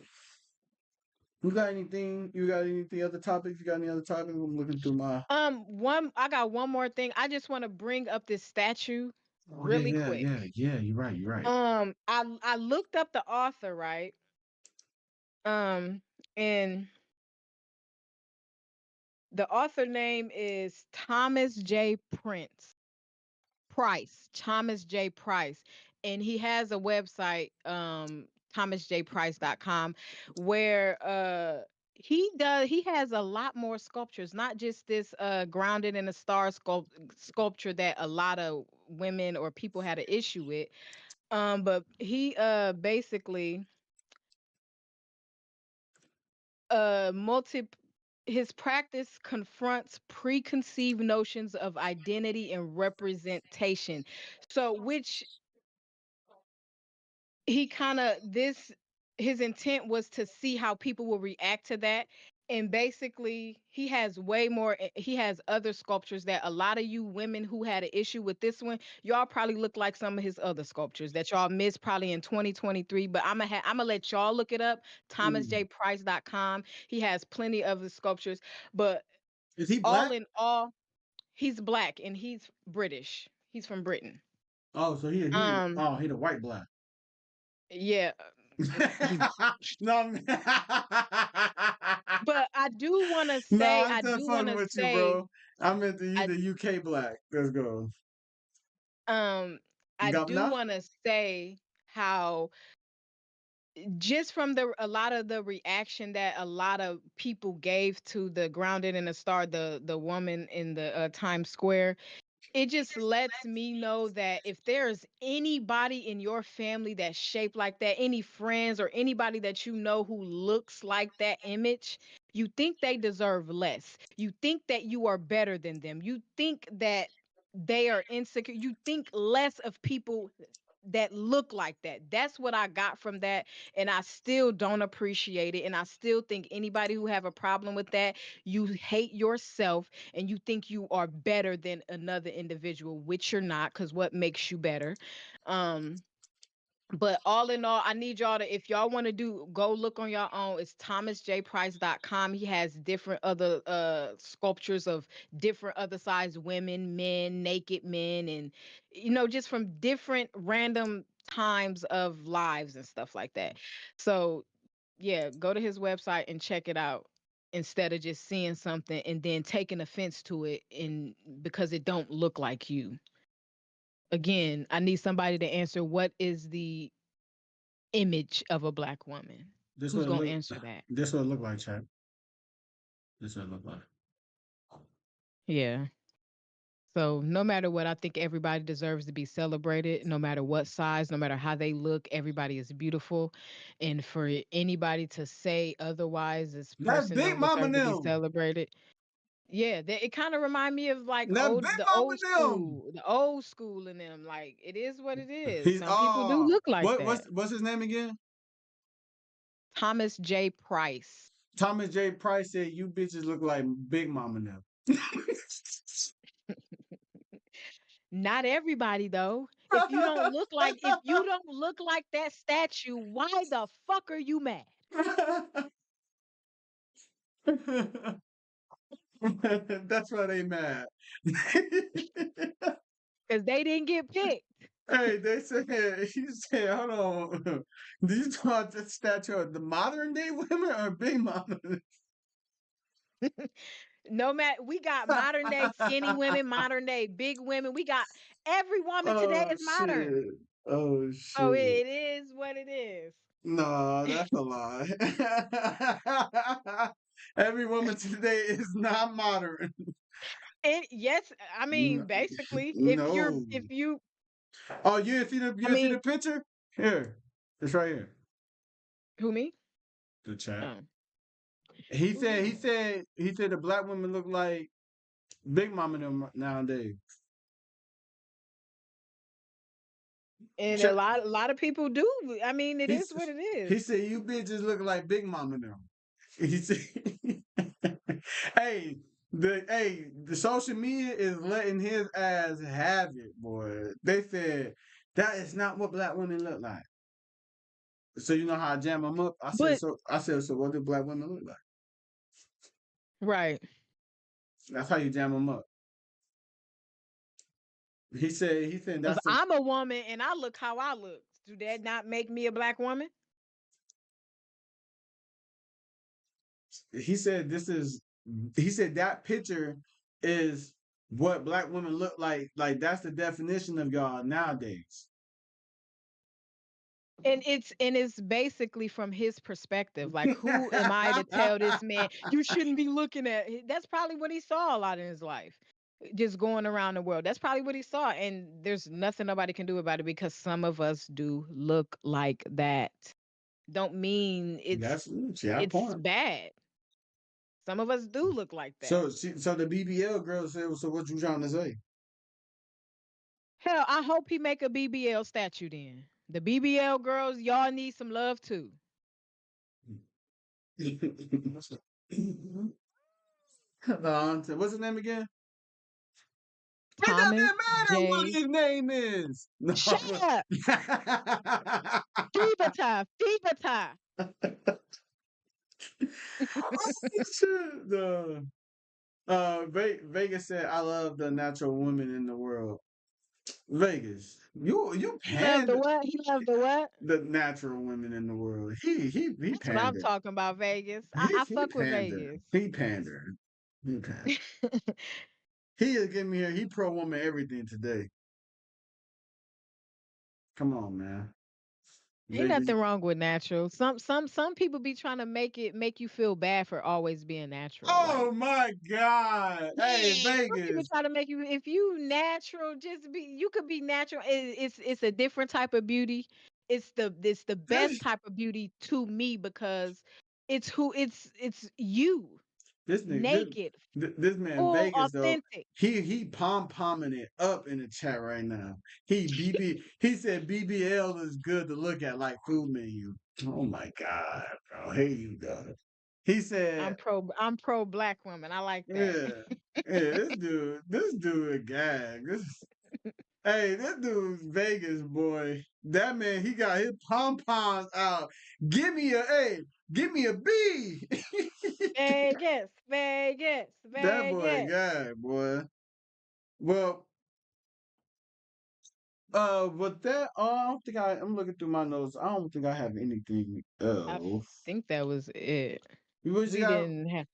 You got anything? You got anything other topics? You got any other topics? I'm looking through my. I got one more thing. I just want to bring up this statue Oh yeah, really yeah, quick. yeah, yeah. You're right. You're right. I looked up the author, right? And the author name is Thomas J. Thomas J. Price. And he has a website, thomasjprice.com, where he has a lot more sculptures, not just this grounded in a star sculpture that a lot of women or people had an issue with. But he basically multi his practice confronts preconceived notions of identity and representation. So which he kind of this his intent was to see how people will react to that. And basically he has other sculptures that a lot of you women who had an issue with this one, y'all probably look like some of his other sculptures that y'all missed probably in 2023. But I'm gonna let y'all look it up. thomasjprice.com. He has plenty of the sculptures, but Is he all black? in all, he's black and he's British. He's from Britain. Oh, so he um he the white black. yeah. No, But no, I I'm just do want fucking to with you, say, bro. I meant you I the UK black. Let's go. I do Governor? want to say how just from a lot of the reaction that a lot of people gave to the grounded in a star, the woman in the Times Square, it just lets me know that if there's anybody in your family that's shaped like that, any friends or anybody that you know who looks like that image, you think they deserve less. You think that you are better than them. You think that they are insecure. You think less of people that look like that. That's what I got from that, and I still don't appreciate it. And I still think anybody who have a problem with that, you hate yourself and you think you are better than another individual, which you're not, because what makes you better? um but all in all, I need y'all to, if y'all want to go look on your own. It's thomasjprice.com. He has different other sculptures of different other size women, men, naked men, and just from different random times of lives and stuff like that. So yeah, go to his website and check it out instead of just seeing something and then taking offense to it and because it don't look like you. Again, I need somebody to answer, what is the image of a black woman? This Who's what it gonna look. answer that? This what it look like, chat. This what it look like. Yeah. So no matter what, I think everybody deserves to be celebrated, no matter what size, no matter how they look, everybody is beautiful. And for anybody to say otherwise, this That's person Big don't Mama deserve to be them. celebrated. Yeah, it kind of remind me of like That's Big Mama them. the old school in them. Like it is what it is. He's Some people do look like that. what's his name again? Thomas J. Price. Thomas J. Price said you bitches look like Big Mama now. Not everybody though. If you don't look like that statue, why the fuck are you mad? That's why they mad. Because they didn't get picked. Hey, they said, he said, hold on. Do you talk about the statue of the modern day women or Big Mama? No matter, we got modern day skinny women, modern day big women. We got every woman today Oh is modern. shit. Oh So shit. it is what it is. No, that's a lie. Every woman today is not modern. And yes, I mean, N- basically, No. if you, Oh, I you see the mean, picture? Here. It's right here. who me? The chat. Oh. He said the black women look like Big Mama them nowadays. And Chat. a lot of people do. I mean, it is He's, what it is. he said you bitches look like Big Mama them. He said, the social media is letting his ass have it, boy. They said that is not what black women look like. So you know how I jam them up? I said, But so what do black women look like? right. That's how you jam them up. He said Because that's the. I'm a woman and I look how I look. Do that not make me a black woman? He said this is. He said that picture is what black women look like. Like that's the definition of y'all nowadays. And it's basically from his perspective. Like, who am I to tell this man you shouldn't be looking at? That's probably what he saw a lot in his life. Just going around the world. That's probably what he saw. And there's nothing nobody can do about it because some of us do look like that. Don't mean That's she had a it's point. bad. Some of us do look like that. So the BBL girl said, so what you trying to say? Hell, I hope he make a BBL statue then. The BBL girls, y'all need some love too. What's his name again? It Thomas doesn't matter what J. his name is. No. Shut up. Fever tie. Fever tie. Vegas said, I love the natural women in the world. Vegas, you He loved the pander. what? He loved the what? The natural women in the world. He That's what I'm pandered. talking about, Vegas. He I fuck with pandered. Vegas. He pandered. He pandered. He is giving me here. He pro woman everything today. Come on, man. Ain't nothing wrong with natural. Some people be trying to make you feel bad for always being natural. Oh like, my God. Hey, yeah, some people Vegas. try to make you if you natural, just be you could be natural. It's a different type of beauty. It's the best type of beauty to me because it's you. This nigga, Naked, this man full, Vegas though, authentic. he pomming it up in the chat right now. He said BBL is good to look at like food menu. Oh my God, bro. Here you go. He said, I'm pro black woman. I like that. yeah. This dude a gag. Hey, this dude's Vegas boy. That man, he got his pom poms out. Give me a B. Vegas, Vegas, That boy, Vegas. guy, boy. Well, with that, I don't think I'm looking through my notes. I don't think I have anything I else. think that was it. We didn't have.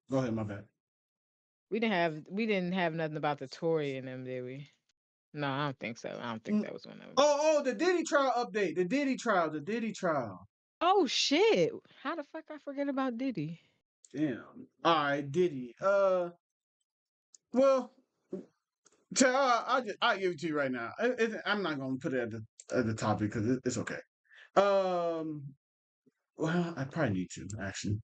Go ahead, my bad. We didn't have nothing about the Tory in them, did we? No, I don't think so. I don't think that was one of them. The Diddy trial update. The Diddy trial. Oh shit! How the fuck I forget about Diddy? Damn. All right, Diddy. Well, I'll give it to you right now. I'm not gonna put it at the topic because it's okay. Well, I probably need to actually.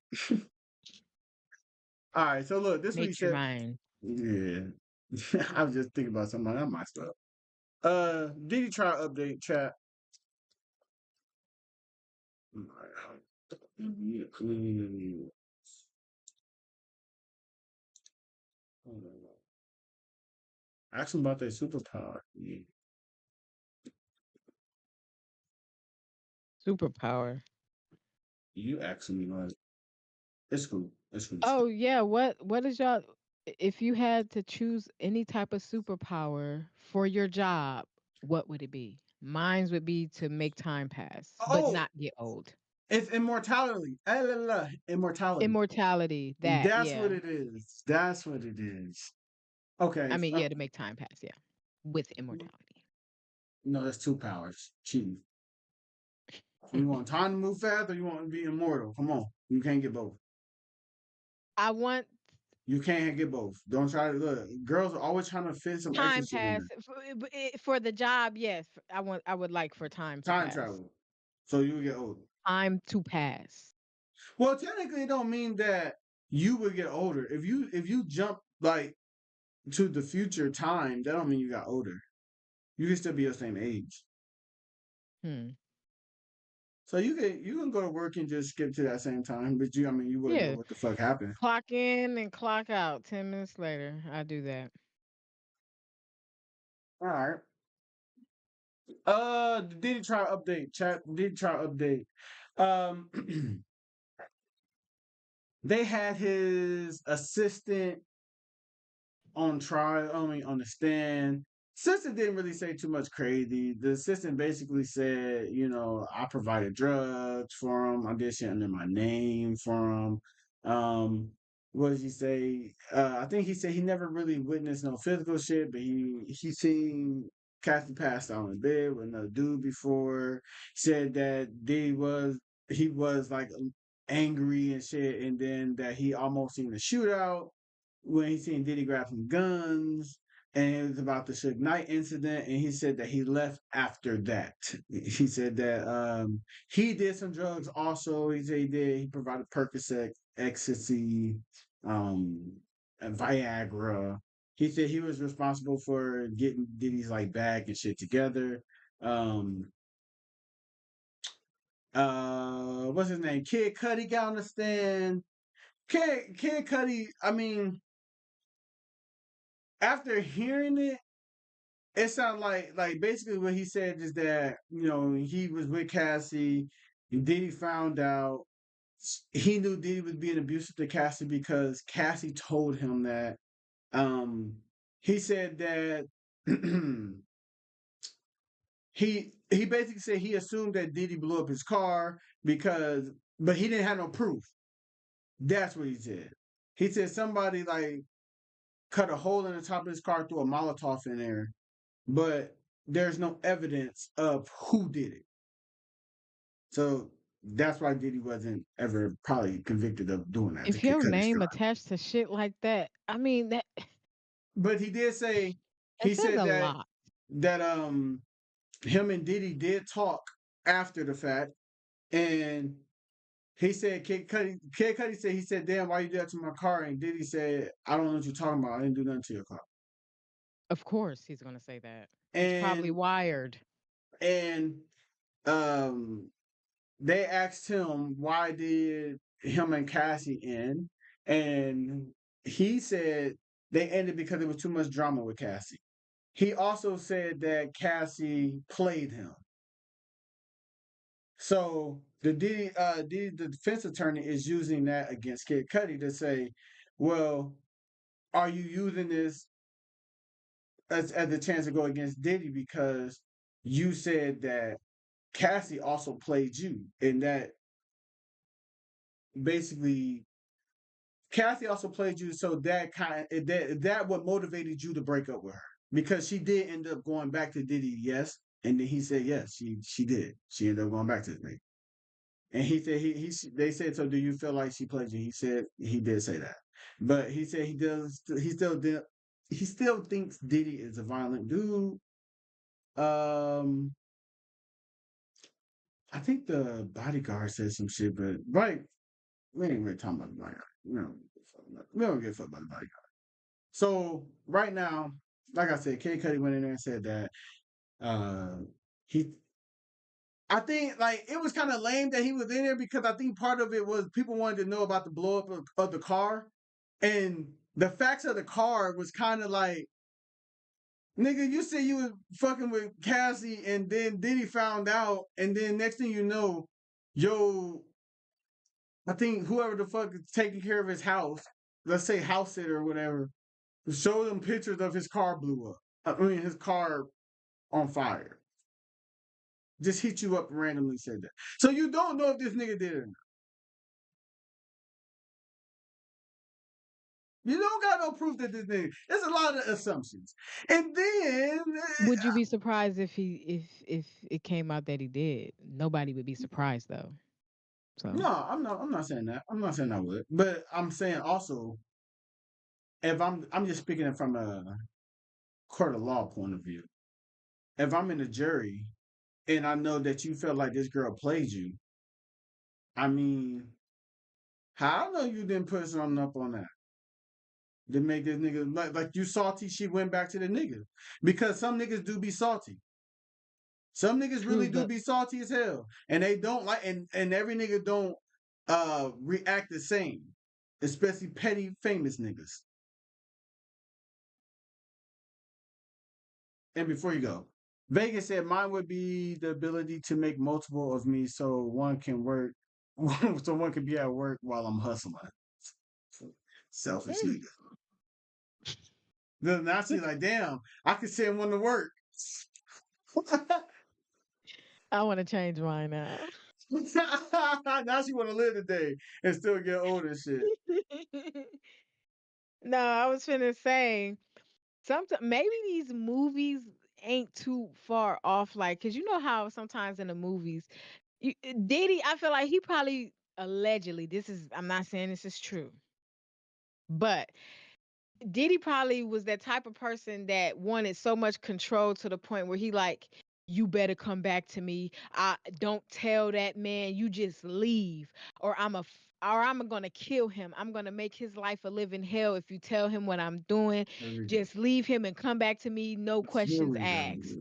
All right, so look, this week said. Mind. Yeah, I was just thinking about something like my stuff. Diddy trial update chat. Ask them about their superpower. Yeah. Superpower. You asking me like it's cool. It's cool. Oh yeah, what is y'all? If you had to choose any type of superpower for your job, what would it be? Mine's would be to make time pass, but not get old. It's immortality. Immortality. Immortality. That's what it is. That's what it is. Okay. I mean, yeah, to make time pass, yeah. With immortality. No, that's two powers. Cheating. You want time to move fast or you want to be immortal? Come on. You can't get both. You can't get both. Don't try to look. Girls are always trying to fit some time extra pass shit in for the job. Yes, I would like for time travel. So you would get older. Time to pass. Well, technically, it don't mean that you would get older. If you jump like to the future time, that don't mean you got older. You can still be your same age. So you can go to work and just skip to that same time, but you wouldn't know what the fuck happened. Clock in and clock out 10 minutes later. I do that. All right. Did he try to update? Chat did try to update. Um, they had his assistant on trial, I mean, on the stand. Assistant didn't really say too much crazy. The assistant basically said, I provided drugs for him. I did shit under my name for him. What did he say? I think he said he never really witnessed no physical shit, but he seen Cassie passed out in bed with another dude before. Said that he was like angry and shit, and then that he almost seen a shootout when he seen Diddy grab some guns, and it was about the Suge Knight incident, and he said that he left after that. He said that he did some drugs also. He said he provided Percocet, ecstasy, and Viagra. He said he was responsible for getting Diddy's like bag and shit together. What's his name? Kid Cudi got on the stand. Kid Cudi, I mean, after hearing it, it sounded like basically what he said is that he was with Cassie. Diddy found out. He knew Diddy was being abusive to Cassie because Cassie told him that. He said that he basically said he assumed that Diddy blew up his car but he didn't have no proof. That's what he said. He said somebody like cut a hole in the top of his car, threw a Molotov in there, but there's no evidence of who did it. So that's why Diddy wasn't ever probably convicted of doing that. If your name attached to shit like that, I mean that. But he did say It says said a that lot. Him and Diddy did talk after the fact, and he said Kid Cudi said he said, "Damn, why you did that to my car?" And Diddy said, "I don't know what you're talking about. I didn't do nothing to your car." Of course, he's gonna say that. He's probably wired. And they asked him why did him and Cassie end, and he said they ended because there was too much drama with Cassie. He also said that Cassie played him. So the defense attorney is using that against Kid Cudi to say, well, are you using this as a chance to go against Diddy because you said that Cassie also played you, and that basically Cassie also played you, so that what motivated you to break up with her because she did end up going back to Diddy, yes, and then he said yes, she did. She ended up going back to the nigga. And he said they said, so do you feel like she played you? He said he did say that. But he said he still thinks Diddy is a violent dude. I think the bodyguard said some shit, but we ain't really talking about the bodyguard. We don't give a fuck about the bodyguard. So right now, like I said, Kid Cudi went in there and said that he I think like it was kind of lame that he was in there because I think part of it was people wanted to know about the blow up of the car, and the facts of the car was kind of like, nigga, you said you was fucking with Cassie, and then Diddy found out, and then next thing you know, I think whoever the fuck is taking care of his house, let's say house sitter or whatever, showed them pictures of his car blew up. I mean, his car on fire. Just hit you up and randomly said that. So you don't know if this nigga did it or not. You don't got no proof that this nigga. There's a lot of assumptions. And then Would you be surprised if it came out that he did? Nobody would be surprised though. So no, I'm not saying that. I'm not saying I would. But I'm saying also if I'm just speaking it from a court of law point of view. If I'm in a jury and I know that you felt like this girl played you, I mean, how I know you didn't put something up on that to make this nigga like you salty? She went back to the nigga because some niggas do be salty. Some niggas really do be salty as hell, and they don't like and every nigga don't react the same, especially petty famous niggas. And before you go, Vegas said mine would be the ability to make multiple of me, so one can work, so one can be at work while I'm hustling. Selfish nigga. Then now she's like, damn, I could send one to work. I want to change mine now. Now she want to live today and still get old and shit. No, I was finna say sometimes maybe these movies ain't too far off. Like, cause you know how sometimes in the movies, Diddy, I feel like he probably allegedly. I'm not saying this is true, but Diddy probably was that type of person that wanted so much control to the point where he like, you better come back to me. I don't tell that man, you just leave, or I'm gonna kill him. I'm gonna make his life a living hell if you tell him what I'm doing. Just leave him and come back to me, no questions asked.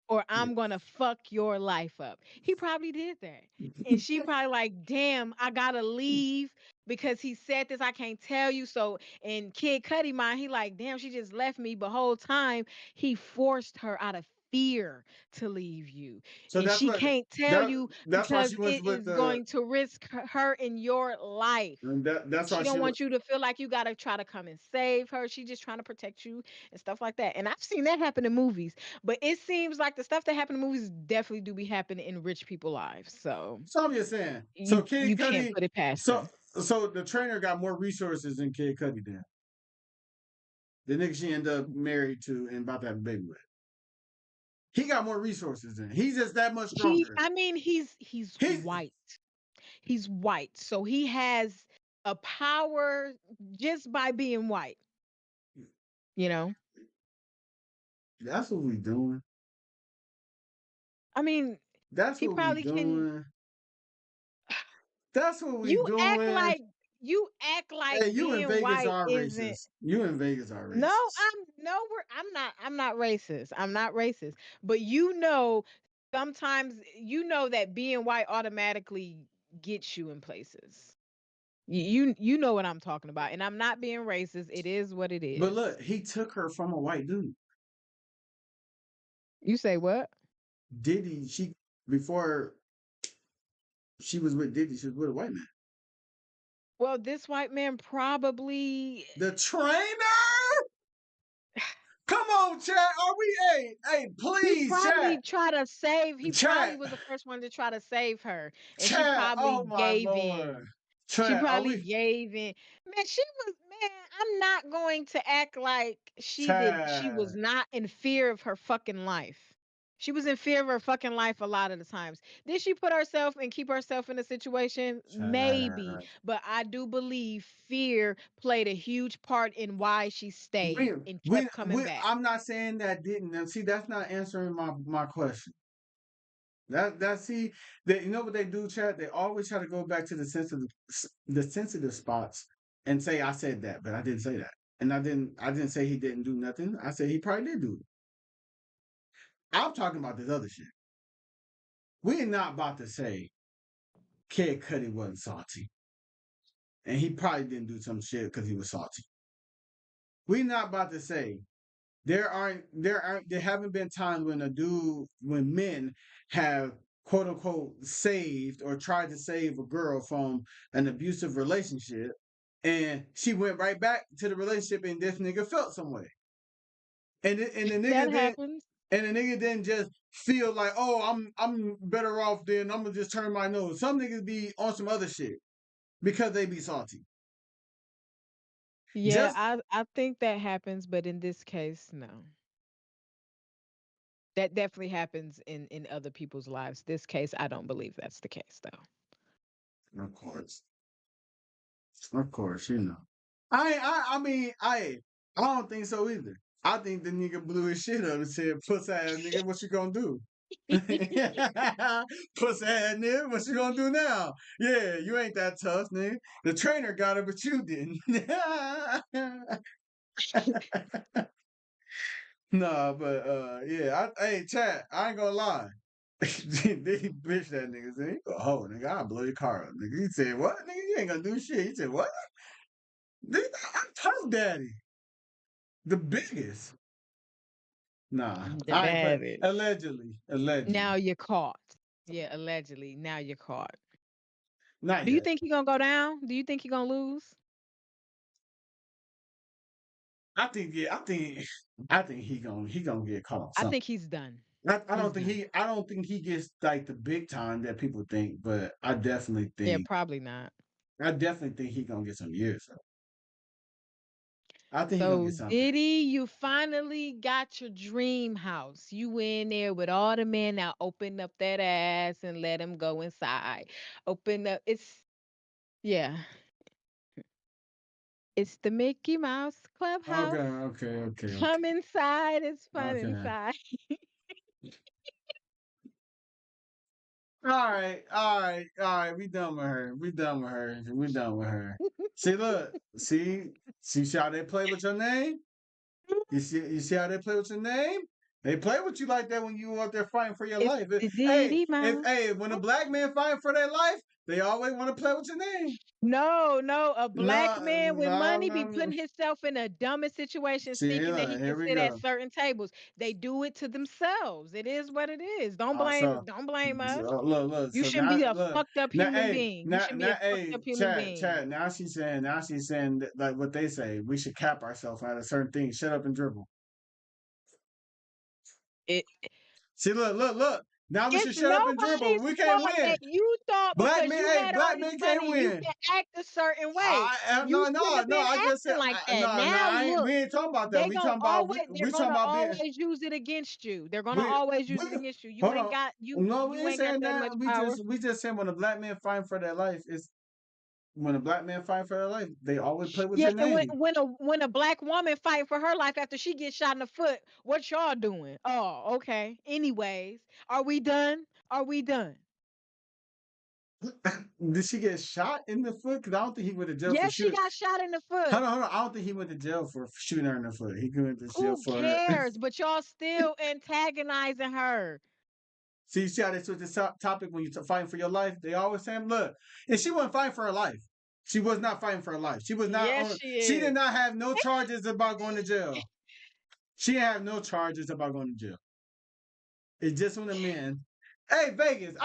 Or I'm gonna fuck your life up. He probably did that. And she probably like, damn, I gotta leave because he said this. I can't tell you. So in Kid Cudi mind, he like, damn, she just left me. But whole time he forced her out of fear to leave you. So And that's she what can't tell you that's why because she went it with is going to risk her in your life. and that's why She she don't went. want you to feel like you gotta try to come and save her. She just trying to protect you and stuff like that. And I've seen that happen in movies. But it seems like the stuff that happen in movies definitely do be happening in rich people's lives. So So I'm just saying. So you Kid can't Cudi. put it past So them. so the trainer got more resources than Kid Cudi did. The nigga she ended up married to and about to have a baby with. He got more resources than. He's just that much stronger. He's He's white. He's white. So he has a power just by being white. You know? that's what we doing. I mean, That's he what we probably can. doing. That's what we You act doing. like you act like Hey, you in being Vegas white are isn't. racist. You in Vegas are No, racist. I'm not racist. I'm not racist. But you know, sometimes you know that being white automatically gets you in places. You know what I'm talking about. And I'm not being racist. It is what it But is. look, he took her from a white dude. You say what? Diddy, before she was with Diddy, she was with a white man. Well, this white man probably The trainer? Come on, chat. Are we hey, he please, probably chat. tried to save he probably Chat. was the first one to try to save her. And she Chat. probably Oh my gave lord. in. She Chat. Are probably we gave in. Man, I'm not going to act like she chat. was not in fear of her fucking life. She was in fear of her fucking life a lot of the times. Did she put herself and keep herself in a situation? Maybe. Chat. But I do believe fear played a huge part in why she stayed and kept coming back. I'm not saying that didn't. Now, see, that's not answering my question. See that you know what they do, chat. They always try to go back to the sensitive spots and say I said that, but I didn't say that, and I didn't say he didn't do nothing. I said he probably did do it. I'm talking about this other shit. We're not about to say Kid Cudi wasn't salty, and he probably didn't do some shit because he was salty. We're not about to say there haven't been times when men have quote unquote saved or tried to save a girl from an abusive relationship, and she went right back to the relationship, and this nigga felt some way, and the That nigga didn't. happens. And the nigga didn't just feel like, oh, I'm better off than I'm gonna just turn my nose. Some niggas be on some other shit because they be salty. Yeah, Just I think that happens, but in this case, no. That definitely happens in other people's lives. This case, I don't believe that's the case though. of course, you know. I mean, I don't think so either. I think the nigga blew his shit up and said, "Puss ass nigga, what you gonna do?" Puss ass nigga, what you gonna do now? Yeah, you ain't that tough, nigga. The trainer got it, but you didn't. No, but yeah, hey, chat, I ain't gonna lie. Then he bitched that nigga. Said, "You a hoe, nigga. I'll blow your car up, nigga." He said, "What, nigga? You ain't gonna do shit." He said, "What? Nigga, I'm tough daddy. The biggest." Nah, The I ain't play. baddest. Allegedly, allegedly. Now you're caught. Yeah, allegedly. Now you're caught. Not Do you yet. think he's gonna go down? Do you think he's gonna lose? I think yeah. I think he gonna get caught on I something. think he's done. I He's don't think done. he gets like the big time that people think, but Yeah, probably not. I definitely think he gonna get some years. I think he gonna So get something. Diddy, you finally got your dream house. You in there with all the men. Now open up that ass and let him go inside. Open up. Yeah. It's the Mickey Mouse Okay, Clubhouse. okay. Come inside. It's fun Okay. inside. All right. We done with her. We done with her. We done with her. See, look. See how they play with your name? You see how they play with your name? They play with you like that when you out there fighting for your It's life. the Diddy Mouse. When a black man fighting for their life, they always want to play with your name. No, a black No, man with no, money be no. putting himself in the dumbest situations See, thinking that he can here we sit at go. certain tables. They do it to themselves. It is what it is. So Don't blame us. look. You So shouldn't be now a look. fucked up Now, human hey, being. You shouldn't be a fucked hey, up human chat, being. chat. Now she's saying that, like what they say. We should cap ourselves at a certain thing. Shut up and dribble. It See, look. Now we should It's shut up and dribble. nobody's We can't fault win. that you thought Black because men, you hey, had all black this men can't money, you win. can act a certain way. You shouldn't have No. been I just said acting like that. no. Now We look, ain't talking about that. they We gonna talking about always they're we talking gonna about being always use it against you. They're gonna we always use we it against you. You hold ain't on. got No, we you ain't ain't got saying that that. much power. We just saying when a black man fighting for their life is when a black man fight for their life, they always play with Yeah, your and name. when a black woman fight for her life after she gets shot in the foot, what y'all doing? Oh, okay. Anyways, are we done? Are we done? Did she get shot in the foot? Because I don't think he went to jail for Yes, she shooting. got shot in the foot. Hold on. I don't think he went to jail for shooting her in the foot. He went to jail Who for. cares? But y'all still antagonizing her. See how they switch this topic when you're fighting for your life? They always say, look, and she wasn't fighting for her life. She was not fighting for her life. She was not Yes, on. she She did is. not have no charges about going to jail. She didn't have no charges about going to jail. It's just when the men. Hey, Vegas.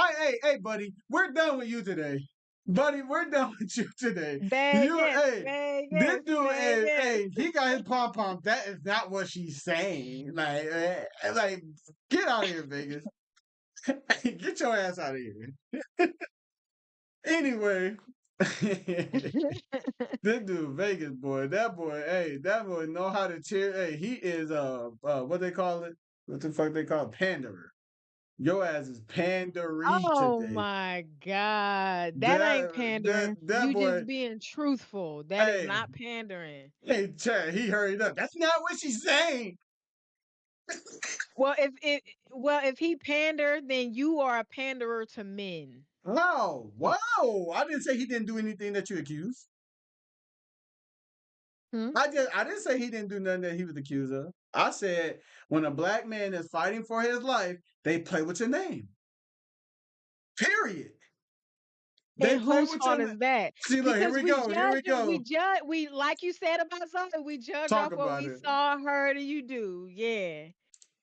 Hey, buddy. We're done with you today. Buddy, we're done with you today. Vegas, This Vegas, dude is, Vegas. he got his pom pom. That is not what she's saying. Like, get out of here, Vegas. Get your ass out of here. Anyway, this dude Vegas boy, that boy know how to cheer. Hey, he is what they call it? What the fuck they call it? Panderer. Your ass is pandery Oh today. my God. That ain't pandering. That You boy. just being truthful. That is Hey, not pandering. hey, Chad, he hurried up. That's not what she's saying. If he pander, then you are a panderer to men. No, whoa! I didn't say he didn't do anything that you accused. Hmm? I didn't say he didn't do nothing that he was accused of. I said when a black man is fighting for his life, they play with your name. Period. They And play whose with fault your is name. that? See, look, here Because we we go. Here judge we it, go. we like you said about something, we judge Talk off what about we it. saw, heard, or you do. Yeah.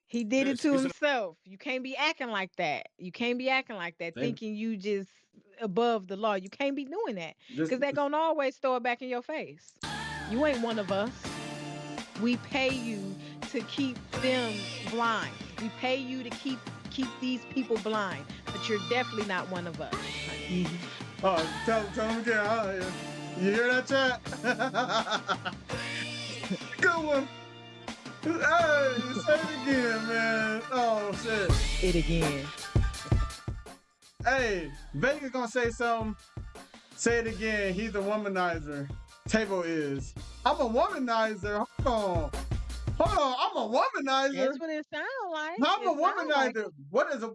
He did it to himself. You can't be acting like that. You can't be acting like that, They thinking you just above the law. You can't be doing that. just Because they're gonna always throw it back in your face. You ain't one of us. We pay you to keep them blind. We pay you to keep these people blind. But you're definitely not one of us. oh, tell him again. You hear that, chat? Good one. Hey, say it again, man. Oh shit. It again. Hey, Vegas gonna say something. Say it again. He's a womanizer. Tavo is. I'm a womanizer. Hold on. I'm a womanizer. That's what it sounds like. I'm a It sound like womanizer.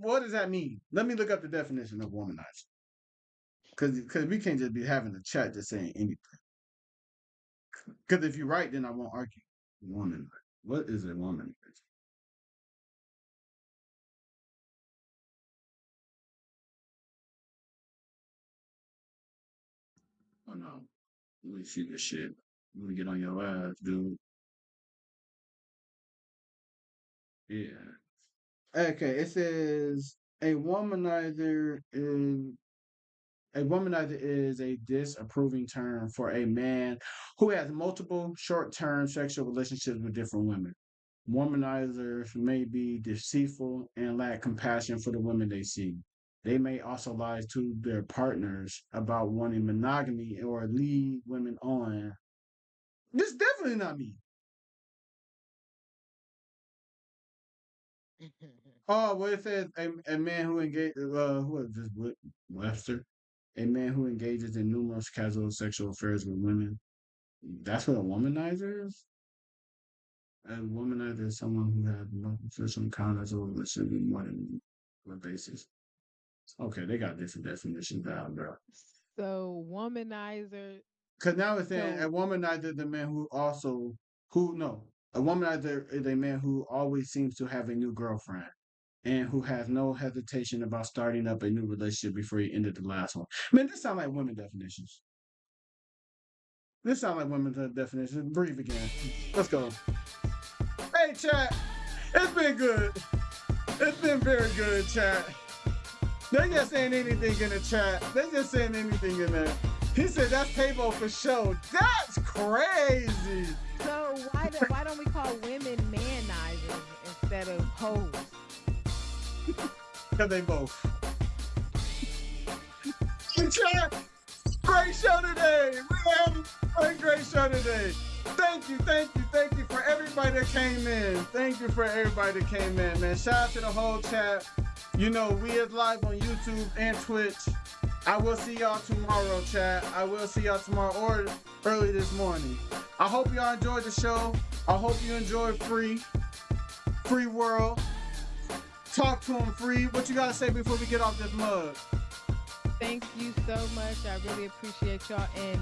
What does that mean? Let me look up the definition of womanizer. Because we can't just be having a chat just saying anything. Because if you're right, then I won't argue. Womanizer. What is a womanizer? Oh no. Let me see this shit. Let me get on your ass, dude. Yeah. Okay, it says a womanizer is a disapproving term for a man who has multiple short-term sexual relationships with different women. Womanizers may be deceitful and lack compassion for the women they see. They may also lie to their partners about wanting monogamy or lead women on. This is definitely not me. Oh, well, it says a man who engages, who is this, Webster? A man who engages in numerous casual sexual affairs with women. That's what a womanizer is? A womanizer is someone who has multiple encounters or relationship with more than one basis. Okay, they got different definitions out there. So womanizer. Because now it's saying a So womanizer is a man a womanizer is a man who always seems to have a new girlfriend and who has no hesitation about starting up a new relationship before he ended the last one. Man, this sounds like women definitions. This sounds like women's definitions. Breathe again. Let's go. Hey, chat. It's been good. It's been very good, chat. They just saying anything in the chat. They just saying anything in there. He said that's Tavo for sure. That's crazy. so why don't we call women manizers instead of hoes? Because they both. Hey, chat. Great show today. We had a great show today. Thank you for everybody that came in. Thank you for everybody that came in, man. Shout out to the whole chat. You know, we is live on YouTube and Twitch. I will see y'all tomorrow, chat. I will see y'all tomorrow or early this morning. I hope y'all enjoyed the show. I hope you enjoyed Free World. Talk to him, Free. What you gotta say before we get off this mug? Thank you so much. I really appreciate y'all. And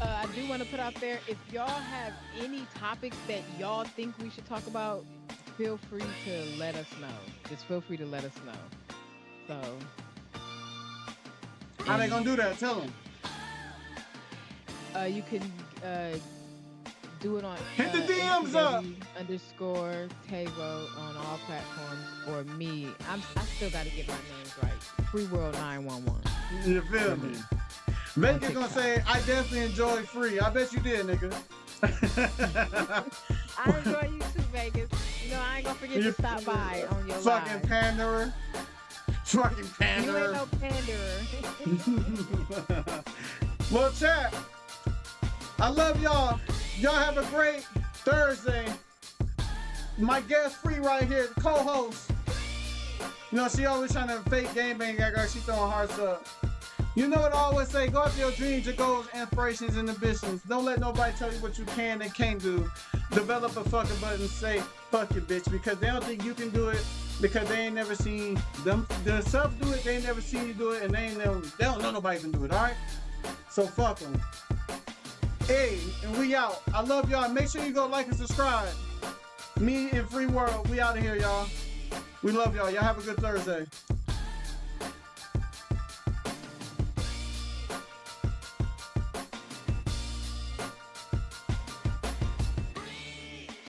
I do want to put out there, if y'all have any topics that y'all think we should talk about, feel free to let us know. Just feel free to let us know. So. How they gonna do that? Tell them. You can do it on hit the DMs up _Tavo on all platforms, or me. I still gotta get my names right. Free World 911. You feel me? Vegas gonna say, I definitely enjoyed Free. I bet you did, nigga. I enjoy you too, Vegas. You know, I ain't gonna forget to stop by on your fucking live. panderer. Fucking panderer. You ain't no panderer. Well, chat, I love y'all. Y'all have a great Thursday. My guest Free right here, the co-host. You know, she always trying to fake game bang at her. She throwing hearts up. You know what I always say, go after your dreams, your goals, inspirations, and ambitions. Don't let nobody tell you what you can and can't do. Develop a fucking button and say, fuck it, bitch, because they don't think you can do it, because they ain't never seen them themselves do it, they ain't never seen you do it, and they don't know nobody can do it, alright? So fuck them. Hey, and we out. I love y'all. Make sure you go like and subscribe. Me and Free World, we out of here, y'all. We love y'all. Y'all have a good Thursday.